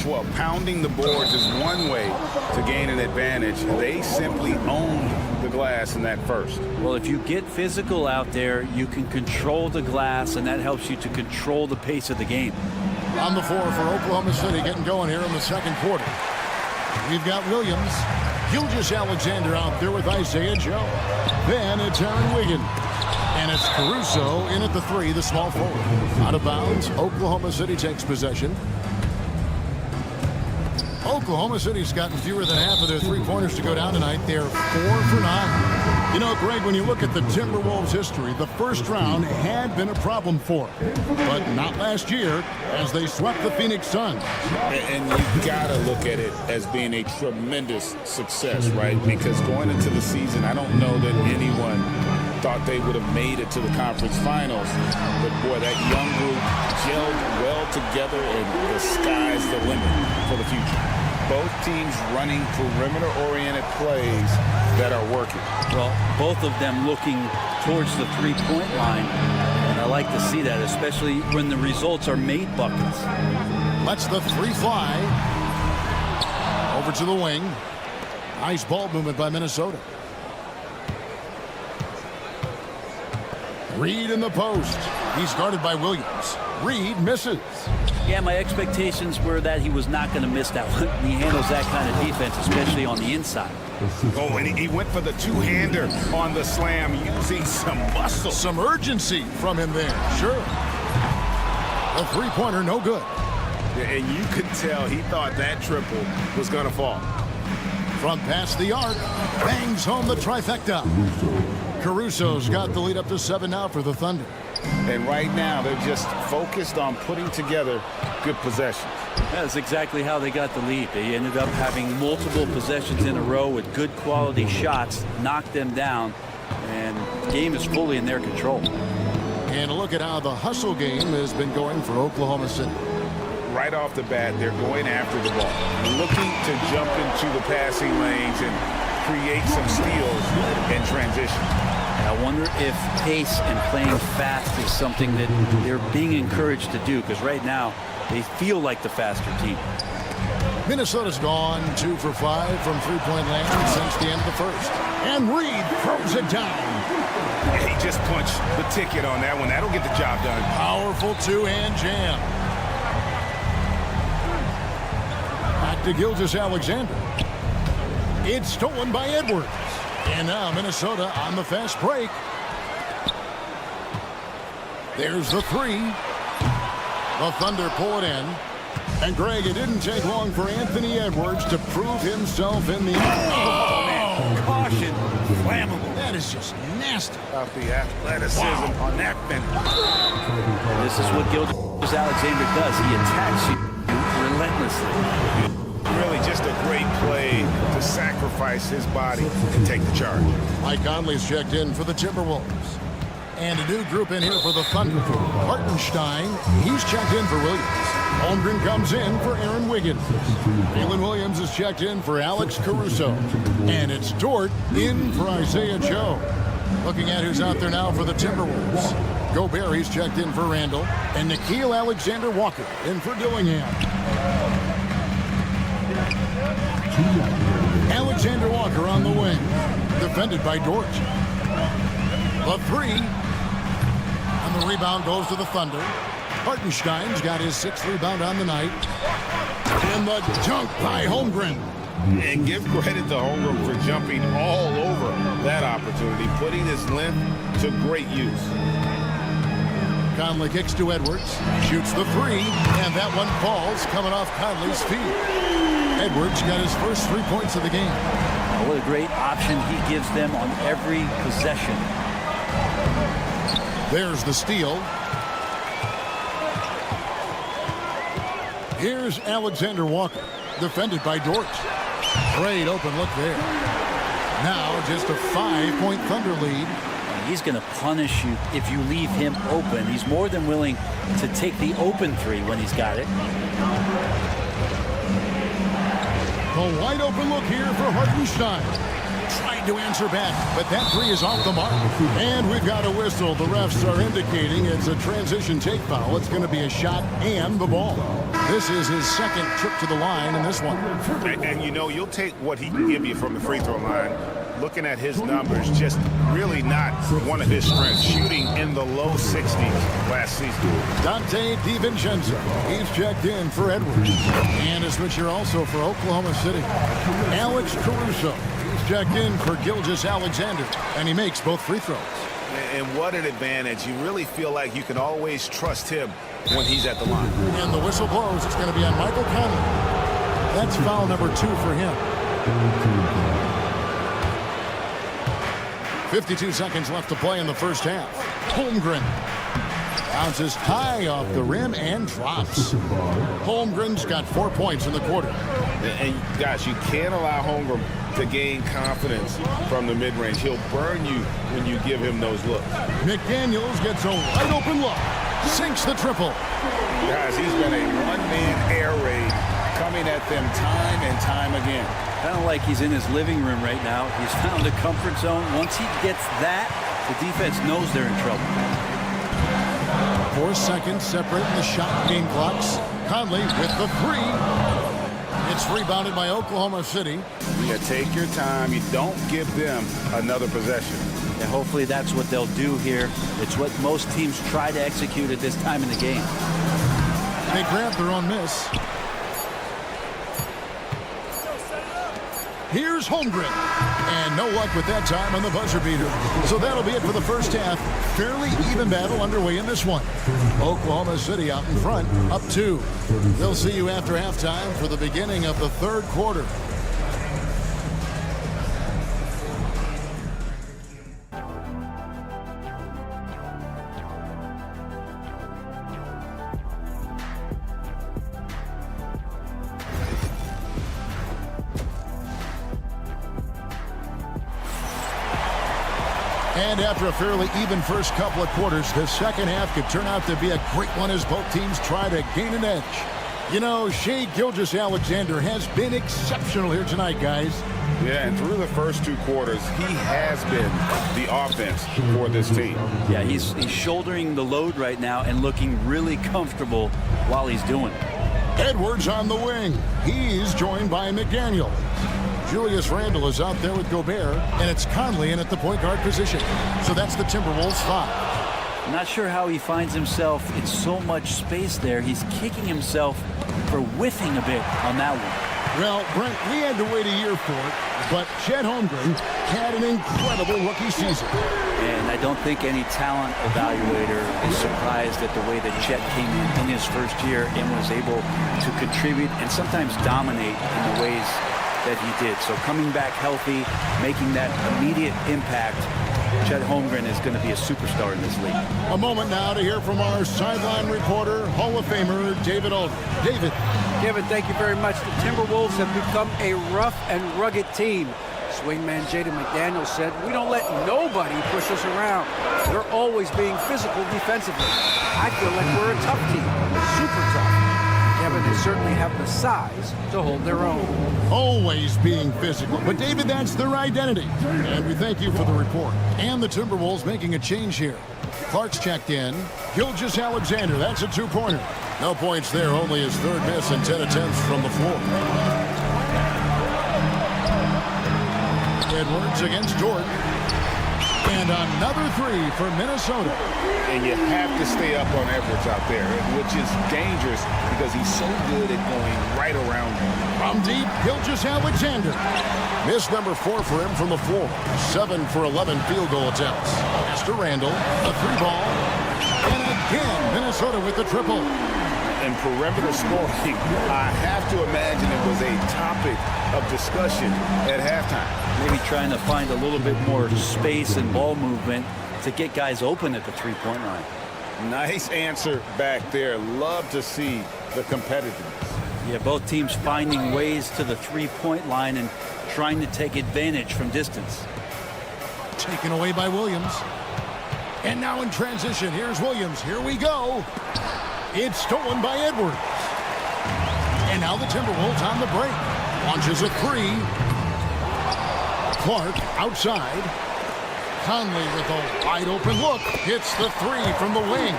Well, pounding the boards is one way to gain an advantage. They simply owned the glass in that first. Well, if you get physical out there, you can control the glass, and that helps you to control the pace of the game. On the floor for Oklahoma City, getting going here in the second quarter. We've got Williams, Gilgeous-Alexander out there with Isaiah Joe. Then it's Aaron Wiggins. And it's Caruso in at the 3, the small forward. Out of bounds, Oklahoma City takes possession. Oklahoma City's gotten fewer than half of their three-pointers to go down tonight. They're 4 for 9. You know, Greg, when you look at the Timberwolves' history, the first round had been a problem for them. But not last year, as they swept the Phoenix Suns. And you've got to look at it as being a tremendous success, right? Because going into the season, I don't know that anyone thought they would have made it to the conference finals. But, boy, that young group gelled well together, and the sky's the limit for the future. Both teams running perimeter-oriented plays that are working. Well, both of them looking towards the three-point line. And I like to see that, especially when the results are made buckets. Lets the 3 fly. Over to the wing. Nice ball movement by Minnesota. Reed in the post. He's guarded by Williams. Reed misses. Yeah, my expectations were that he was not going to miss that one. He handles that kind of defense, especially on the inside. Oh, and he went for the two-hander on the slam, using some muscle. Some urgency from him there. Sure. A three-pointer, no good. And you could tell he thought that triple was going to fall. From past the arc, bangs home the trifecta. Caruso's got the lead up to 7 now for the Thunder. And right now, they're just focused on putting together good possessions. That's exactly how they got the lead. They ended up having multiple possessions in a row with good quality shots, knocked them down, and the game is fully in their control. And look at how the hustle game has been going for Oklahoma City. Right off the bat, they're going after the ball, looking to jump into the passing lanes and create some steals in transition. I wonder if pace and playing fast is something that they're being encouraged to do, because right now they feel like the faster team. Minnesota's gone 2 for 5 from three-point land since the end of the first. And Reed throws it down. Yeah, he just punched the ticket on that one. That'll get the job done. Powerful two-hand jam. Back to Gilgeous-Alexander. It's stolen by Edwards. And now Minnesota on the fast break. There's the 3. The Thunder pull it in. And Greg, it didn't take long for Anthony Edwards to prove himself in the... Oh, man. Caution. Flammable. That is just nasty. About the athleticism on that finish. This is what Gilgeous-Alexander does. He attacks you relentlessly. Really just a great play to sacrifice his body and take the charge. Mike Conley's checked in for the Timberwolves. And a new group in here for the Thunder. Hartenstein, he's checked in for Williams. Holmgren comes in for Aaron Wiggins. Jalen Williams is checked in for Alex Caruso. And it's Dort in for Isaiah Joe. Looking at who's out there now for the Timberwolves. Gobert, he's checked in for Randall. And Nickeil Alexander-Walker in for Dillingham. Alexander Walker on the wing. Defended by Dort. The three. And the rebound goes to the Thunder. Hartenstein's got his 6th rebound on the night. And the dunk by Holmgren. And give credit to Holmgren for jumping all over that opportunity, putting his length to great use. Conley kicks to Edwards, shoots the three, and that one falls coming off Conley's feet. Edwards got his first 3 points of the game. What a great option he gives them on every possession. There's the steal. Here's Alexander Walker, defended by Dort. Great open look there. Now just a 5-point Thunder lead. He's going to punish you if you leave him open. He's more than willing to take the open three when he's got it. The wide open look here for Hartenstein. Tried to answer back, but that three is off the mark. And we've got a whistle. The refs are indicating it's a transition take foul. It's going to be a shot and the ball. This is his 2nd trip to the line in this one. And you know, you'll take what he can give you from the free throw line. Looking at his numbers, just really not one of his strengths. Shooting in the low 60s last season. Dante DiVincenzo. He's checked in for Edwards. And a switcher also for Oklahoma City. Alex Caruso. He's checked in for Gilgeous-Alexander. And he makes both free throws. And what an advantage. You really feel like you can always trust him when he's at the line. And the whistle blows. It's going to be on Michael Conley. That's foul number 2 for him. 52 seconds left to play in the first half. Holmgren bounces high off the rim and drops. Holmgren's got 4 points in the quarter. And guys, you can't allow Holmgren to gain confidence from the mid-range. He'll burn you when you give him those looks. McDaniels gets a wide open look. Sinks the triple. Guys, he's been a one-man air raid coming at them time and time again. Kind of like he's in his living room right now. He's found a comfort zone. Once he gets that, the defense knows they're in trouble. 4 seconds separating the shot game clocks. Conley with the three. It's rebounded by Oklahoma City. Yeah, take your time. You don't give them another possession. And hopefully that's what they'll do here. It's what most teams try to execute at this time in the game. They grab their own miss. Here's Holmgren. And no luck with that time on the buzzer beater. So that'll be it for the first half. Fairly even battle underway in this one. Oklahoma City out in front, up 2. They'll see you after halftime for the beginning of the 3rd quarter. And after a fairly even first couple of quarters, the second half could turn out to be a great one as both teams try to gain an edge. You know, Shai Gilgeous-Alexander has been exceptional here tonight, guys. Yeah, and through the first 2 quarters, he has been the offense for this team. Yeah, he's shouldering the load right now and looking really comfortable while he's doing it. Edwards on the wing. He's joined by McDaniel. Julius Randle is out there with Gobert, and it's Conley in at the point guard position. So that's the Timberwolves 5. I'm not sure how he finds himself in so much space there. He's kicking himself for whiffing a bit on that one. Well, Brent, we had to wait a year for it, but Chet Holmgren had an incredible rookie season. And I don't think any talent evaluator is surprised at the way that Chet came in his first year and was able to contribute and sometimes dominate in the ways that he did. So coming back healthy, making that immediate impact, Chet Holmgren is going to be a superstar in this league. A moment now to hear from our sideline reporter, Hall of Famer David Aldridge. David. Kevin, thank you very much. The Timberwolves have become a rough and rugged team. Swingman Jaden McDaniels said, "We don't let nobody push us around. They're always being physical defensively. I feel like we're a tough team, super tough." Kevin, they certainly have the size to hold their own. Always being physical. But, David, that's their identity. And we thank you for the report. And the Timberwolves making a change here. Clark's checked in. Gilgeous-Alexander, that's a 2-pointer. No points there, only his 3rd miss and 10 attempts from the floor. Edwards against Jordan. And another three for Minnesota. And you have to stay up on Edwards out there, which is dangerous because he's so good at going right around you. From deep, Gilgeous-Alexander. Miss number 4 for him from the floor. 7 for 11 field goal attempts. Mr. Randall, a 3-ball. And again, Minnesota with the triple. And perimeter scoring, I have to imagine it was a topic of discussion at halftime. Maybe trying to find a little bit more space and ball movement to get guys open at the three-point line. Nice answer back there. Love to see the competitiveness. Yeah, both teams finding ways to the three-point line and trying to take advantage from distance. Taken away by Williams. And now in transition, here's Williams. Here we go. It's stolen by Edwards. And now the Timberwolves on the break. Launches a 3. Clark outside. Conley with a wide open look. Hits the 3 from the wing.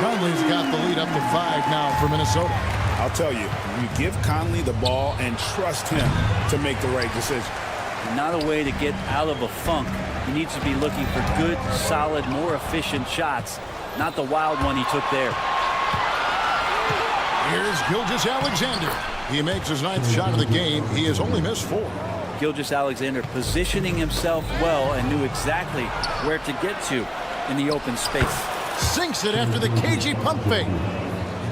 Conley's got the lead up to 5 now for Minnesota. I'll tell you, you give Conley the ball and trust him to make the right decision. Not a way to get out of a funk. He needs to be looking for good, solid, more efficient shots. Not the wild one he took there. Here's Gilgeous-Alexander. He makes his 9th shot of the game. He has only missed 4. Gilgeous-Alexander positioning himself well and knew exactly where to get to in the open space. Sinks it after the cagey pump fake.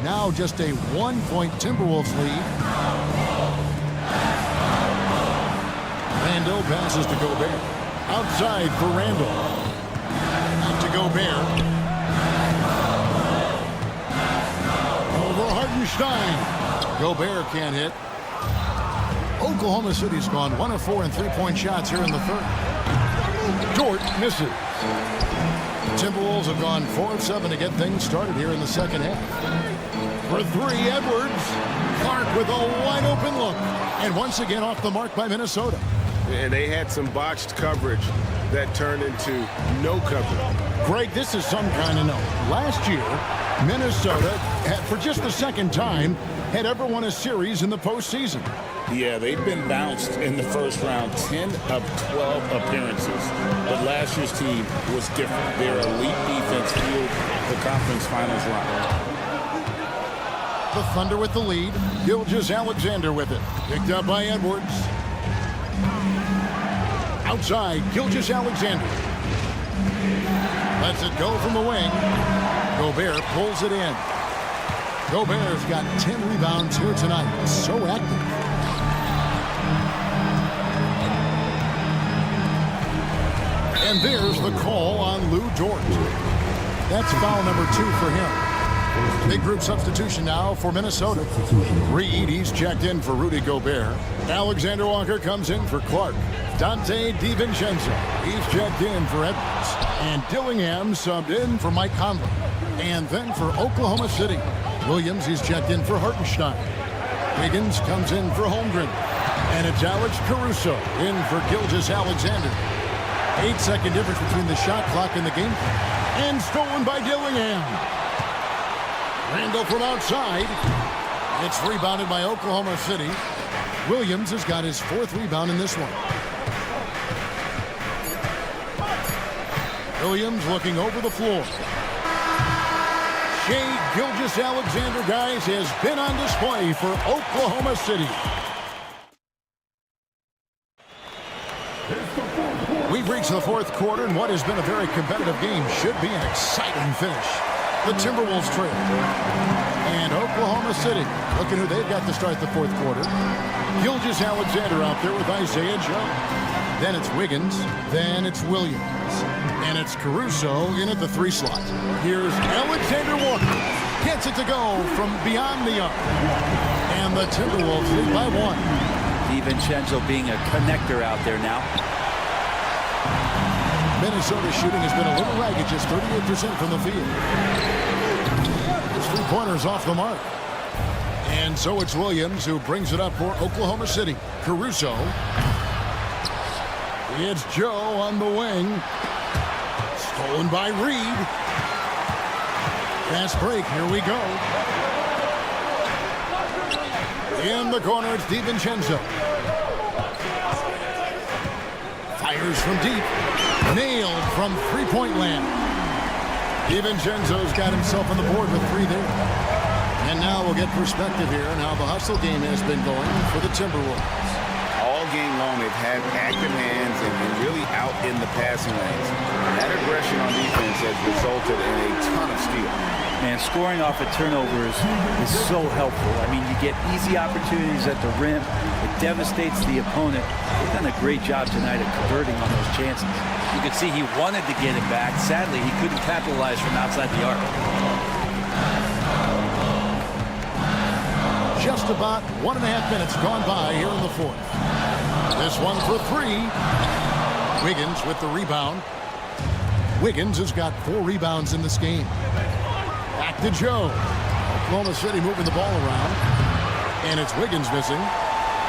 Now just a 1-point Timberwolves lead. Randall passes to Gobert. Outside for Randall. Back to Gobert. Over Hartenstein. Gobert can't hit. Oklahoma City's gone 1 of 4 in three-point shots here in the third. Jordan misses. Timberwolves have gone 4 of 7 to get things started here in the second half. For 3, Edwards. Clark with a wide open look. And once again off the mark by Minnesota. And they had some botched coverage that turned into no coverage. Greg, this is some kind of note. Last year, Minnesota, for just the second time, had ever won a series in the postseason. Yeah, they've been bounced in the first round 10 of 12 appearances. But last year's team was different. Their elite defense fueled the conference finals run. The Thunder with the lead. Gilgeous-Alexander with it. Picked up by Edwards. Outside, Gilgeous-Alexander. Lets it go from the wing. Gobert pulls it in. Gobert's got 10 rebounds here tonight. So active. And there's the call on Lou Dort. That's foul number 2 for him. Big group substitution now for Minnesota. Reed, he's checked in for Rudy Gobert. Alexander Walker comes in for Clark. Dante DiVincenzo, he's checked in for Edwards. And Dillingham subbed in for Mike Conley. And then for Oklahoma City, Williams, he's checked in for Hartenstein. Higgins comes in for Holmgren. And it's Alex Caruso in for Gilgeous-Alexander. 8-second difference between the shot clock and the game. And stolen by Dillingham. Randall from outside. It's rebounded by Oklahoma City. Williams has got his 4th rebound in this one. Williams looking over the floor. Shai Gilgeous-Alexander, guys, has been on display for Oklahoma City. We've reached the 4th quarter, and what has been a very competitive game should be an exciting finish. The Timberwolves trail. And Oklahoma City, looking who they've got to start the 4th quarter. Gilgeous-Alexander out there with Isaiah Joe. Then it's Wiggins. Then it's Williams. And it's Caruso in at the 3 slot. Here's Alexander Walker. Gets it to go from beyond the arc. And the Timberwolves lead by 1. DiVincenzo being a connector out there now. Minnesota shooting has been a little ragged, just 38% from the field. His 3-pointers off the mark. And so it's Williams who brings it up for Oklahoma City. Caruso. It's Joe on the wing. Stolen by Reed. Fast break. Here we go. In the corner, it's DiVincenzo. Fires from deep. Nailed from three-point land. DiVincenzo's got himself on the board with 3 there. And now we'll get perspective here on how the hustle game has been going for the Timberwolves. All game long, they've had active hands and really out in the passing lanes. And that aggression on defense has resulted in a ton of steals. Man, scoring off of turnovers is so helpful. I mean, you get easy opportunities at the rim. It devastates the opponent. They've done a great job tonight at converting on those chances. You could see he wanted to get it back. Sadly, he couldn't capitalize from outside the arc. Just about 1.5 minutes gone by here in the fourth. This one for 3. Wiggins with the rebound. Wiggins has got 4 rebounds in this game. Back to Joe. Oklahoma City moving the ball around. And it's Wiggins missing.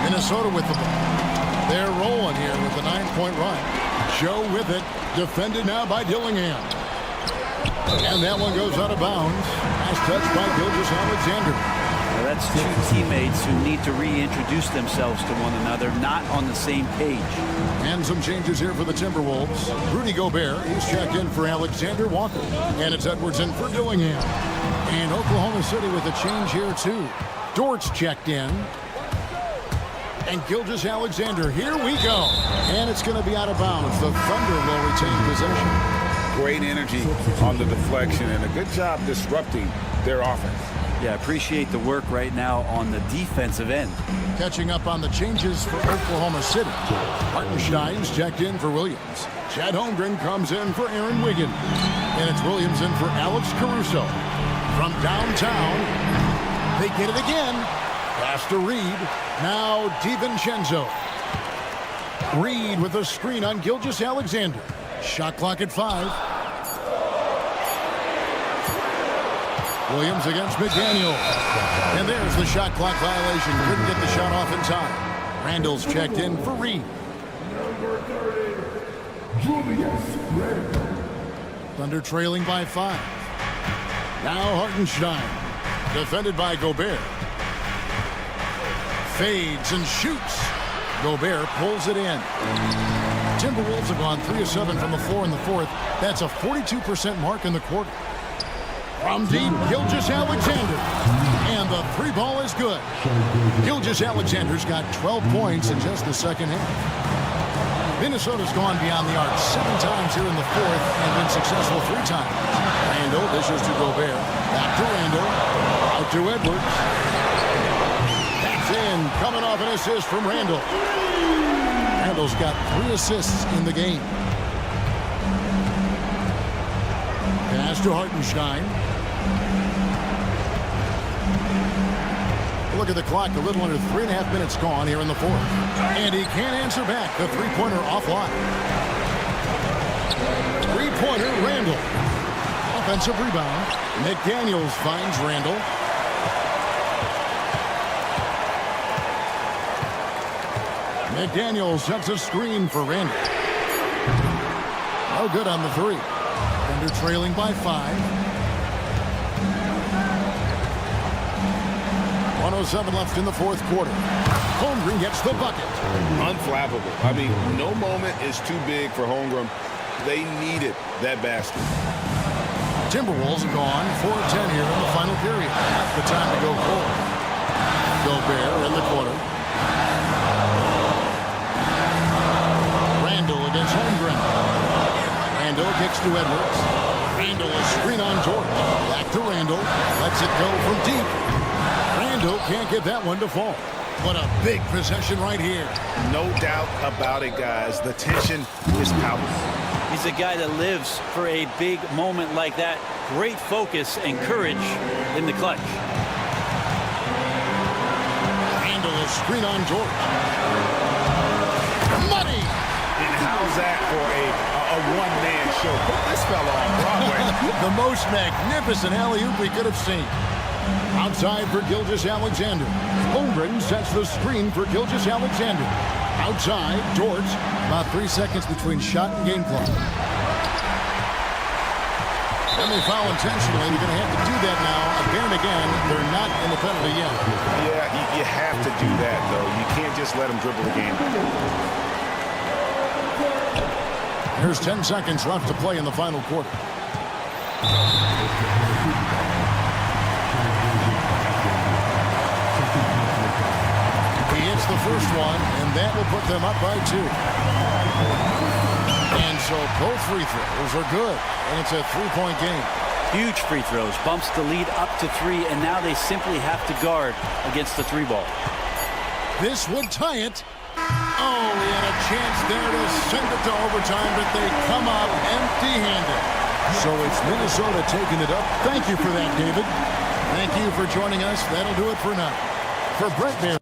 Minnesota with the ball. They're rolling here with the 9-point run. Joe with it. Defended now by Dillingham. And that one goes out of bounds. Last touch by Gilgeous-Alexander. Well, that's 2 teammates who need to reintroduce themselves to one another, not on the same page. And some changes here for the Timberwolves. Rudy Gobert, he's checked in for Alexander Walker. And it's Edwards in for Dillingham. And Oklahoma City with a change here too. Dort's checked in. And Gilgeous-Alexander, here we go. And it's going to be out of bounds. The Thunder will retain possession. Great energy on the deflection and a good job disrupting their offense. Yeah, appreciate the work right now on the defensive end. Catching up on the changes for Oklahoma City. Hartenstein's checked in for Williams. Chad Holmgren comes in for Aaron Wiggins. And it's Williams in for Alex Caruso. From downtown, they get it again. Pass to Reed. Now DiVincenzo. Reed with a screen on Gilgeous-Alexander. Shot clock at 5. Williams against McDaniel. And there's the shot clock violation. Couldn't get the shot off in time. Randall's checked in for Reed. Thunder trailing by 5. Now Hartenstein. Defended by Gobert. Fades and shoots. Gobert pulls it in. Timberwolves have gone 3 of 7 from the floor in the fourth. That's a 42% mark in the quarter. From deep, Gilgeous-Alexander. And the 3 ball is good. Gilgeous-Alexander's got 12 points in just the second half. Minnesota's gone beyond the arc 7 times here in the fourth and been successful 3 times. Randall dishes to Gobert. Back to Randall. Out to Edwards. That's in. Coming off an assist from Randall. Randall's got 3 assists in the game. Pass to Hartenstein. Look at the clock, a little under 3.5 minutes gone here in the fourth. And he can't answer back. The 3-pointer offline. 3-pointer, Randall. Offensive rebound. McDaniels finds Randall. McDaniels sets a screen for Randall. No good on the 3. Thunder trailing by 5. 1:07 left in the fourth quarter. Holmgren gets the bucket. Unflappable. I mean, no moment is too big for Holmgren. They needed that basket. Timberwolves have gone 4 of 10 here in the final period. Half the time to go forward. Gobert in the corner. Randall against Holmgren. Randall kicks to Edwards. Randall a screen on George. Back to Randall. Lets it go from deep. Randall can't get that one to fall. What a big possession right here. No doubt about it, guys. The tension is palpable. He's a guy that lives for a big moment like that. Great focus and courage in the clutch. Randall a screen on George. Money! And how's that for a one-man show? Put this fella on Broadway. The most magnificent alley-oop we could have seen. Outside for Gilgeous-Alexander. Holmgren sets the screen for Gilgeous-Alexander. Outside, George. About 3 seconds between shot and game clock. When they foul intentionally, they're going to have to do that now. Again and again, they're not in the penalty yet. Yeah, you have to do that, though. You can't just let them dribble the game. There's 10 seconds left to play in the final quarter. He hits the first one, and that will put them up by 2. And so both free throws are good, and it's a 3-point game. Huge free throws, bumps the lead up to 3, and now they simply have to guard against the 3 ball. This would tie it. Oh, he had a chance there to send it to overtime, but they come up empty-handed. So it's Minnesota taking it up. Thank you for that, David. Thank you for joining us. That'll do it for now. For Brett Baer.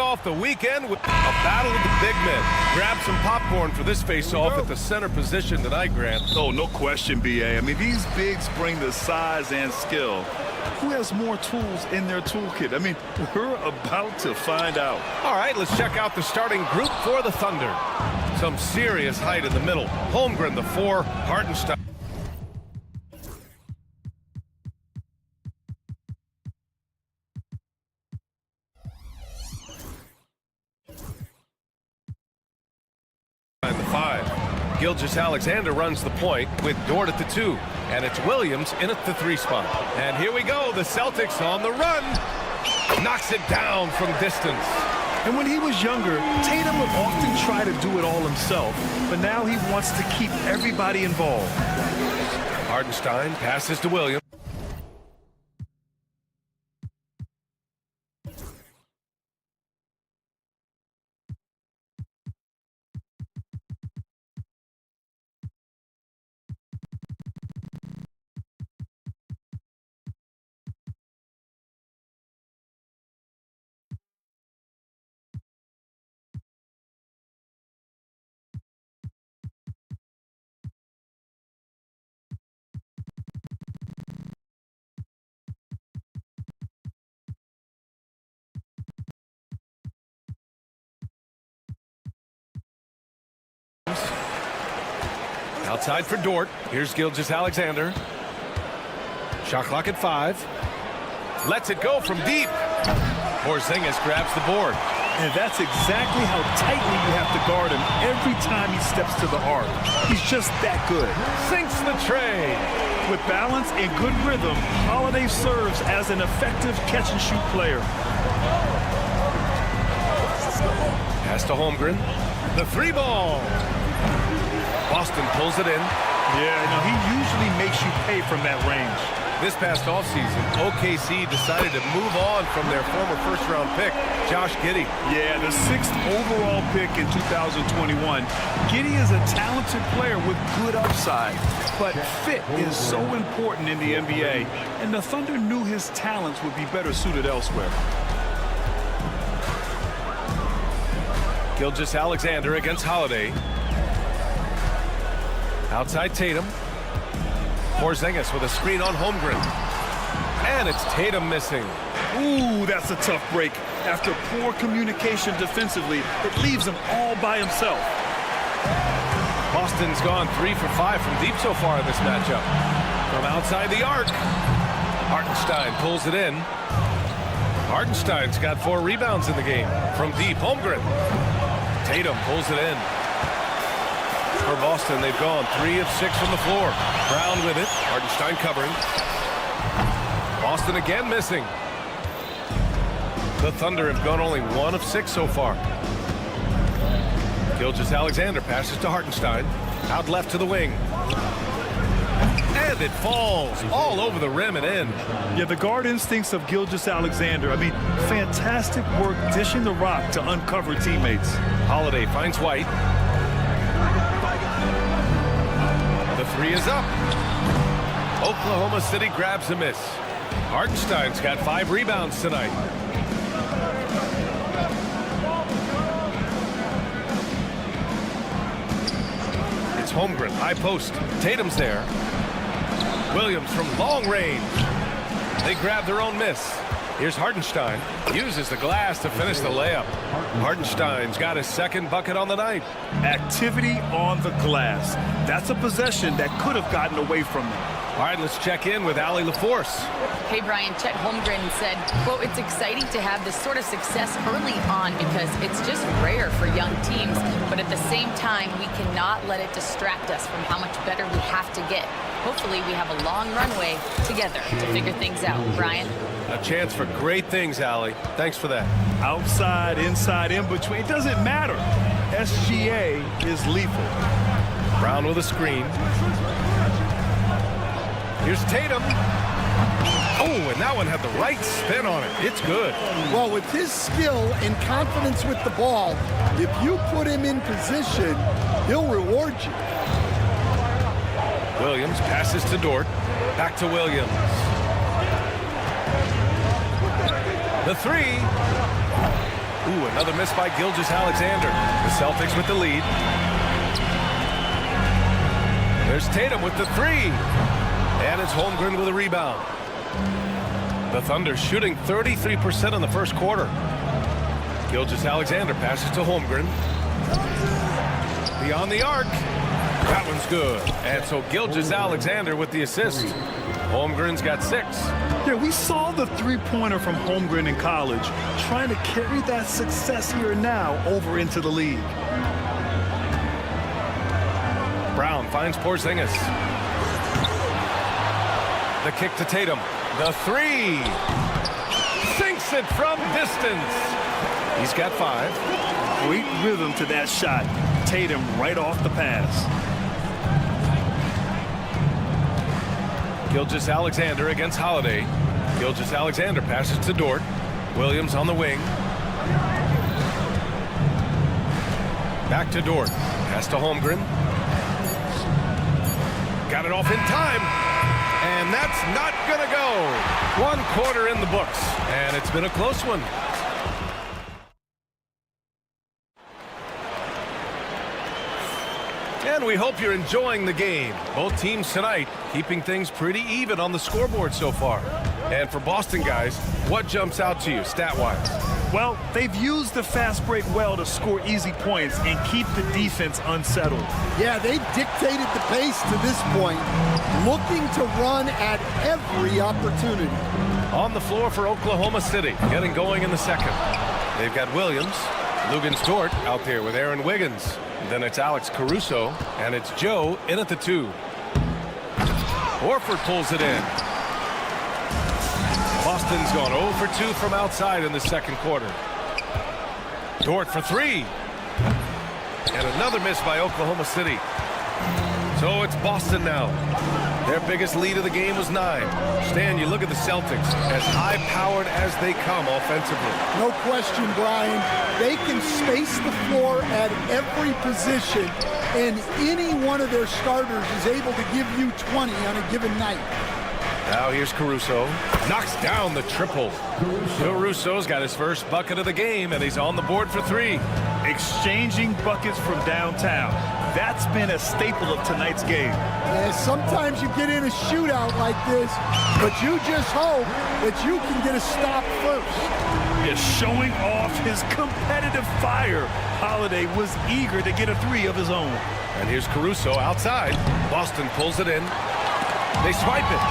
off the weekend with a battle of the big men. Grab some popcorn for this face-off at the center position tonight, Grant. Oh, no question, B.A. I mean, these bigs bring the size and skill. Who has more tools in their toolkit? I mean, we're about to find out. All right, let's check out the starting group for the Thunder. Some serious height in the middle. Holmgren, the 4, Hartenstein. The 5. Gilgeous-Alexander runs the point with Dort at the 2. And it's Williams in at the 3 spot. And here we go, the Celtics on the run. Knocks it down from distance. And when he was younger, Tatum would often try to do it all himself. But now he wants to keep everybody involved. Hartenstein passes to Williams. Outside for Dort. Here's Gilgeous-Alexander. Shot clock at 5. Lets it go from deep. Porzingis grabs the board. And that's exactly how tightly you have to guard him every time he steps to the arc. He's just that good. Sinks the tray. With balance and good rhythm, Holiday serves as an effective catch-and-shoot player. Pass to Holmgren. The 3 ball. Boston pulls it in. Yeah, no, he usually makes you pay from that range. This past offseason, OKC decided to move on from their former first-round pick, Josh Giddey. Yeah, the 6th overall pick in 2021. Giddey is a talented player with good upside, but fit is so important in the NBA, and the Thunder knew his talents would be better suited elsewhere. Gilgeous-Alexander against Holiday. Outside Tatum. Porzingis with a screen on Holmgren. And it's Tatum missing. Ooh, that's a tough break. After poor communication defensively, it leaves him all by himself. Boston's gone 3 for 5 from deep so far in this matchup. From outside the arc. Hartenstein pulls it in. Hartenstein's got 4 rebounds in the game. From deep, Holmgren. Tatum pulls it in. For Boston, they've gone 3 of 6 from the floor. Brown with it. Hartenstein covering. Boston again missing. The Thunder have gone only 1 of 6 so far. Gilgeous-Alexander passes to Hartenstein. Out left to the wing. And it falls all over the rim and in. Yeah, the guard instincts of Gilgeous-Alexander. I mean, fantastic work dishing the rock to uncover teammates. Holiday finds White. The 3 is up. Oklahoma City grabs a miss. Hartenstein's got 5 rebounds tonight. It's Holmgren, high post. Tatum's there. Williams from long range. They grab their own miss. Here's Hartenstein. Uses the glass to finish the layup. Hartenstein's got his 2nd bucket on the night. Activity on the glass. That's a possession that could have gotten away from them. All right, let's check in with Allie LaForce. Hey, Brian, Chet Holmgren said, quote, "It's exciting to have this sort of success early on because it's just rare for young teams. But at the same time, we cannot let it distract us from how much better we have to get. Hopefully, we have a long runway together to figure things out." Brian? A chance for great things, Allie. Thanks for that. Outside, inside, in between, it doesn't matter. SGA is lethal. Brown with a screen. Here's Tatum. Oh, and that one had the right spin on it. It's good. Well, with his skill and confidence with the ball, if you put him in position, he'll reward you. Williams passes to Dort. Back to Williams. The 3. Ooh, another miss by Gilgeous-Alexander. The Celtics with the lead. There's Tatum with the three. And it's Holmgren with a rebound. The Thunder shooting 33% in the first quarter. Gilgeous-Alexander passes to Holmgren. Beyond the arc. That one's good. And so Gilgeous-Alexander with the assist. Holmgren's got 6. Yeah, we saw the three-pointer from Holmgren in college, trying to carry that success here now over into the league. Brown finds Porzingis. The kick to Tatum. The three. Sinks it from distance. He's got 5. Great rhythm to that shot. Tatum right off the pass. Gilgeous-Alexander against Holiday. Gilgeous-Alexander passes to Dort. Williams on the wing. Back to Dort. Pass to Holmgren. Got it off in time. And that's not going to go. 1 quarter in the books. And it's been a close one. And we hope you're enjoying the game. Both teams tonight keeping things pretty even on the scoreboard so far. And for Boston guys, what jumps out to you stat-wise? Well, they've used the fast break well to score easy points and keep the defense unsettled. Yeah, they've dictated the pace to this point, looking to run at every opportunity. On the floor for Oklahoma City, getting going in the second. They've got Williams, Luguentz Dort out there with Aaron Wiggins. Then it's Alex Caruso, and it's Joe in at the 2. Horford pulls it in. Boston's gone 0 for 2 from outside in the second quarter. Dort for 3. And another miss by Oklahoma City. So it's Boston now. Their biggest lead of the game was 9. Stan, you look at the Celtics, as high-powered as they come offensively. No question, Brian. They can space the floor at every position, and any one of their starters is able to give you 20 on a given night. Now here's Caruso. Knocks down the triple. Caruso's got his first bucket of the game, and he's on the board for 3. Exchanging buckets from downtown. That's been a staple of tonight's game. Yeah, sometimes you get in a shootout like this, but you just hope that you can get a stop first. Is showing off his competitive fire. Holiday was eager to get a 3 of his own. And here's Caruso outside. Boston pulls it in. They swipe it.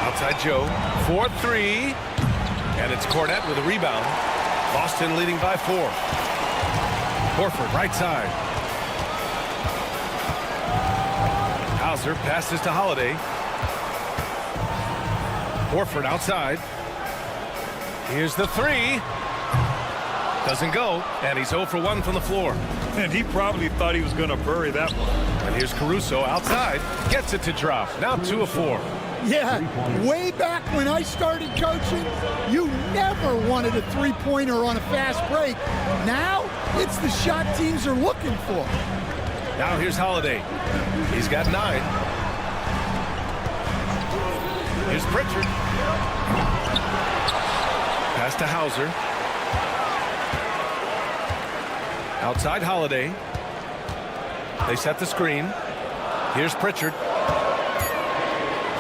Outside Joe. 4-3. And it's Cornette with a rebound. Boston leading by 4. Horford right side. Hauser passes to Holiday. Horford outside. Here's the 3. Doesn't go, and he's 0 for 1 from the floor. And he probably thought he was going to bury that one. And here's Caruso outside. Gets it to drop. Now 2 of 4. Yeah, way back when I started coaching, you never wanted a three-pointer on a fast break. Now, it's the shot teams are looking for. Now here's Holiday. He's got 9. Here's Pritchard. Pass to Hauser. Outside Holiday. They set the screen. Here's Pritchard.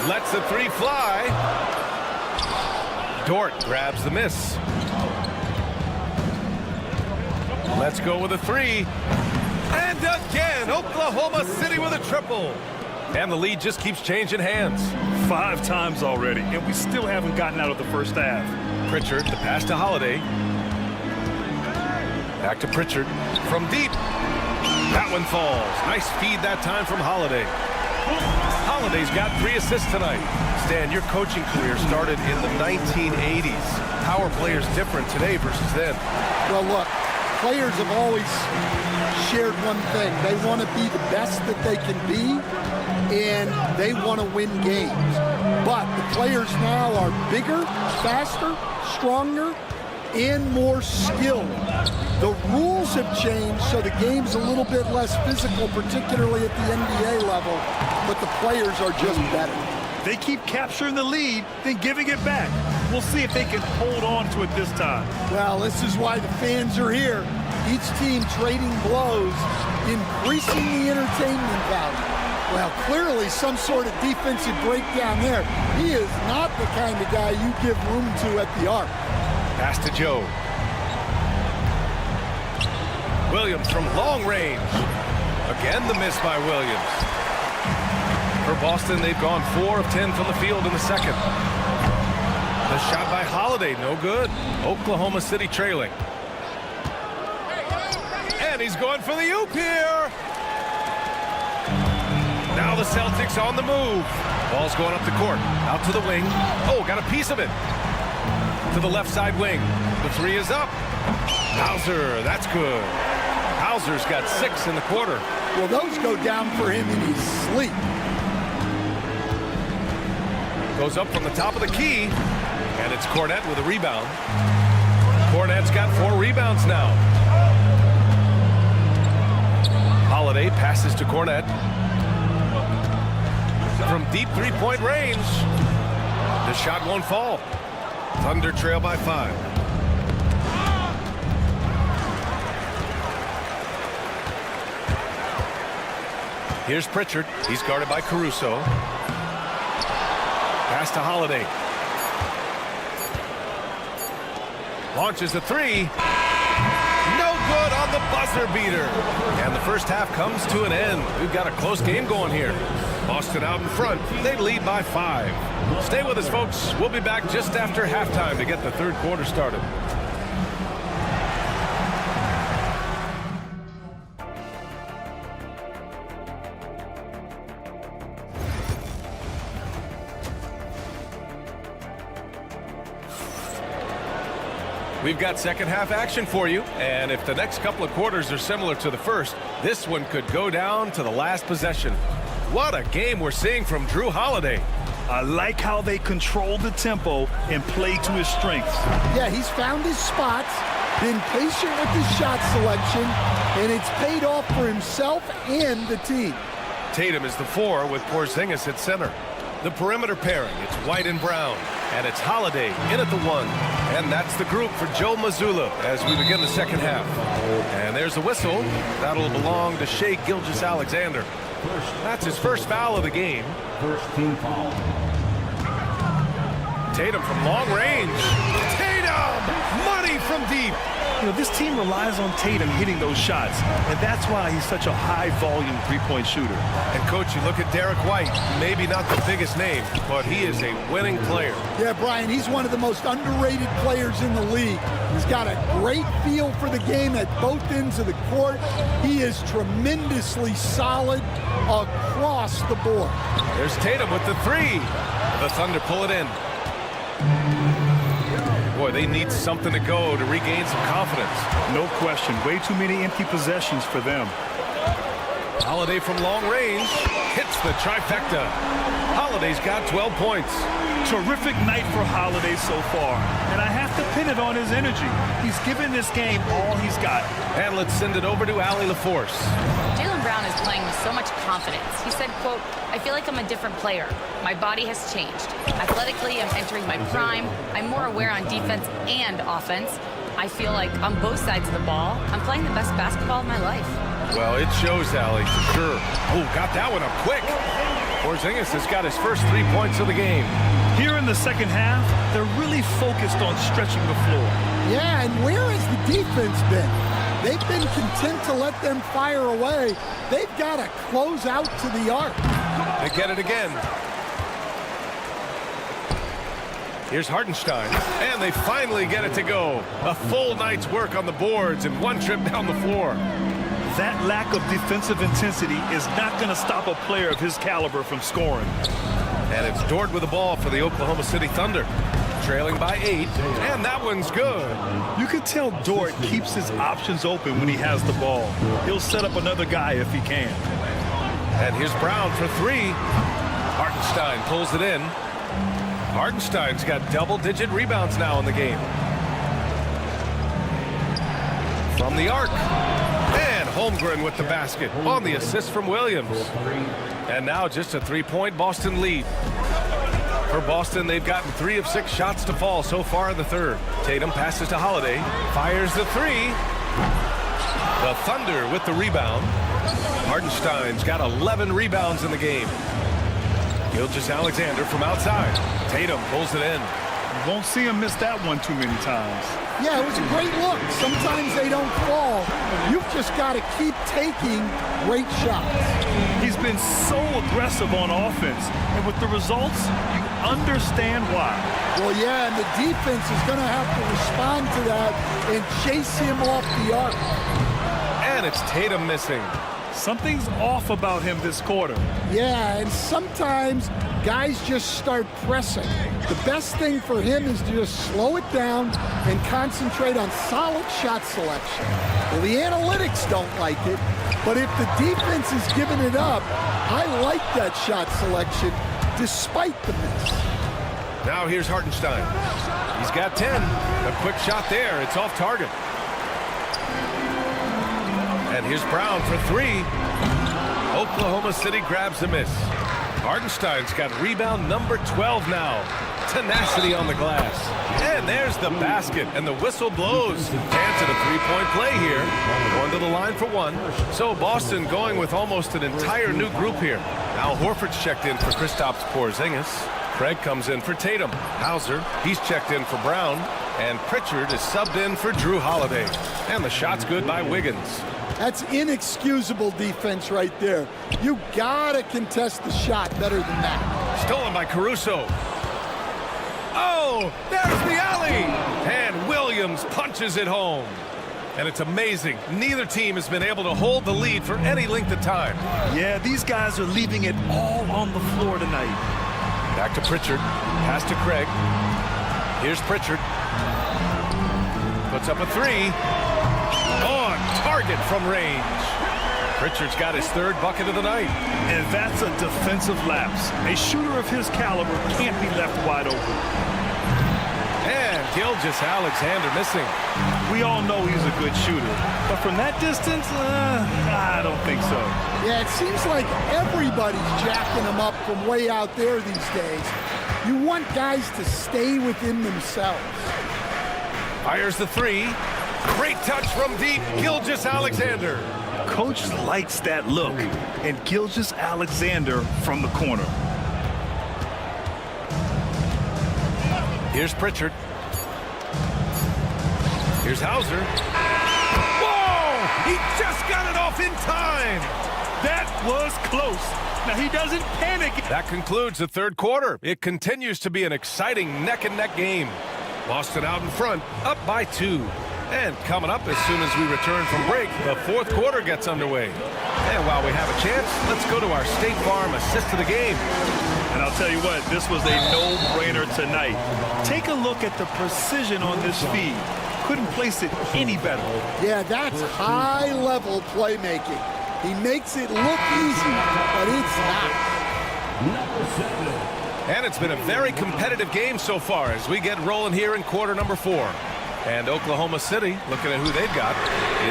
Lets the 3 fly. Dort grabs the miss. Let's go with a 3. And again, Oklahoma City with a triple. And the lead just keeps changing hands. 5 times already, and we still haven't gotten out of the first half. Pritchard, the pass to Holiday. Back to Pritchard. From deep. That one falls. Nice feed that time from Holiday. Holiday's got 3 assists tonight. Stan, your coaching career started in the 1980s. How are players different today versus then? Well, look, players have always shared one thing. They want to be the best that they can be, and they want to win games. But the players now are bigger, faster, stronger, and more skilled. The rules have changed, so the game's a little bit less physical, particularly at the NBA level, but the players are just better. They keep capturing the lead, then giving it back. We'll see if they can hold on to it this time. Well, this is why the fans are here. Each team trading blows, increasing the entertainment value. Well, clearly some sort of defensive breakdown there. He is not the kind of guy you give room to at the arc. Pass to Joe. Williams from long range. Again, the miss by Williams. For Boston, they've gone 4 of 10 from the field in the second. The shot by Holiday, no good. Oklahoma City trailing. And he's going for the oop here. Now the Celtics on the move. Ball's going up the court. Out to the wing. Oh, got a piece of it. To the left side wing. The three is up. Hauser, that's good. Hauser's got 6 in the quarter. Well, those go down for him in his sleep. Goes up from the top of the key. And it's Cornette with a rebound. Cornette's got 4 rebounds now. Holiday passes to Cornette. From deep three-point range. The shot won't fall. Thunder trail by 5. Here's Pritchard. He's guarded by Caruso. Pass to Holiday. Launches a 3. No good on the buzzer beater. And the first half comes to an end. We've got a close game going here. Boston out in front. They lead by 5. Stay with us, folks. We'll be back just after halftime to get the third quarter started. We've got second half action for you, and if the next couple of quarters are similar to the first, this one could go down to the last possession. What a game we're seeing from Drew Holiday. I like how they control the tempo and play to his strengths. Yeah, he's found his spots, been patient with his shot selection, and it's paid off for himself and the team. Tatum is the 4 with Porzingis at center. The perimeter pairing, it's White and Brown, and it's Holiday in at the 1. And that's the group for Joe Mazzulla as we begin the second half. And there's a whistle. That'll belong to Shai Gilgeous-Alexander. That's his first foul of the game. First team foul. Tatum from long range. Tatum! Money from deep. You know, this team relies on Tatum hitting those shots, and that's why he's such a high-volume three-point shooter. And, Coach, you look at Derek White, maybe not the biggest name, but he is a winning player. Yeah, Brian, he's one of the most underrated players in the league. He's got a great feel for the game at both ends of the court. He is tremendously solid across the board. There's Tatum with the 3. The Thunder pull it in. Boy, they need something to go to regain some confidence. No question. Way too many empty possessions for them. Holiday from long range hits the trifecta. Holiday's got 12 points. Terrific night for Holiday so far, and I have to pin it on his energy. He's given this game all he's got. And let's send it over to Allie LaForce. Jaylen Brown is playing with so much confidence. He said, quote, "I feel like I'm a different player. My body has changed. Athletically, I'm entering my prime. I'm more aware on defense and offense. I feel like on both sides of the ball, I'm playing the best basketball of my life." Well, it shows, Allie, for sure. Oh, got that one up quick. Porzingis has got his first 3 points of the game. Here in the second half, they're really focused on stretching the floor. Yeah, and where has the defense been? They've been content to let them fire away. They've got to close out to the arc. They get it again. Here's Hartenstein, and they finally get it to go. A full night's work on the boards and one trip down the floor. That lack of defensive intensity is not going to stop a player of his caliber from scoring. And it's Dort with the ball for the Oklahoma City Thunder. Trailing by 8, and that one's good. You can tell Dort keeps his options open when he has the ball. He'll set up another guy if he can. And here's Brown for 3. Hartenstein pulls it in. Hartenstein's got double-digit rebounds now in the game. From the arc. And Holmgren with the basket on the assist from Williams. And now just a 3-point Boston lead. For Boston, they've gotten 3 of 6 shots to fall so far in the third. Tatum passes to Holiday, fires the 3. The Thunder with the rebound. Hartenstein's got 11 rebounds in the game. Gilgeous-Alexander from outside. Tatum pulls it in. You won't see him miss that one too many times. Yeah, it was a great look. Sometimes they don't fall. You've just got to keep taking great shots. He's been so aggressive on offense, and with the results, you understand why. Well, yeah, and the defense is going to have to respond to that and chase him off the arc. And it's Tatum missing. Something's off about him this quarter. Yeah, and sometimes guys just start pressing. The best thing for him is to just slow it down and concentrate on solid shot selection. Well, the analytics don't like it, but if the defense is giving it up, I like that shot selection despite the miss. Now here's Hartenstein. He's got 10. A quick shot there. It's off target. And here's Brown for 3. Oklahoma City grabs a miss. Hartenstein's got rebound number 12 now. Tenacity on the glass. And there's the basket, and the whistle blows. Chance at a 3-point play here. Going to the line for 1. So Boston going with almost an entire new group here. Al Horford's checked in for Kristaps Porzingis. Craig comes in for Tatum. Hauser, he's checked in for Brown. And Pritchard is subbed in for Drew Holiday. And the shot's good by Wiggins. That's inexcusable defense right there. You gotta contest the shot better than that. Stolen by Caruso. Oh, there's the alley! And Williams punches it home. And it's amazing. Neither team has been able to hold the lead for any length of time. Yeah, these guys are leaving it all on the floor tonight. Back to Pritchard. Pass to Craig. Here's Pritchard. Puts up a 3. On target from range. Pritchard's got his 3rd bucket of the night. And that's a defensive lapse. A shooter of his caliber can't be left wide open. And Gilgeous-Alexander missing. We all know he's a good shooter. But from that distance, I don't think so. Yeah, it seems like everybody's jacking him up from way out there these days. You want guys to stay within themselves. Fires the 3. Great touch from deep, Gilgeous-Alexander. Coach likes that look, and Gilgeous-Alexander from the corner. Here's Pritchard. Here's Hauser. Whoa! He just got it off in time. That was close. Now he doesn't panic. That concludes the 3rd quarter. It continues to be an exciting neck-and-neck game. Boston out in front, up by 2. And coming up as soon as we return from break, the 4th quarter gets underway. And while we have a chance, let's go to our State Farm assist of the game. And I'll tell you what, this was a no-brainer tonight. Take a look at the precision on this feed. Couldn't place it any better. Yeah, that's high-level playmaking. He makes it look easy, but it's not. And it's been a very competitive game so far as we get rolling here in quarter number 4. And Oklahoma City, looking at who they've got.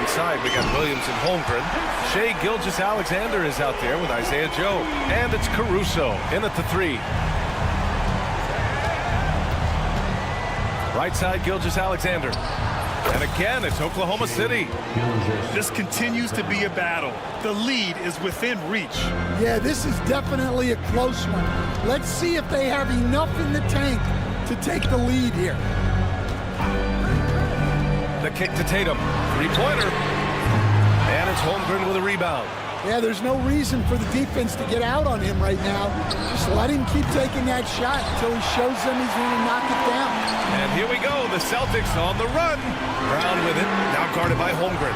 Inside, we got Williams and Holmgren. Shai Gilgeous-Alexander is out there with Isaiah Joe. And it's Caruso in at the 3. Right side, Gilgeous-Alexander. And again, it's Oklahoma City. This continues to be a battle. The lead is within reach. Yeah, this is definitely a close one. Let's see if they have enough in the tank to take the lead here. The kick to Tatum. 3-pointer. And it's Holmgren with a rebound. Yeah, there's no reason for the defense to get out on him right now. Just let him keep taking that shot until he shows them he's going to knock it down. And here we go. The Celtics on the run. Brown with it. Now guarded by Holmgren.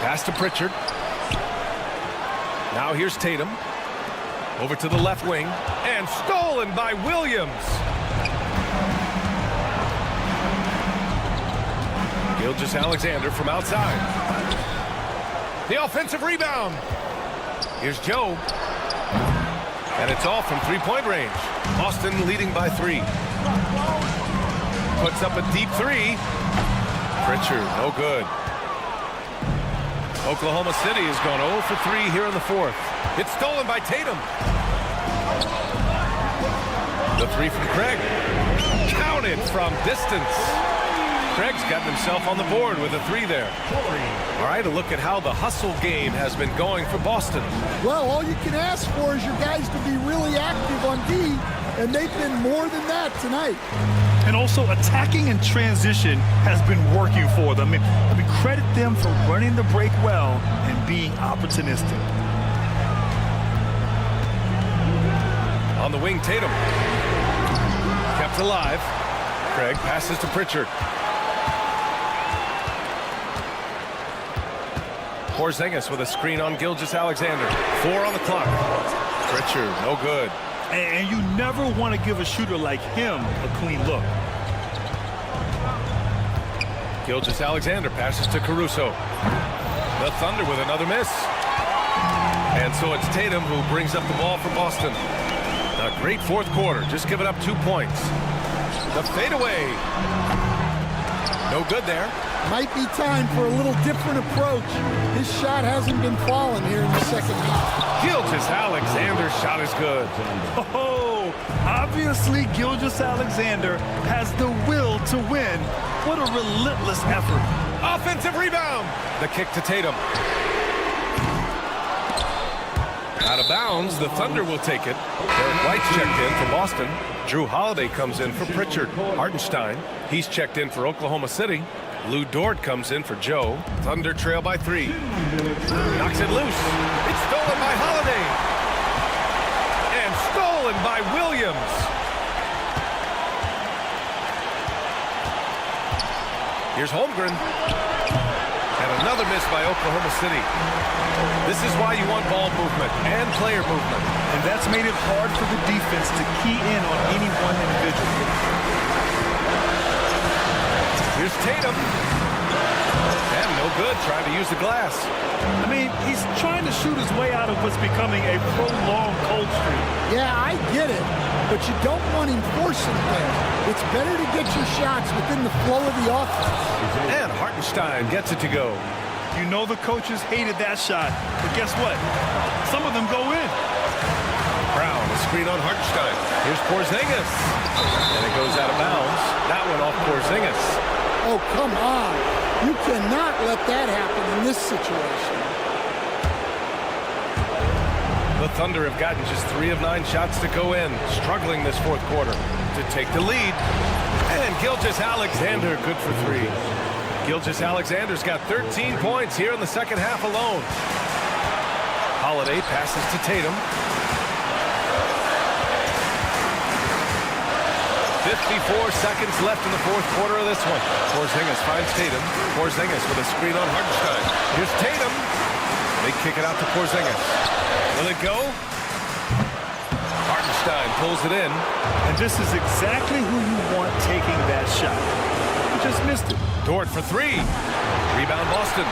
Pass to Pritchard. Now here's Tatum. Over to the left wing. And stolen by Williams. Gilgeous-Alexander from outside. The offensive rebound. Here's Joe. And it's off from 3-point range. Boston leading by 3. Puts up a deep 3. Pritchard, no good. Oklahoma City is going 0 for 3 here in the 4th. It's stolen by Tatum. The three from Craig. Counted from distance. Craig's gotten himself on the board with a three there. All right, a look at how the hustle game has been going for Boston. Well, all you can ask for is your guys to be really active on D, and they've been more than that tonight. And also attacking in transition has been working for them. I mean, credit them for running the break well and being opportunistic. On the wing, Tatum. Kept alive. Craig passes to Pritchard. Porzingis with a screen on Gilgeous-Alexander. 4 on the clock. Pritchard, no good. And you never want to give a shooter like him a clean look. Gilgeous-Alexander passes to Caruso. The Thunder with another miss. And so it's Tatum who brings up the ball for Boston. A great fourth quarter, just giving up 2 points. The fadeaway. No good there. Might be time for a little different approach. His shot hasn't been falling here in the second half. Gilgeous-Alexander's shot is good. Oh, obviously Gilgeous-Alexander has the will to win. What a relentless effort. Offensive rebound. The kick to Tatum. Out of bounds, the Thunder will take it. Derek White's checked in for Boston. Drew Holiday comes in for Pritchard. Hartenstein, he's checked in for Oklahoma City. Lou Dort comes in for Joe. Thunder trail by 3. Knocks it loose. It's stolen by Holiday. And stolen by Williams. Here's Holmgren. And another miss by Oklahoma City. This is why you want ball movement and player movement. And that's made it hard for the defense to key in on any one individual. Here's Tatum. And no good, trying to use the glass. I mean, he's trying to shoot his way out of what's becoming a prolonged cold streak. Yeah, I get it, but you don't want him forcing things. It's better to get your shots within the flow of the offense. And Hartenstein gets it to go. You know the coaches hated that shot, but guess what? Some of them go in. Brown, a screen on Hartenstein. Here's Porzingis. And it goes out of bounds. That one off Porzingis. Oh, come on. You cannot let that happen in this situation. The Thunder have gotten just 3 of 9 shots to go in, struggling this fourth quarter to take the lead. And Gilgeous-Alexander good for 3. Gilgeous-Alexander's got 13 points here in the second half alone. Holiday passes to Tatum. 54 seconds left in the fourth quarter of this one. Porzingis finds Tatum. Porzingis with a screen on Hartenstein. Here's Tatum. They kick it out to Porzingis. Will it go? Hartenstein pulls it in. And this is exactly who you want taking that shot. You just missed it. Dort for 3. Rebound Boston.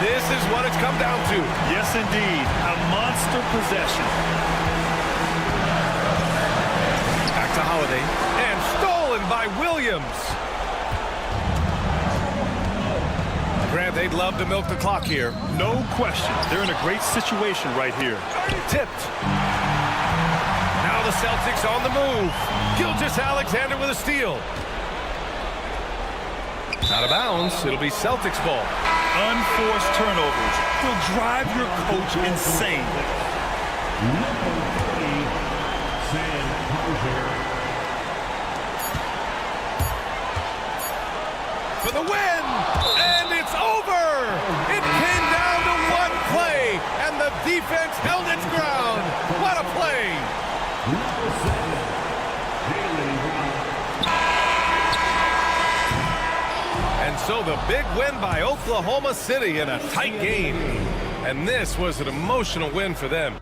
This is what it's come down to. Yes, indeed. A monster possession. Back to Holiday. And stolen by Williams. Grant, they'd love to milk the clock here. No question. They're in a great situation right here. Tipped. Now the Celtics on the move. Gilgeous-Alexander with a steal. Out of bounds. It'll be Celtics ball. Unforced turnovers will drive your coach insane. For the win! And it's over! It came down to one play, and the defense held its ground. What a play! And so the big win by Oklahoma City in a tight game. And this was an emotional win for them.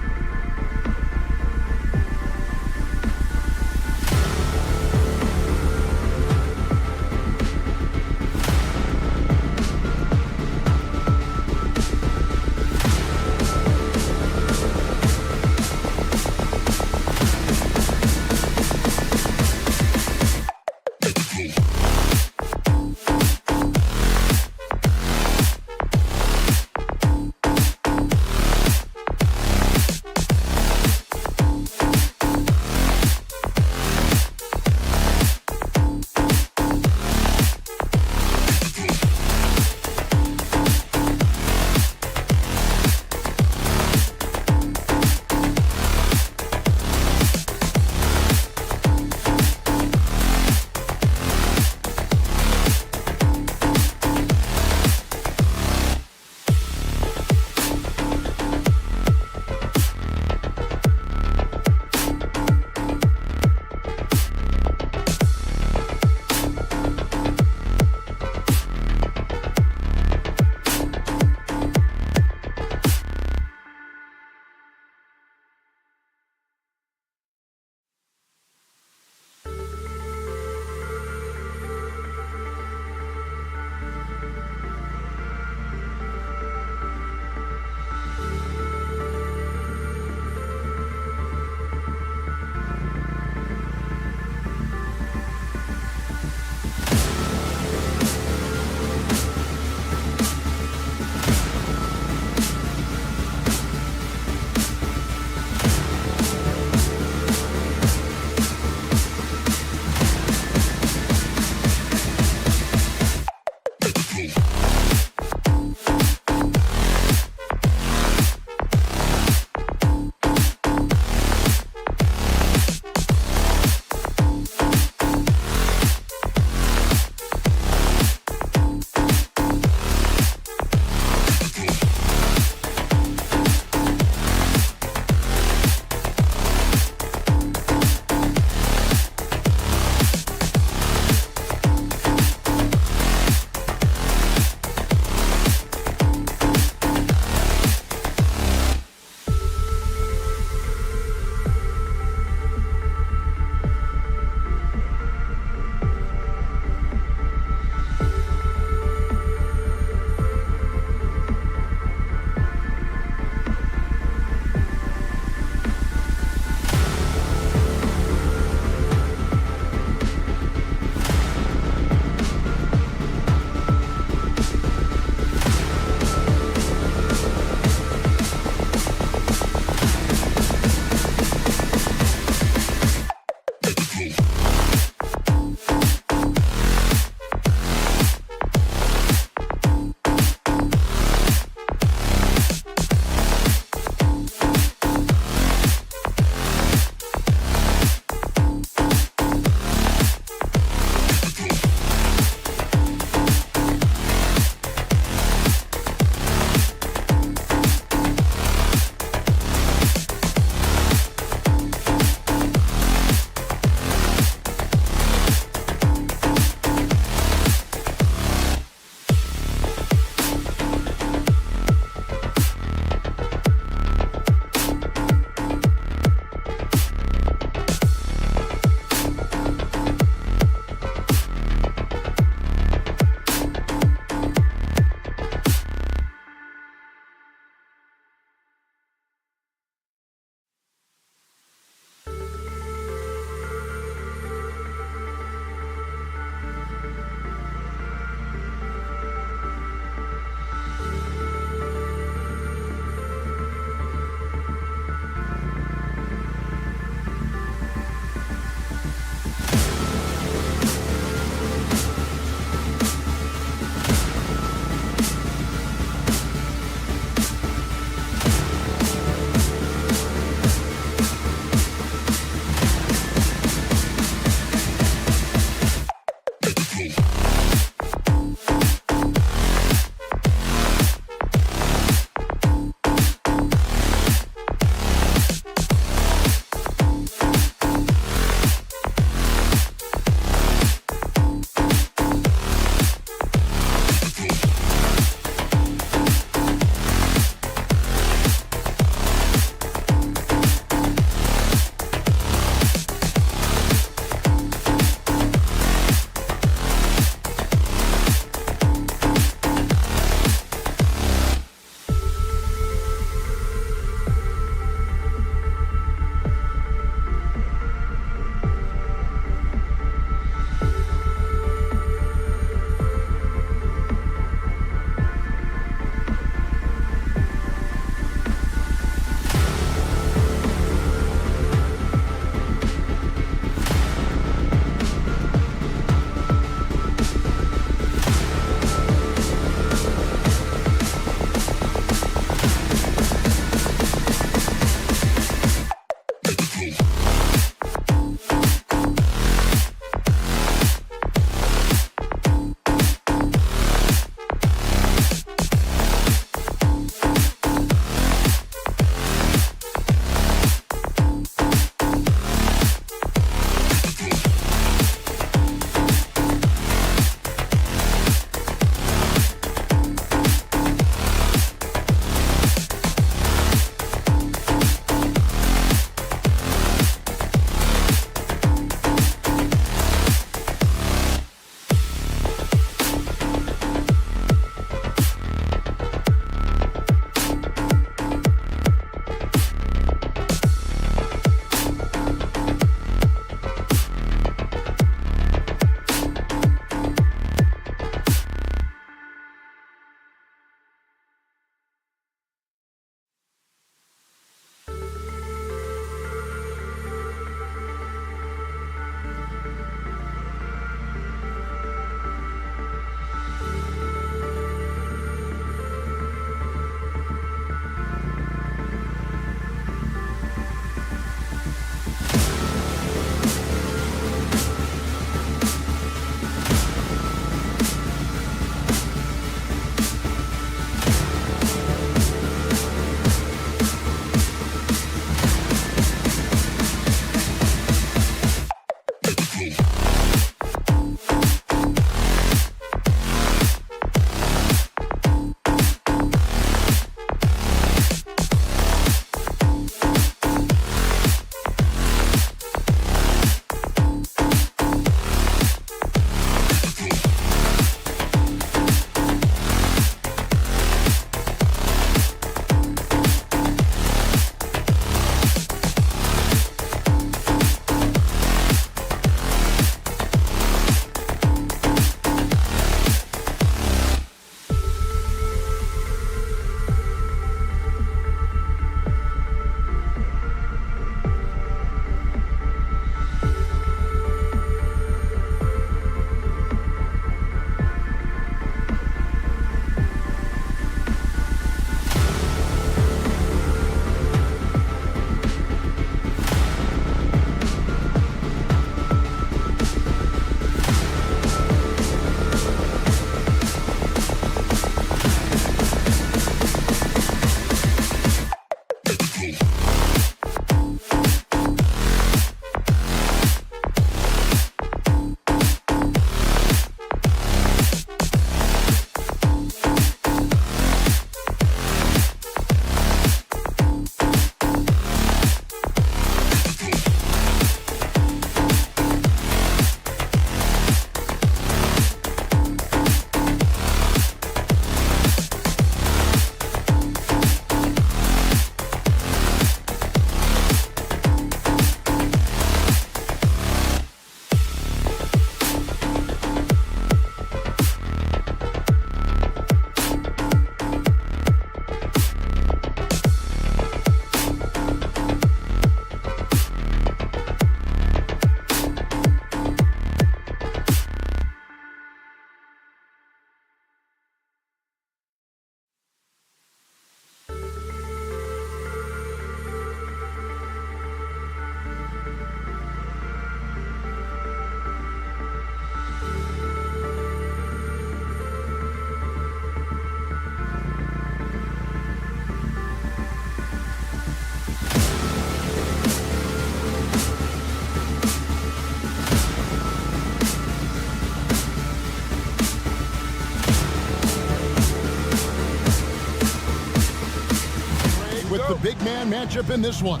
with the big man matchup in this one.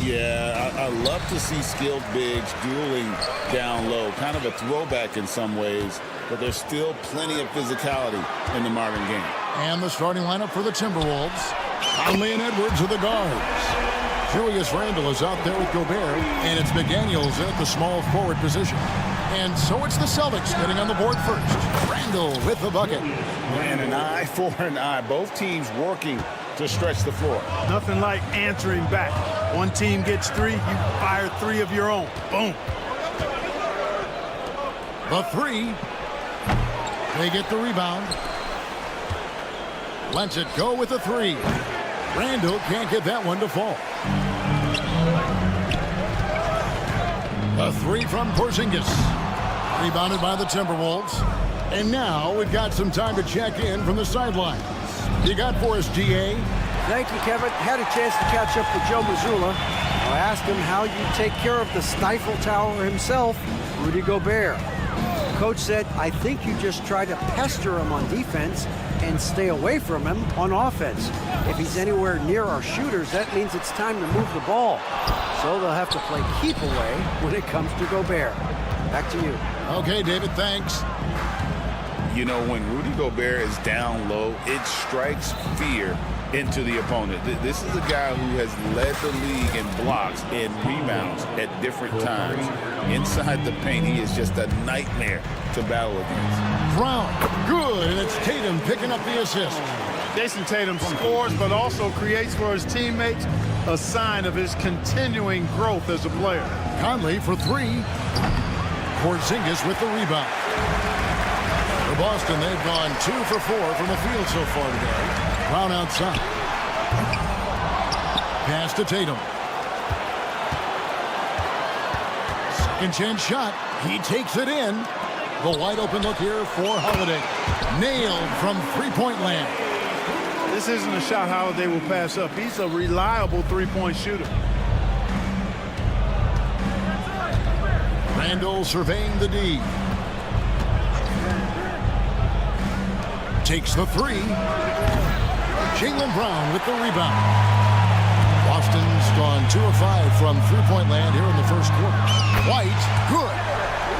Yeah, I love to see skilled bigs dueling down low. Kind of a throwback in some ways, but there's still plenty of physicality in the modern game. And the starting lineup for the Timberwolves. Conley and Edwards are the guards. Julius Randle is out there with Gobert, and it's McDaniels at the small forward position. And so it's the Celtics getting on the board first. Randle with the bucket. And an eye for an eye. Both teams working to stretch the floor. Nothing like answering back. One team gets 3, you fire 3 of your own. Boom. The 3. They get the rebound. Lets it go with the 3. Randle can't get that one to fall. A 3 from Porzingis. Rebounded by the Timberwolves. And now we've got some time to check in from the sidelines. You got for us, GA? Thank you, Kevin. Had a chance to catch up with Joe Mazzulla. I asked him how you take care of the Stifle Tower himself, Rudy Gobert. Coach said, I think you just try to pester him on defense and stay away from him on offense. If he's anywhere near our shooters, that means it's time to move the ball. So they'll have to play keep away when it comes to Gobert. Back to you. Okay, David, thanks. You know, when Rudy Gobert is down low, it strikes fear into the opponent. This is a guy who has led the league in blocks and rebounds at different times. Inside the paint, he is just a nightmare to battle against. Brown, good, and it's Tatum picking up the assist. Jason Tatum scores, but also creates for his teammates, a sign of his continuing growth as a player. Conley for 3. Porzingis with the rebound. For Boston, they've gone 2 for 4 from the field so far today. Brown outside. Pass to Tatum. Second chance shot. He takes it in. The wide open look here for Holiday. Nailed from three-point land. This isn't a shot Holiday will pass up. He's a reliable three-point shooter. Randle surveying the D. Takes the 3. Jaylen Brown with the rebound. Boston's gone 2 of 5 from three-point land here in the first quarter. White, good.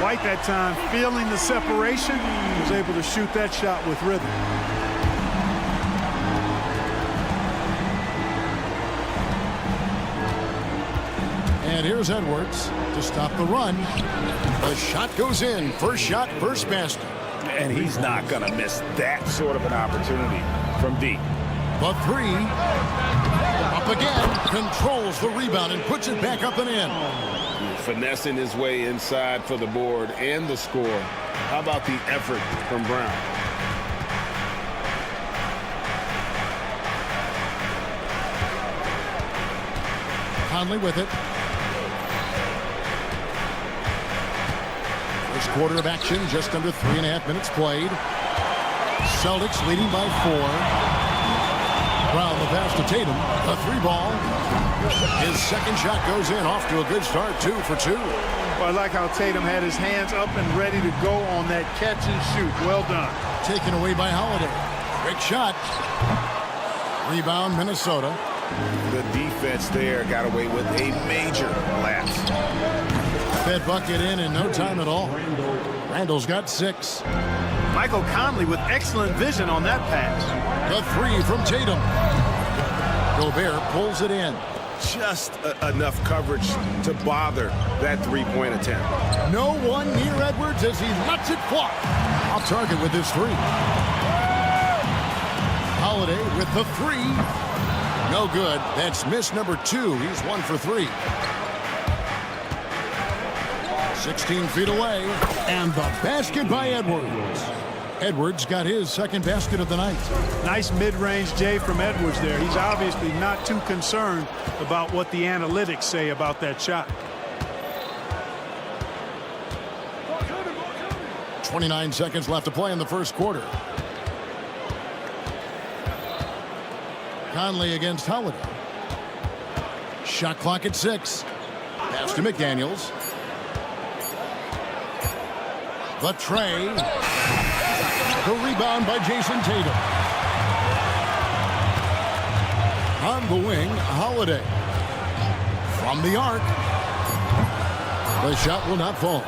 White that time, feeling the separation, was able to shoot that shot with rhythm. And here's Edwards to stop the run. The shot goes in. First shot, first basket. And he's not going to miss that sort of an opportunity from deep. The 3. Up again. Controls the rebound and puts it back up and in. Finessing his way inside for the board and the score. How about the effort from Brown? Conley with it. First quarter of action, just under 3.5 minutes played. Celtics leading by 4. Brown the pass to Tatum. A 3-ball. His second shot goes in. Off to a good start. 2 for 2. I like how Tatum had his hands up and ready to go on that catch and shoot. Well done. Taken away by Holiday. Quick shot. Rebound, Minnesota. The defense there got away with a major lapse. That bucket in no time at all. Randle's got 6. Michael Conley with excellent vision on that pass. The 3 from Tatum. Gobert pulls it in. Just enough coverage to bother that three-point attempt. No one near Edwards as he lets it fly. Off target with his 3. Holiday with the 3. No good. That's miss number 2. He's 1 for 3. 16 feet away. And the basket by Edwards. Edwards got his second basket of the night. Nice mid-range J from Edwards there. He's obviously not too concerned about what the analytics say about that shot. 29 seconds left to play in the first quarter. Conley against Holiday. Shot clock at 6. Pass to McDaniels. The tray. The rebound by Jason Tatum. On on the wing, Holiday. From the arc. The shot will not fall.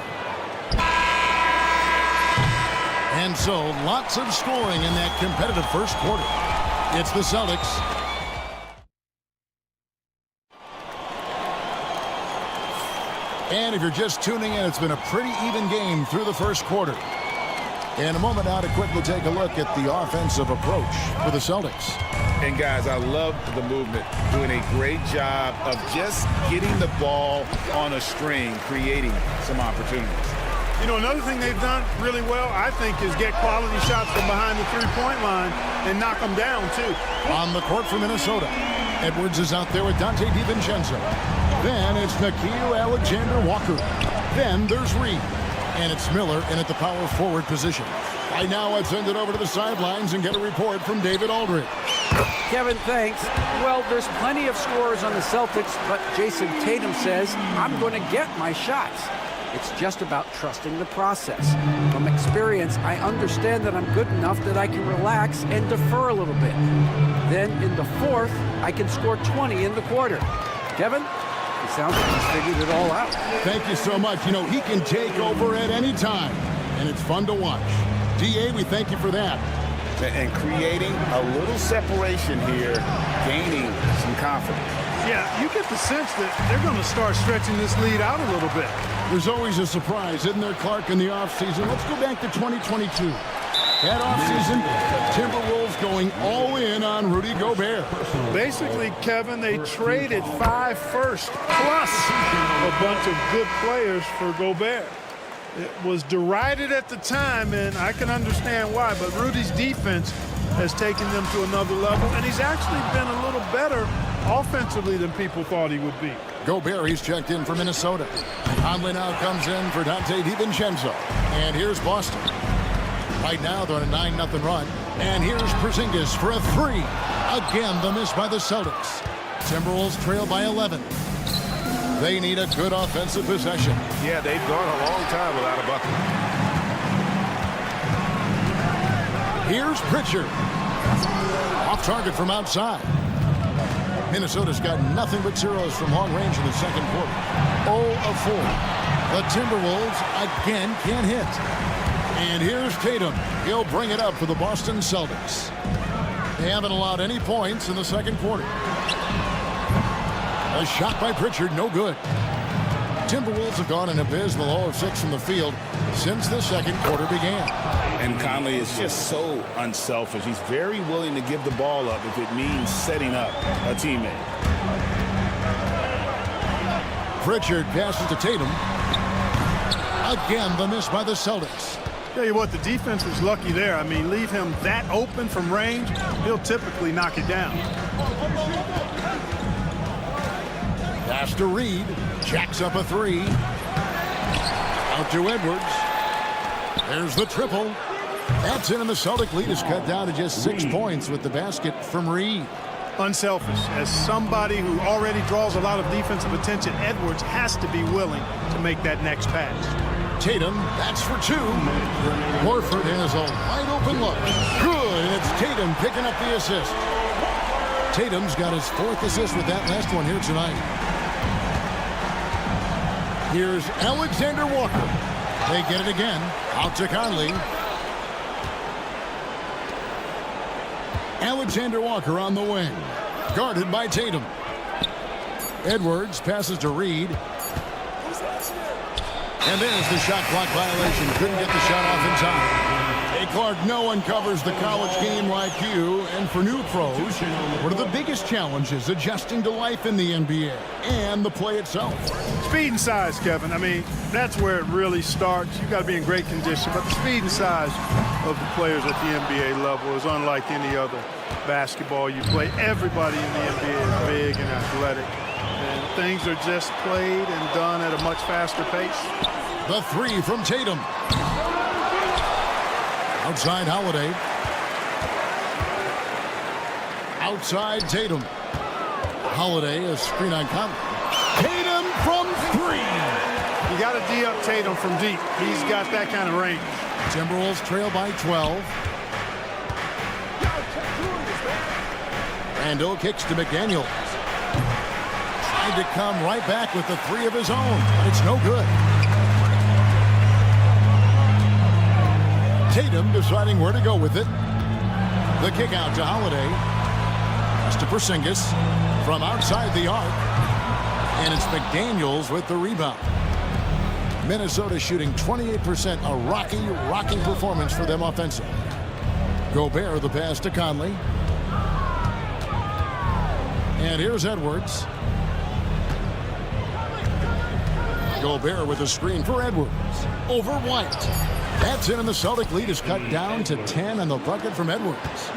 And so, lots of scoring in that competitive first quarter. It's the Celtics. And if you're just tuning in, it's been a pretty even game through the first quarter. In a moment now to quickly take a look at the offensive approach for the Celtics. And guys, I love the movement, doing a great job of just getting the ball on a string, creating some opportunities. You know, another thing they've done really well, I think, is get quality shots from behind the three-point line and knock them down, too. On the court for Minnesota, Edwards is out there with Dante DiVincenzo. Then it's Nickeil Alexander-Walker. Then there's Reed. And it's Miller in at the power forward position. Right now, let's send it over to the sidelines and get a report from David Aldridge. Kevin, thanks. Well, there's plenty of scorers on the Celtics, but Jason Tatum says, I'm going to get my shots. It's just about trusting the process. From experience, I understand that I'm good enough that I can relax and defer a little bit. Then in the fourth, I can score 20 in the quarter. Kevin? It sounds like he's figured it all out. Thank you so much. You know, he can take over at any time, and it's fun to watch. DA, we thank you for that. And creating a little separation here, gaining some confidence. Yeah, you get the sense that they're going to start stretching this lead out a little bit. There's always a surprise, isn't there, Clark, in the offseason? Let's go back to 2022. That offseason, Timberwolves going all in on Rudy Gobert. Basically, Kevin, they traded 5 firsts plus a bunch of good players for Gobert. It was derided at the time, and I can understand why, but Rudy's defense has taken them to another level, and he's actually been a little better offensively than people thought he would be. Gobert, he's checked in for Minnesota. Conley now comes in for Dante DiVincenzo. And here's Boston. Right now, they're on a 9-0 run. And here's Porzingis for a 3. Again, the miss by the Celtics. Timberwolves trail by 11. They need a good offensive possession. Yeah, they've gone a long time without a bucket. Here's Pritchard. Off target from outside. Minnesota's got nothing but zeros from long range in the second quarter. 0 of 4. The Timberwolves again can't hit. And here's Tatum. He'll bring it up for the Boston Celtics. They haven't allowed any points in the second quarter. A shot by Pritchard, no good. Timberwolves have gone an abysmal 0 of 6 from the field since the second quarter began. And Conley is just so unselfish. He's very willing to give the ball up if it means setting up a teammate. Pritchard passes to Tatum. Again, the miss by the Celtics. Tell you what, the defense was lucky there. I mean, leave him that open from range, he'll typically knock it down. Pass to Reed. Jacks up a 3. Out to Edwards. There's the triple. That's in, and the Celtic lead is cut down to just 6 points with the basket from Reed. Unselfish. As somebody who already draws a lot of defensive attention, Edwards has to be willing to make that next pass. Tatum, that's for 2. Horford has a wide open look. Good, and it's Tatum picking up the assist. Tatum's got his 4th assist with that last one here tonight. Here's Alexander Walker. They get it again. Out to Conley. Alexander Walker on the wing. Guarded by Tatum. Edwards passes to Reed. And there's the shot clock violation. Couldn't get the shot off in time. Hey, Clark, no one covers the college game like you. And for new pros, what are the biggest challenges adjusting to life in the NBA and the play itself? Speed and size, Kevin. I mean, that's where it really starts. You got to be in great condition. But the speed and size of the players at the NBA level is unlike any other basketball you play. Everybody in the NBA is big and athletic. And things are just played and done at a much faster pace. The 3 from Tatum. Outside Holiday. Outside Tatum. Holiday, a screen on Conley. Tatum from 3. You got to D up Tatum from deep. He's got that kind of range. Timberwolves trail by 12. Randall kicks to McDaniels. Tried to come right back with the three of his own, but it's no good. Tatum deciding where to go with it. The kick out to Holiday. Pass to Porzingis from outside the arc. And it's McDaniels with the rebound. Minnesota shooting 28%, a rocking performance for them offensively. Gobert the pass to Conley. And here's Edwards. Gobert with a screen for Edwards. Over White. That's in, and the Celtic lead is cut down to 10 on the bucket from Edwards.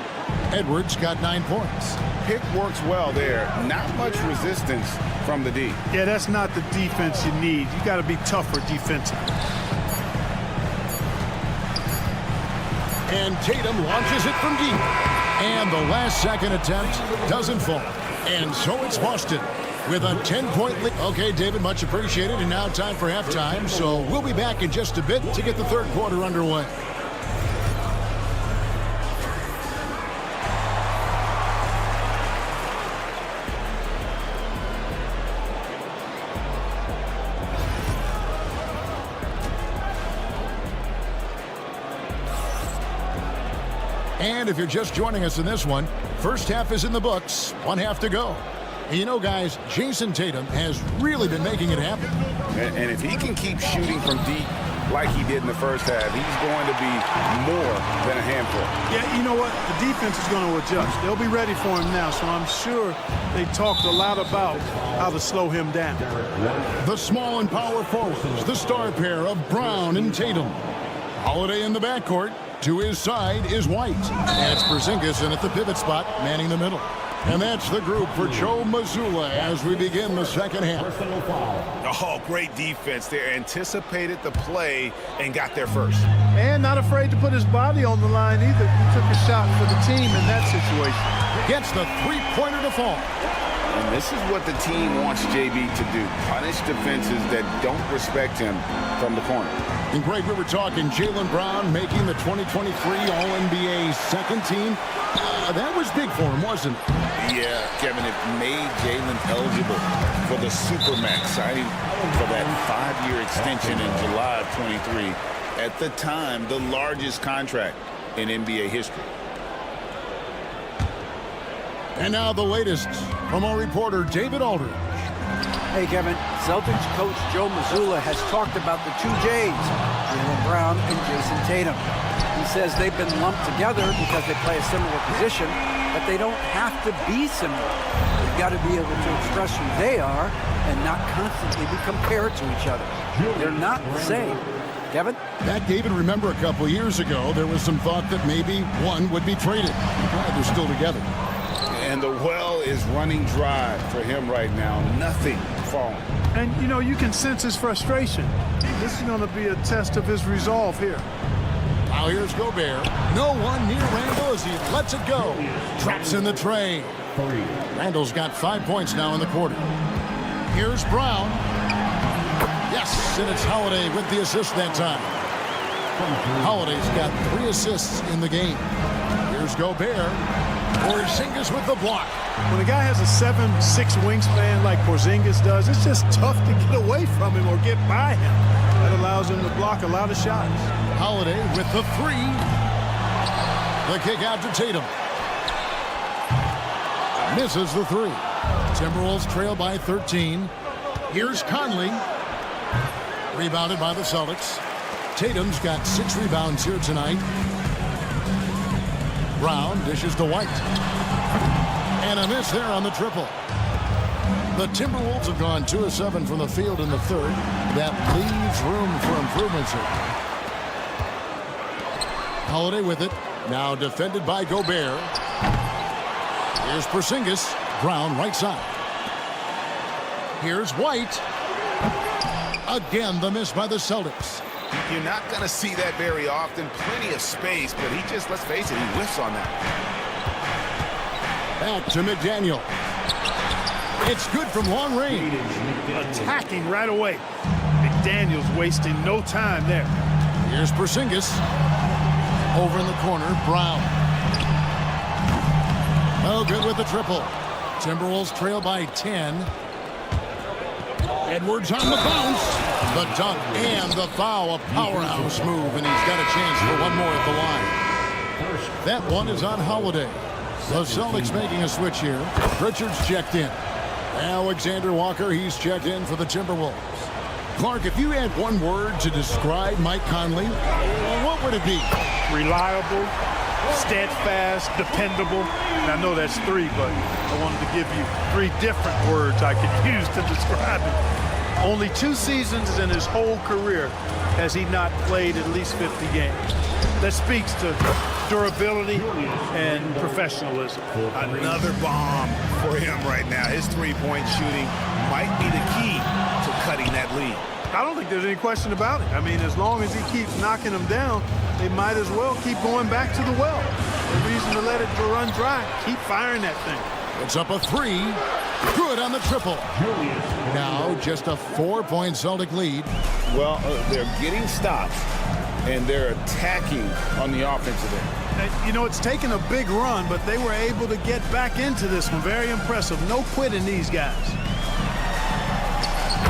Edwards got 9 points. Pick works well there. Not much resistance from the D. Yeah, that's not the defense you need. You got to be tougher defensively. And Tatum launches it from deep. And the last second attempt doesn't fall. And so it's Boston with a 10-point lead. Okay, David, much appreciated. And now time for halftime. So we'll be back in just a bit to get the third quarter underway. And if you're just joining us in this one, first half is in the books, 1 half to go. And you know, guys, Jason Tatum has really been making it happen. And if he can keep shooting from deep like he did in the first half, he's going to be more than a handful. Yeah, you know what? The defense is going to adjust. They'll be ready for him now, so I'm sure they talked a lot about how to slow him down. The small and power forwards, the star pair of Brown and Tatum. Holiday in the backcourt. To his side is White. And it's Porzingis in at the pivot spot, manning the middle. And that's the group for Joe Mazzulla as we begin the second half. Oh, great defense there. Anticipated the play and got there first. And not afraid to put his body on the line either. He took a shot for the team in that situation. Gets the three-pointer to fall. And this is what the team wants JB to do. Punish defenses that don't respect him from the corner. And Greg, we were talking Jaylen Brown making the 2023 All-NBA second team. That was big for him, wasn't it? Yeah, Kevin, it made Jaylen eligible for the Supermax, signing for that 5-year extension in July of 23. At the time, the largest contract in NBA history. And now the latest from our reporter, David Aldridge. Hey, Kevin, Celtics coach Joe Mazzulla has talked about the two J's, Jaylen Brown and Jason Tatum. He says they've been lumped together because they play a similar position, but they don't have to be similar. They've got to be able to express who they are and not constantly be compared to each other. They're not the same. Kevin? That, David, remember a couple years ago, there was some thought that maybe one would be traded. Glad they're still together. And the well is running dry for him right now. Nothing falling. And, you know, you can sense his frustration. This is going to be a test of his resolve here. Now here's Gobert. No one near Randall as he lets it go. Traps in the tray. Randall's got 5 points now in the quarter. Here's Brown. Yes, and it's Holiday with the assist that time. Holiday's got 3 assists in the game. Here's Gobert. Porzingis with the block. When a guy has a 7'6" wingspan like Porzingis does, it's just tough to get away from him or get by him. That allows him to block a lot of shots. Holiday with the 3. The kick out to Tatum. Misses the 3. Timberwolves trail by 13. Here's Conley. Rebounded by the Celtics. Tatum's got 6 rebounds here tonight. Brown dishes to White. And a miss there on the triple. The Timberwolves have gone 2 of 7 from the field in the third. That leaves room for improvements here. Holiday with it. Now defended by Gobert. Here's Porzingis. Brown right side. Here's White. Again, the miss by the Celtics. You're not going to see that very often. Plenty of space, but he just, let's face it, he whiffs on that. Back to McDaniel. It's good from long range. Attacking right away. McDaniel's wasting no time there. Here's Porzingis. Over in the corner, Brown. No good with the triple. Timberwolves trail by 10. Edwards on the bounce. The dunk and the foul. A powerhouse move, and he's got a chance for one more at the line. That one is on Holiday. The Celtics making a switch here. Richards checked in. Alexander Walker, he's checked in for the Timberwolves. Clark, if you had one word to describe Mike Conley, what would it be? Reliable, steadfast, dependable. And I know that's three, but I wanted to give you three different words I could use to describe it. Only 2 seasons in his whole career has he not played at least 50 games. That speaks to durability and professionalism. Another bomb for him right now. His three-point shooting might be the key to cutting that lead. I don't think there's any question about it. I mean, as long as he keeps knocking them down, they might as well keep going back to the well. No reason to let it run dry. Keep firing that thing. It's up a 3. Good on the triple. Now just a 4-point Celtic lead. Well, they're getting stops, and they're attacking on the offensive end. You know, it's taken a big run, but they were able to get back into this one. Very impressive. No quitting these guys.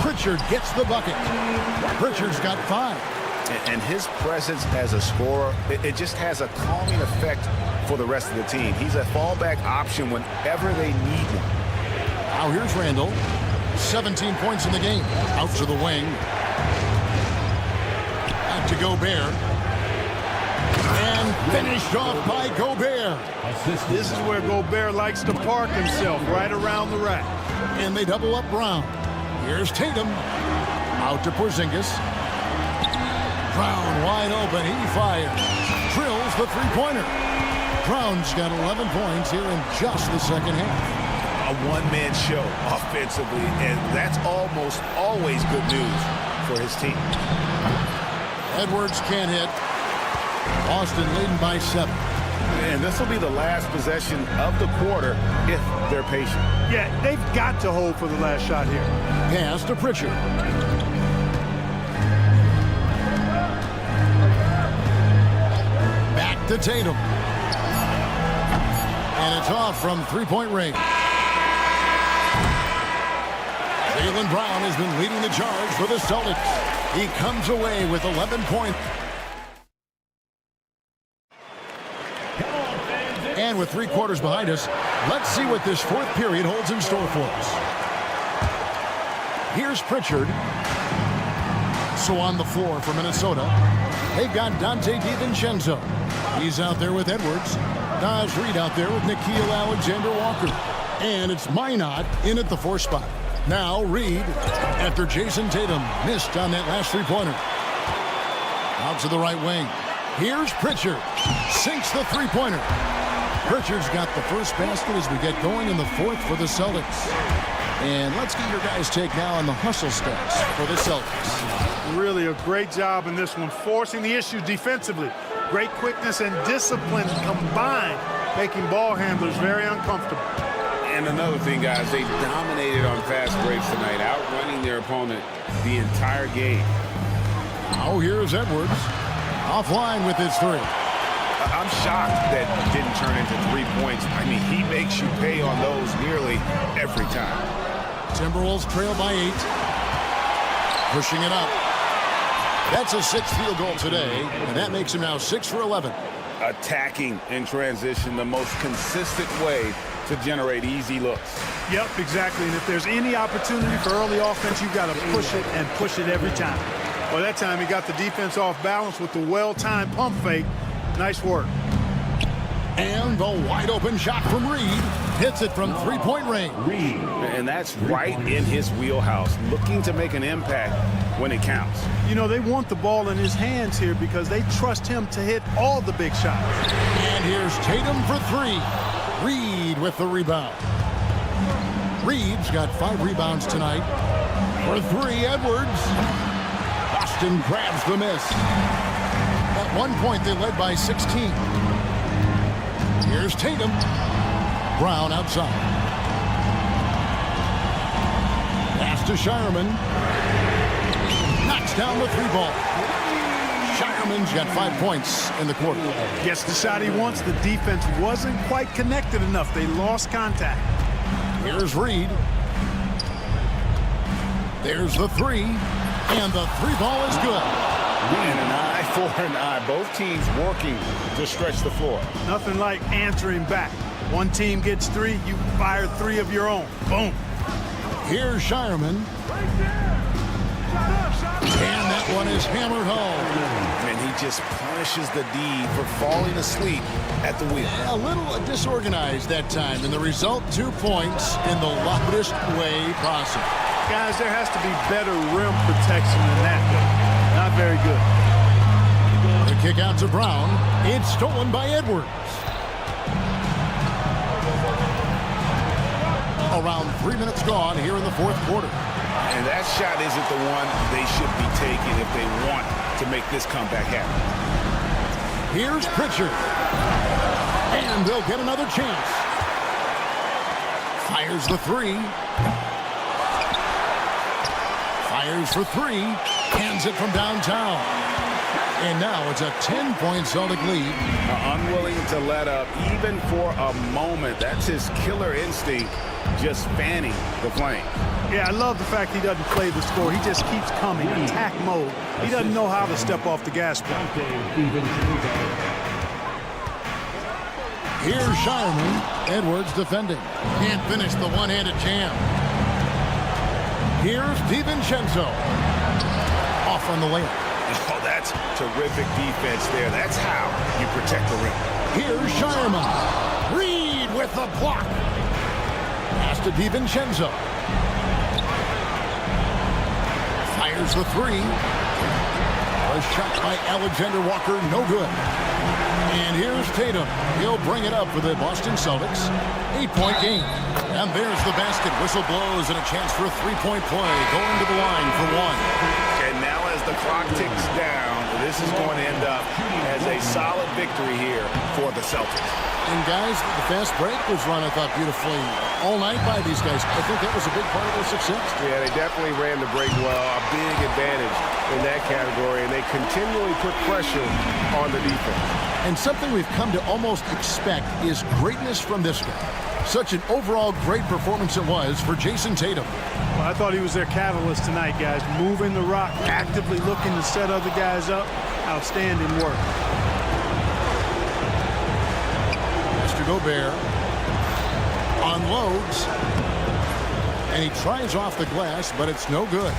Pritchard gets the bucket. Pritchard's got 5. And his presence as a scorer, it just has a calming effect for the rest of the team. He's a fallback option whenever they need one. Now here's Randall. 17 points in the game. Out to the wing. Back to Gobert. And finished off by Gobert. This is where Gobert likes to park himself, right around the rack. And they double up Brown. Here's Tatum. Out to Porzingis. Brown wide open. He fires. Drills the three-pointer. Brown's got 11 points here in just the second half. A one-man show offensively, and that's almost always good news for his team. Edwards can't hit. Boston leading by 7. And this will be the last possession of the quarter if they're patient. Yeah, they've got to hold for the last shot here. Pass to Pritchard. Back to Tatum. And it's off from three-point range. Jaylen Brown has been leading the charge for the Celtics. He comes away with 11 points. And with 3 quarters behind us, let's see what this 4th period holds in store for us. Here's Pritchard. So on the floor for Minnesota, they've got Dante DiVincenzo. He's out there with Edwards. Naz Reid out there with Nickeil Alexander-Walker. And it's Minot in at the 4 spot. Now Reid after Jason Tatum missed on that last three-pointer. Out to the right wing. Here's Pritchard. Sinks the three-pointer. Pritchard's got the first basket as we get going in the 4th for the Celtics. And let's get your guys' take now on the hustle stats for the Celtics. Really a great job in this one, forcing the issue defensively. Great quickness and discipline combined, making ball handlers very uncomfortable. And another thing, guys, they dominated on fast breaks tonight, outrunning their opponent the entire game. Now here's Edwards. Offline with his 3. I'm shocked that didn't turn into 3 points. I mean, he makes you pay on those nearly every time. Timberwolves trail by 8. Pushing it up. That's a 6th field goal today, and that makes him now 6 for 11. Attacking in transition, the most consistent way to generate easy looks. Yep, exactly. And if there's any opportunity for early offense, you've got to push it and push it every time. Well, that time he got the defense off balance with the well-timed pump fake. Nice work. And the wide-open shot from Reid. Hits it from three-point range. And that's right in his wheelhouse, looking to make an impact when it counts. You know, they want the ball in his hands here because they trust him to hit all the big shots. And here's Tatum for 3. Reid with the rebound. Reid's got 5 rebounds tonight. For 3, Edwards. Boston grabs the miss. At one point, they led by 16. Here's Tatum. Brown outside. Pass to Shireman. Knocks down the 3 ball. Shireman Shireman's got 5 points in the quarter. Gets the shot he wants. The defense wasn't quite connected enough. They lost contact. Here's Reed. There's the three, and the three ball is good. And an eye for an eye. Both teams working to stretch the floor. Nothing like answering back. One team gets 3, you fire 3 of your own. Boom. Here's Shireman. And that one is hammered home. And he just punishes the D for falling asleep at the wheel. A little disorganized that time, and the result 2 points in the loudest way possible. Guys, there has to be better rim protection than that. Not very good. The kick out to Brown. It's stolen by Edwards. Around 3 minutes gone here in the fourth quarter. And that shot isn't the one they should be taking if they want to make this comeback happen. Here's Pritchard. And they'll get another chance. Fires the three. Fires for 3. Hands it from downtown. And now it's a 10-point Celtic lead. Unwilling to let up even for a moment. That's his killer instinct, just fanning the flame. Yeah, I love the fact he doesn't play the score. He just keeps coming, attack mode. He doesn't know how to step off the gas pedal. Here's Shireman. Edwards defending. Can't finish the one-handed jam. Here's DiVincenzo. Off on the layup. Oh, that's terrific defense there. That's how you protect the rim. Here's Shireman. Reed with the block. Pass to DiVincenzo. Fires the 3. A shot by Alexander Walker, no good. And here's Tatum. He'll bring it up for the Boston Celtics. 8-point game. And there's the basket. Whistle blows and a chance for a three-point play. Going to the line for 1. And now as the clock ticks down, this is going to end up as a solid victory here for the Celtics. And guys, the fast break was run, I thought, beautifully all night by these guys. I think that was a big part of their success. Yeah, they definitely ran the break well. A big advantage in that category, and they continually put pressure on the defense. And something we've come to almost expect is greatness from this guy. Such an overall great performance it was for Jason Tatum. Well, I thought he was their catalyst tonight, guys. Moving the rock, actively looking to set other guys up. Outstanding work. Mr. Gobert unloads. And he tries off the glass, but it's no good.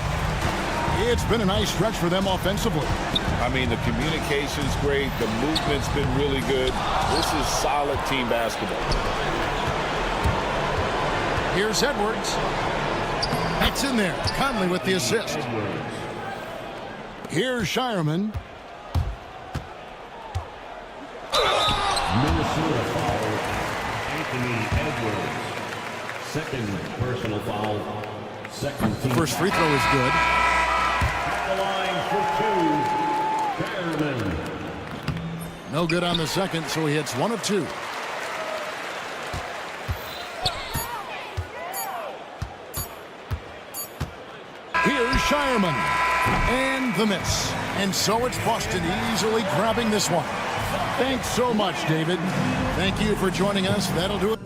It's been a nice stretch for them offensively. I mean, the communication's great. The movement's been really good. This is solid team basketball. Here's Edwards. It's in there. Conley with the assist. Here's Shireman. Minnesota foul. Anthony Edwards. Second personal foul. Second team. The first free throw is good. The line for 2. Shireman. No good on the second, so he hits 1 of 2. Here's Shireman. And the miss. And so it's Boston easily grabbing this one. Thanks so much, David. Thank you for joining us. That'll do it.